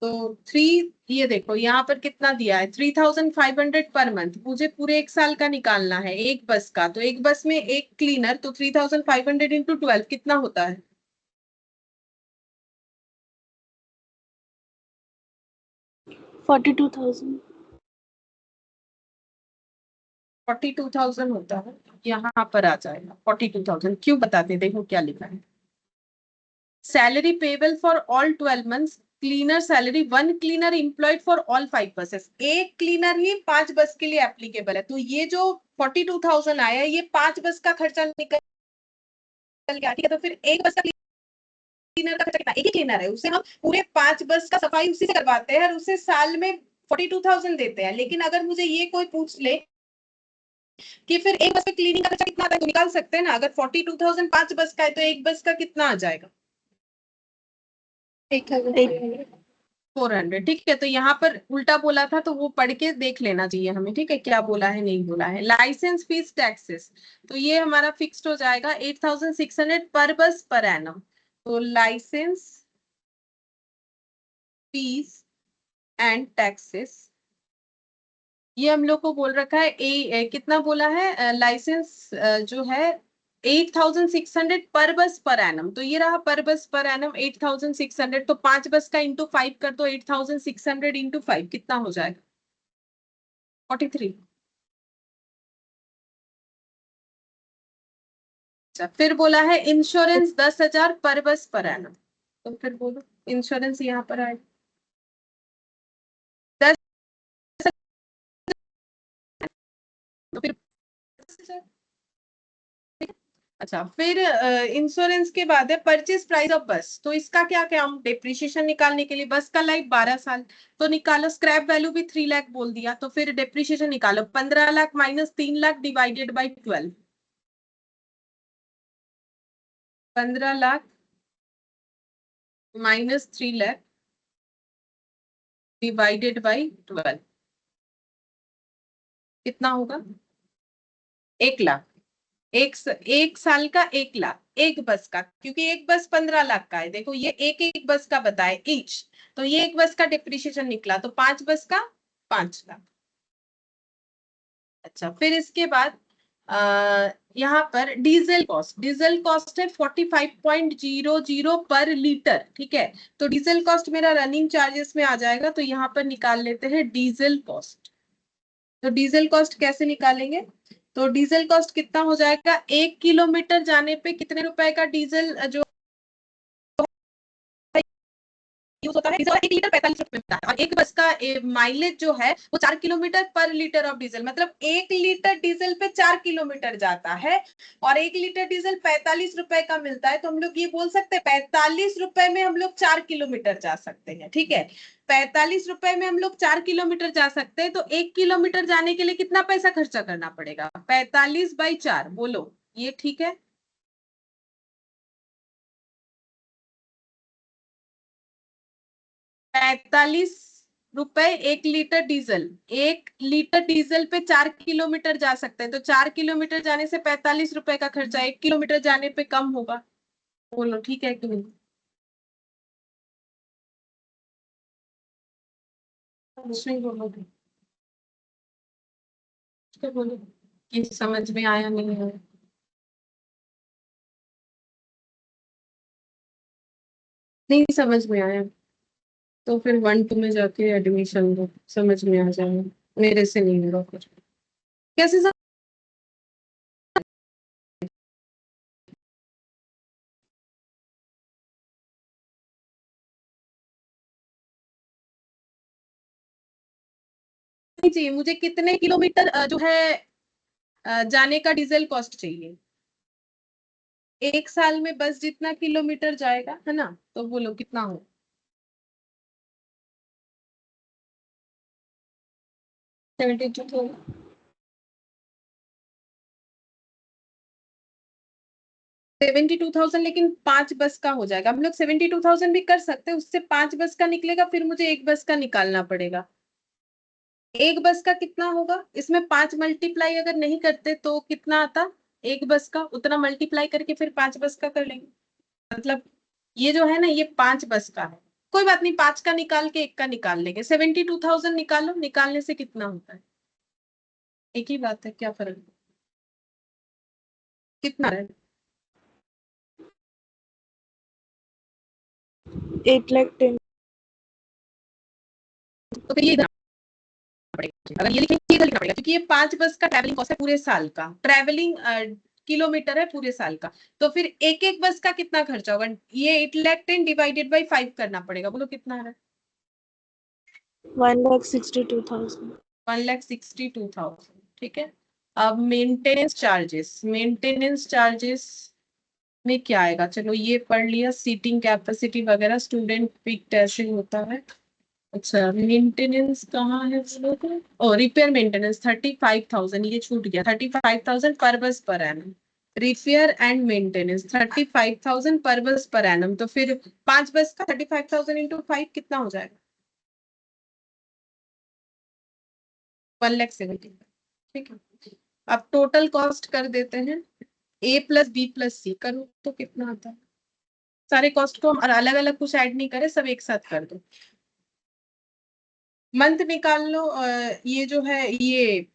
तो 3, ये देखो यहाँ पर कितना दिया है 3,500 पर मंथ, मुझे पूरे एक साल का निकालना है एक बस का, तो एक बस में एक क्लीनर, तो 3,500 इंटू 12 कितना होता है 42,000. 42,000 होता है, यहाँ पर आ जाएगा 42,000। क्यों बताते, देखो क्या लिखा है। Salary payable for all 12 months, cleaner salary, one cleaner employed for all 5 buses. एक क्लीनर ही 5 बस के लिए एप्लीकेबल है। तो ये जो 42,000 आया, ये 5 बस का खर्चा निकल गया, ठीक है। तो फिर एक बस का क्लीनर का खर्चा कितना, एक ही क्लीनर है, उससे हम पूरे 5 बस का सफाई उसी से करवाते हैं और उसे साल में 42,000 देते हैं। लेकिन अगर मुझे ये कोई पूछ ले कि फिर एक बस पे क्लीनिंग का खर्चा कितना आता है, तो निकाल सकते हैं ना। अगर 42,000 5 बस का है, तो एक बस का कितना आ जाएगा, 400, ठीक है। तो यहाँ पर उल्टा बोला था, तो वो पढ़ के देख लेना चाहिए हमें, ठीक है, क्या बोला है नहीं बोला है। लाइसेंस फीस टैक्सेस, तो ये हमारा फिक्स्ड हो जाएगा 8,600 पर बस पर एनम। तो लाइसेंस फीस एंड टैक्सेस, ये हम लोग को बोल रखा है कितना बोला है, लाइसेंस जो है 8,600 पर बस पर एनम। तो ये रहा पर बस पर एनम 8,600। तो 5 बस का इंटू 5 कर दो, 8,600 इंटू 5 कितना हो जाएगा, 43। अच्छा, फिर बोला है इंश्योरेंस 10,000 पर बस पर एनम। तो फिर बोलो इंश्योरेंस यहाँ पर आएगा 10, तो फिर 10,000। अच्छा, फिर इंश्योरेंस के बाद है परचेज प्राइस ऑफ बस। तो इसका क्या क्या, हम डिप्रिशिएशन निकालने के लिए, बस का लाइफ 12 साल, तो निकालो। स्क्रैप वैल्यू भी 3 लाख बोल दिया, तो फिर डिप्रिशिएशन निकालो, 15 lakh minus 3 lakh divided by 12, 15 lakh minus 3 lakh divided by 12 कितना होगा, 1 लाख। एक साल का 1 लाख, एक बस का, क्योंकि एक बस 15 लाख का है। देखो ये एक एक बस का बताए ईच, तो ये एक बस का डिप्रिशिएशन निकला, तो 5 बस का 5 लाख। अच्छा, फिर इसके बाद यहाँ पर डीजल कॉस्ट है 45.00 पर लीटर, ठीक है। तो डीजल कॉस्ट मेरा रनिंग चार्जेस में आ जाएगा, तो यहाँ पर निकाल लेते हैं डीजल कॉस्ट। तो डीजल कॉस्ट कैसे निकालेंगे, तो डीजल कॉस्ट कितना हो जाएगा, 1 किलोमीटर जाने पे कितने रुपए का डीजल जो यूज होता है, डीजल 1 लीटर 45 रुपए मिलता है। और एक बस का माइलेज जो है वो 4 किलोमीटर पर लीटर ऑफ डीजल, मतलब 1 लीटर डीजल पे 4 किलोमीटर जाता है। और 1 लीटर डीजल 45 रुपए का मिलता है, तो हम लोग ये बोल सकते हैं 45 रुपए में हम लोग 4 किलोमीटर जा सकते हैं, ठीक है। 45 रुपए में हम लोग 4 किलोमीटर जा सकते हैं। तो 1 किलोमीटर जाने के लिए कितना पैसा खर्चा करना पड़ेगा, 45/4, बोलो ये ठीक है। 45 रुपए 1 लीटर डीजल, 1 लीटर डीजल पे 4 किलोमीटर जा सकते हैं। तो 4 किलोमीटर जाने से 45 रुपए का खर्चा 1 किलोमीटर जाने पे कम होगा, बोलो ठीक है कि नहीं। कुछ नहीं बोलोगे, तो बोलो कि समझ में आया नहीं है। नहीं समझ में आया, तो फिर 1-2 में जाके एडमिशन लो, समझ में आ जाएगा। मेरे से नहीं होगा फिर, कैसे नहीं चाहिए मुझे, कितने किलोमीटर जो है जाने का डीजल कॉस्ट चाहिए, 1 साल में बस जितना किलोमीटर जाएगा, है ना। तो बोलो कितना हो, 72,000। 72,000, लेकिन 5 बस का हो जाएगा। हम लोग 72,000 भी कर सकते हैं, उससे 5 बस का निकलेगा, फिर मुझे एक बस का निकालना पड़ेगा। एक बस का कितना होगा, इसमें 5 मल्टीप्लाई अगर नहीं करते तो कितना आता, एक बस का उतना मल्टीप्लाई करके फिर 5 बस का कर लेंगे। मतलब ये जो है ना, ये 5 बस का है। कोई बात नहीं, 5 का निकाल के एक का निकाल लेंगे। 72,000 निकालो, निकालने से कितना होता है, एक ही बात है, क्या फर्क कितना है। 8 lakh 10. तो फिर ये इतना पड़ेगा। अगर ये लिखेंगे इधर लिखना पड़ेगा, क्योंकि ये 5 बस का ट्रैवलिंग कॉस्ट है पूरे साल का, ट्रैवलिंग किलोमीटर है पूरे साल का। तो फिर एक एक बस का कितना खर्चा होगा, ये 8,10,000 डिवाइडेड बाई 5 करना पड़ेगा। बोलो कितना है? 1,62,000। 1,62,000। ठीक है। अब मेंटेनेंस चार्जेस, मेंटेनेंस चार्जेस में क्या आएगा? चलो ये पढ़ लिया, सीटिंग कैपेसिटी वगैरह, स्टूडेंट पिक्ड ऐसे होता है। अच्छा मेंटेनेंस कहाँ है बोलो तो? ओ रिपेयर मेंटेनेंस 35,000, ये छूट गया। 35,000 पर बस per annum. Repair and maintenance 35,000 पर बस पर एनम। तो फिर 5 बस का 35,000 इंटू 5 कितना हो जाएगा? 1,70,000। ठीक है। अब टोटल कॉस्ट कर देते हैं, ए प्लस बी प्लस सी करो तो कितना आता है? सारे कॉस्ट को हम अलग अलग कुछ ऐड नहीं करें, सब एक साथ कर दो। मंथ निकाल लो, ये जो है ये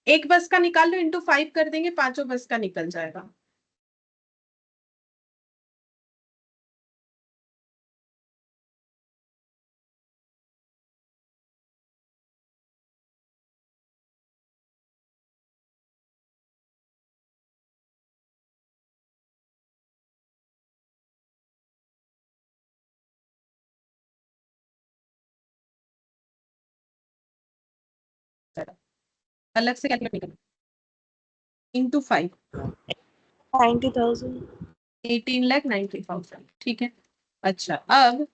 एक बस का निकाल लो, इंटू 5 कर देंगे, 5 बस का निकल जाएगा। अलग से कैलकुलेट नहीं करना, इंटू 5 90,000। 18,90,000। ठीक है। अच्छा अब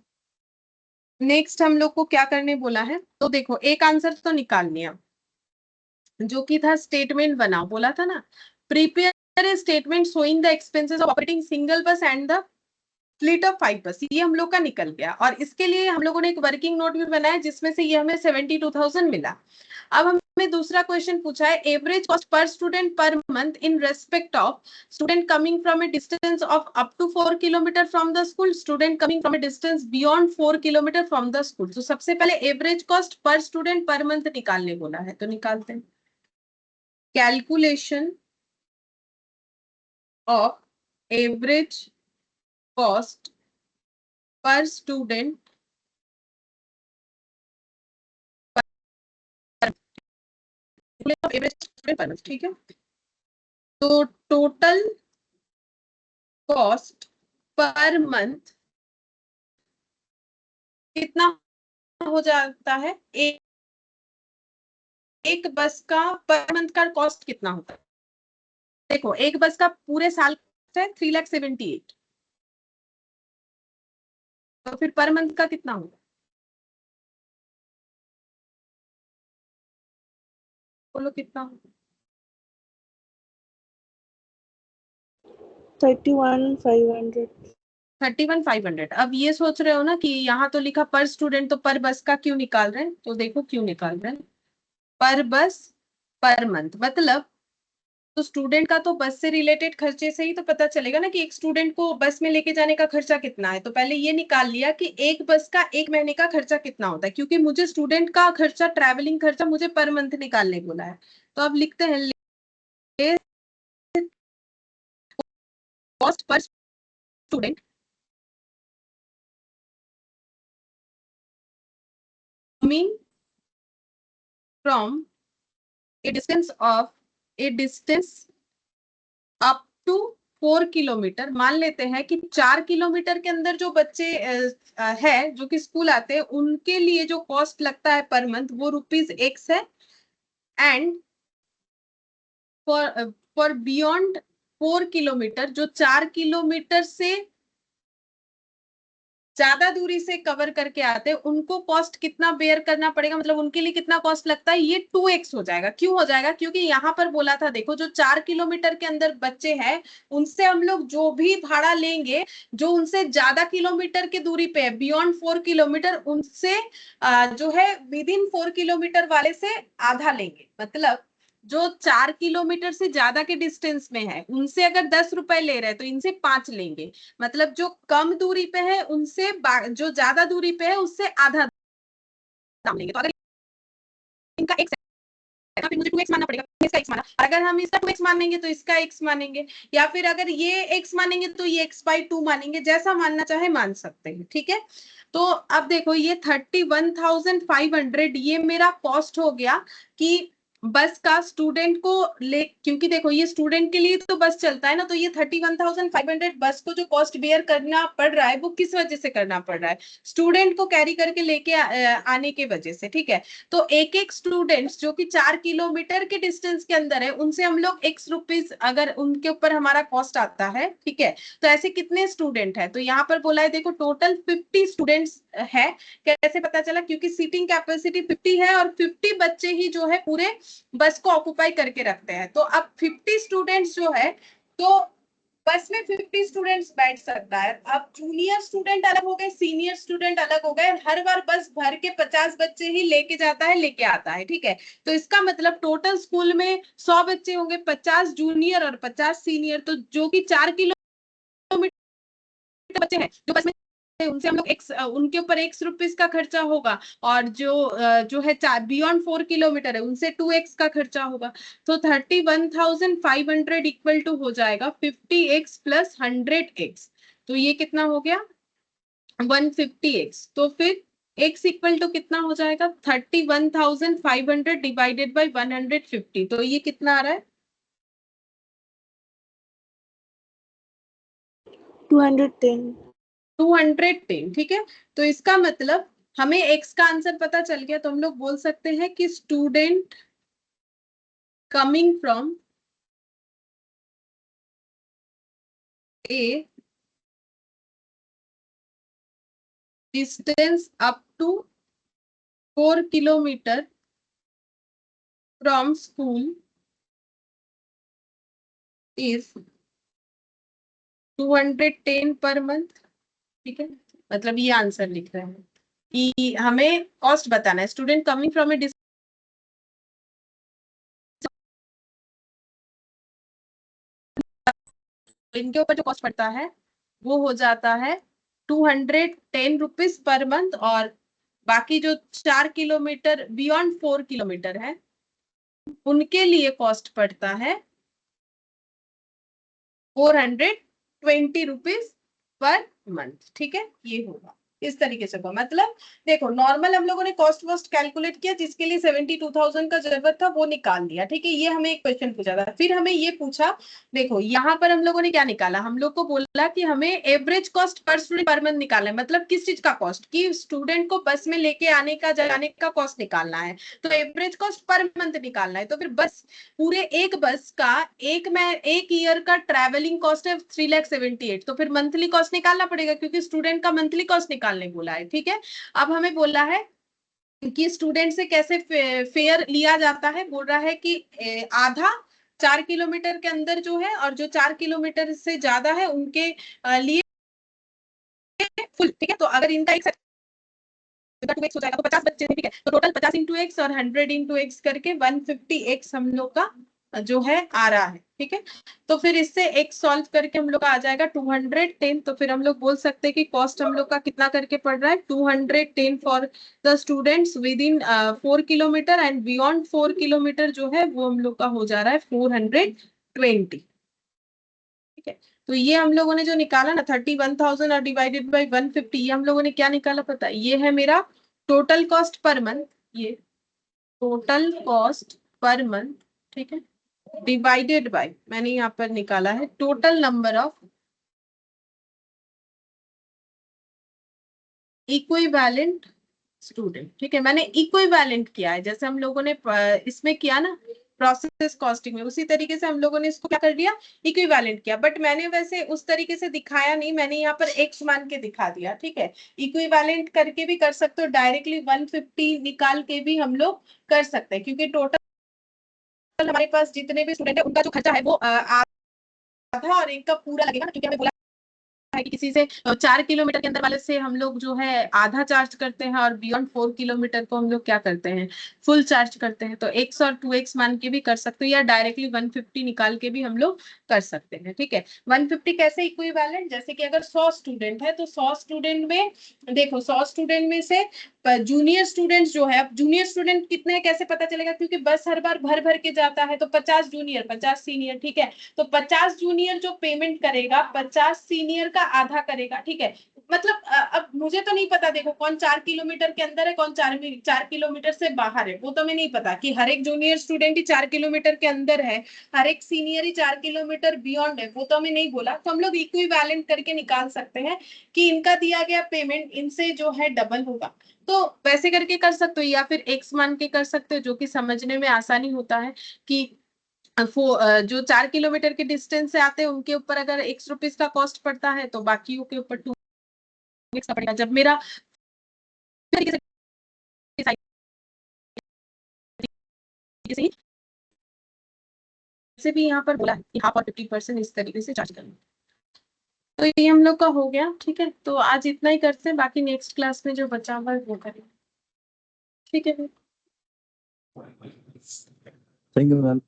नेक्स्ट हम लोग को क्या करने बोला है, तो देखो एक आंसर तो निकाल लिया, जो कि था स्टेटमेंट बनाओ, बोला था ना, prepare a statement showing the expenses of operating single bus and the fleet of 5 बस। ये हम लोग का निकल गया, और इसके लिए हम लोगों ने एक वर्किंग नोट भी बनाया, जिसमें से ये हमें 72,000 मिला। अब हमें दूसरा क्वेश्चन पूछा है, average cost per student per month in respect of student coming from a distance of up to 4 kilometre from the school, student coming from a distance beyond 4 kilometre from the school. तो सबसे पहले average cost per student per month निकालने बोला है, तो निकालते हैं। Calculation of average cost per student, average student per month. ठीक है। तो टोटल कॉस्ट पर मंथ कितना हो जाता है? एक बस का पर मंथ का कॉस्ट कितना होता है? देखो एक बस का पूरे साल है 3,78,000, तो फिर पर मंथ का कितना होगा? बोलो कितना होगा? 31,500। 31,500। अब ये सोच रहे हो ना कि यहाँ तो लिखा पर स्टूडेंट, तो पर बस का क्यों निकाल रहे हैं? तो देखो क्यों निकाल रहे हैं, पर बस पर मंथ, मतलब तो स्टूडेंट का तो बस से रिलेटेड खर्चे से ही तो पता चलेगा ना कि एक स्टूडेंट को बस में लेके जाने का खर्चा कितना है। तो पहले ये निकाल लिया कि एक बस का एक महीने का खर्चा कितना होता है, क्योंकि मुझे स्टूडेंट का खर्चा, ट्रैवलिंग खर्चा मुझे पर मंथ निकालने बोला है। तो अब लिखते हैं cost per student coming from a distance of a distance up to 4 kilometre. मान लेते हैं कि 4 किलोमीटर के अंदर जो बच्चे है जो कि स्कूल आते हैं, उनके लिए जो कॉस्ट लगता है पर मंथ वो ₹X है। एंड फॉर बियॉन्ड 4 किलोमीटर, जो 4 किलोमीटर से ज्यादा दूरी से कवर करके आते हैं, उनको कॉस्ट कितना बेयर करना पड़ेगा, मतलब उनके लिए कितना कॉस्ट लगता है, ये 2x हो जाएगा। क्यों हो जाएगा? क्योंकि यहाँ पर बोला था, देखो जो 4 किलोमीटर के अंदर बच्चे हैं, उनसे हम लोग जो भी भाड़ा लेंगे, जो उनसे ज्यादा किलोमीटर की दूरी पे है, बियॉन्ड 4 किलोमीटर, उनसे जो है विद इन 4 किलोमीटर वाले से आधा लेंगे। मतलब जो 4 किलोमीटर से ज्यादा के डिस्टेंस में है, उनसे अगर 10 रुपए ले रहे हैं, तो इनसे 5 लेंगे। मतलब जो कम दूरी पे है उनसे, जो ज्यादा दूरी पे है उससे आधा दाम लेंगे। तो अगर इनका x है, फिर मुझे 2x मानना पड़ेगा, इसका x माना। अगर हम इसका 2x मानेंगे तो इसका x मानेंगे, या फिर अगर ये x मानेंगे तो ये x/2 मानेंगे, जैसा मानना चाहे मान सकते हैं। ठीक है। तो अब देखो ये 31,500 ये मेरा कॉस्ट हो गया कि बस का स्टूडेंट को ले, क्योंकि देखो ये स्टूडेंट के लिए तो बस चलता है ना, तो ये 31,500 बस को जो कॉस्ट बेयर करना पड़ रहा है वो किस वजह से करना पड़ रहा है, स्टूडेंट को कैरी करके लेके आने के वजह से, ठीक है। तो एक एक स्टूडेंट्स जो कि 4 किलोमीटर के डिस्टेंस के अंदर है, उनसे हम लोग x रुपीज अगर उनके ऊपर हमारा कॉस्ट आता है, ठीक है। तो ऐसे कितने स्टूडेंट है, तो यहाँ पर बोला है देखो टोटल 50 स्टूडेंट्स है। कैसे पता चला, क्योंकि सीटिंग कैपेसिटी 50 है और 50 बच्चे ही जो है पूरे बस को ऑक्युपाई करके रखते हैं। तो अब 50 स्टूडेंट्स जो है, तो बस में 50 स्टूडेंट्स बैठ सकता है। अब जूनियर स्टूडेंट अलग हो गए, सीनियर स्टूडेंट अलग हो गए, हर बार बस भर के 50 बच्चे ही लेके जाता है, लेके आता है, ठीक है। तो इसका मतलब टोटल स्कूल में 100 बच्चे होंगे, 50 जूनियर और 50 सीनियर, तो जो कि 4 किलोमीटर बच्चे हैं जो बस में, उनसे हम लोग उनके ऊपर x रुपीज का खर्चा होगा, और जो है बियॉन्ड 4 किलोमीटर है उनसे 2x का खर्चा होगा। तो 31,500 इक्वल टू हो जाएगा 50x प्लस 100x। तो ये कितना हो गया 150x। तो फिर x इक्वल टू कितना हो जाएगा 31,500 डिवाइडेड बाई 150। तो ये कितना आ रहा है 210। 210, ठीक है। तो इसका मतलब हमें x का आंसर पता चल गया, तो हम लोग बोल सकते हैं कि student coming from a distance up to 4 kilometre from school is 210 per month, ठीक है। मतलब ये आंसर लिख रहे हैं कि हमें कॉस्ट बताना है, स्टूडेंट कमिंग फ्रॉम ए, इनके ऊपर जो कॉस्ट पड़ता है वो हो जाता है 210 रुपीज पर मंथ, और बाकी जो 4 किलोमीटर बियॉन्ड 4 किलोमीटर है उनके लिए कॉस्ट पड़ता है 420 रुपीज पर मंथ, ठीक है। ये होगा इस तरीके से होगा। मतलब देखो नॉर्मल हम लोगों ने कॉस्ट वॉस्ट कैलकुलेट किया, जिसके लिए 72,000 का जरूरत था वो निकाल दिया, ठीक है। ये हमें एक क्वेश्चन पूछा था, फिर हमें ये पूछा, देखो यहाँ पर हम लोगों ने क्या निकाला, हम लोग को बोला कि हमें average cost per student per month निकालना है। मतलब किस चीज का कॉस्ट, कि स्टूडेंट को बस में लेके आने का जाने का कॉस्ट निकालना है, तो एवरेज कॉस्ट पर मंथ निकालना है। तो फिर बस पूरे एक बस का एक ईयर का ट्रैवलिंग कॉस्ट है 3,78,000, तो फिर मंथली कॉस्ट निकालना पड़ेगा, क्योंकि स्टूडेंट का मंथली कॉस्ट निकालने बोला है, ठीक है। अब हमें बोला है कि स्टूडेंट से कैसे फेयर लिया जाता है, बोल रहा है कि आधा 4 किलोमीटर के अंदर जो है, और जो 4 किलोमीटर से ज्यादा है उनके लिए फुल, ठीक है। तो अगर इनका एक 2x हो जाएगा तो 50 बच्चे, ठीक है। तो टोटल 50 इंटू एक्स और 100 इंटू एक्स करके 150x हम लोग का जो है आ रहा है, ठीक है। तो फिर इससे x सॉल्व करके हम लोग का आ जाएगा 210। तो फिर हम लोग बोल सकते हैं कि कॉस्ट हम लोग का कितना करके पड़ रहा है 210 for the students with in 4 kilometre, and beyond 4 kilometre जो है वो हम लोग का हो जा रहा है 420, ठीक है। तो ये हम लोगों ने जो निकाला ना 31,000 और डिवाइडेड बाई 150, ये हम लोगों ने क्या निकाला पता है, ये है मेरा टोटल कॉस्ट पर मंथ, ये टोटल कॉस्ट पर मंथ, ठीक है, डिवाइडेड बाय, मैंने यहाँ पर निकाला है total number of equivalent student, ठीक है। मैंने इक्विवेलेंट किया है, जैसे हम लोगों ने इसमें किया ना प्रोसेस कॉस्टिंग में, उसी तरीके से हम लोगों ने इसको क्या कर दिया इक्विवेलेंट किया। बट मैंने वैसे उस तरीके से दिखाया नहीं, मैंने यहाँ पर एक्स मान के दिखा दिया, ठीक है। इक्विवेलेंट करके भी कर सकते हो, डायरेक्टली 150 निकाल के भी हम लोग कर सकते हैं, क्योंकि टोटल हमारे पास जितने भी स्टूडेंट है उनका जो खर्चा है वो आधा और एक का पूरा लगेगा ना, क्योंकि हमें बोला है कि किसी से 4 किलोमीटर के अंदर वाले से हम लोग जो है आधा चार्ज करते हैं, और बियॉन्ड 4 किलोमीटर को हम लोग क्या करते हैं फुल चार्ज करते हैं। तो x और 2x मान के भी कर सकते हो, या डायरेक्टली 150 निकाल के भी हम लोग कर सकते हैं, ठीक है। 150 कैसे इक्विवेलेंट, जैसे कि अगर 100 स्टूडेंट है तो 100 स्टूडेंट में देखो 100 स्टूडेंट में से जूनियर स्टूडेंट्स जो है, अब जूनियर स्टूडेंट कितने हैं कैसे पता चलेगा, क्योंकि बस हर बार भर भर के जाता है, तो 50 जूनियर 50 सीनियर, ठीक है। तो 50 जूनियर जो पेमेंट करेगा 50 सीनियर का आधा करेगा, ठीक है। मतलब अब मुझे तो नहीं पता, देखो कौन 4 किलोमीटर के अंदर है, कौन 4 किलोमीटर से बाहर है, वो तो मैं नहीं पता कि हर एक जूनियर स्टूडेंट ही 4 किलोमीटर के अंदर है, हर एक सीनियर ही 4 किलोमीटर बियॉन्ड है, वो तो हमें नहीं बोला। तो हम लोग इक्विवेलेंट करके निकाल सकते हैं कि इनका दिया गया पेमेंट इनसे जो है डबल होगा। तो वैसे करके कर सकते हो, या फिर एक्स मान के कर सकते हो, जो कि समझने में आसानी होता है कि जो 4 किलोमीटर के डिस्टेंस से आते हैं उनके ऊपर अगर ₹X का कॉस्ट पड़ता है, तो बाकियों के ऊपर 2 का पड़ेगा। जब मेरा तरीके से भी यहाँ पर बोला है कि हाफ और 50% इस तरीके से चार्ज करना। तो ये हम लोग का हो गया, ठीक है। तो आज इतना ही करते हैं, बाकी नेक्स्ट क्लास में जो बचा हुआ है वो करेंगे, ठीक है। Thank you ma'am.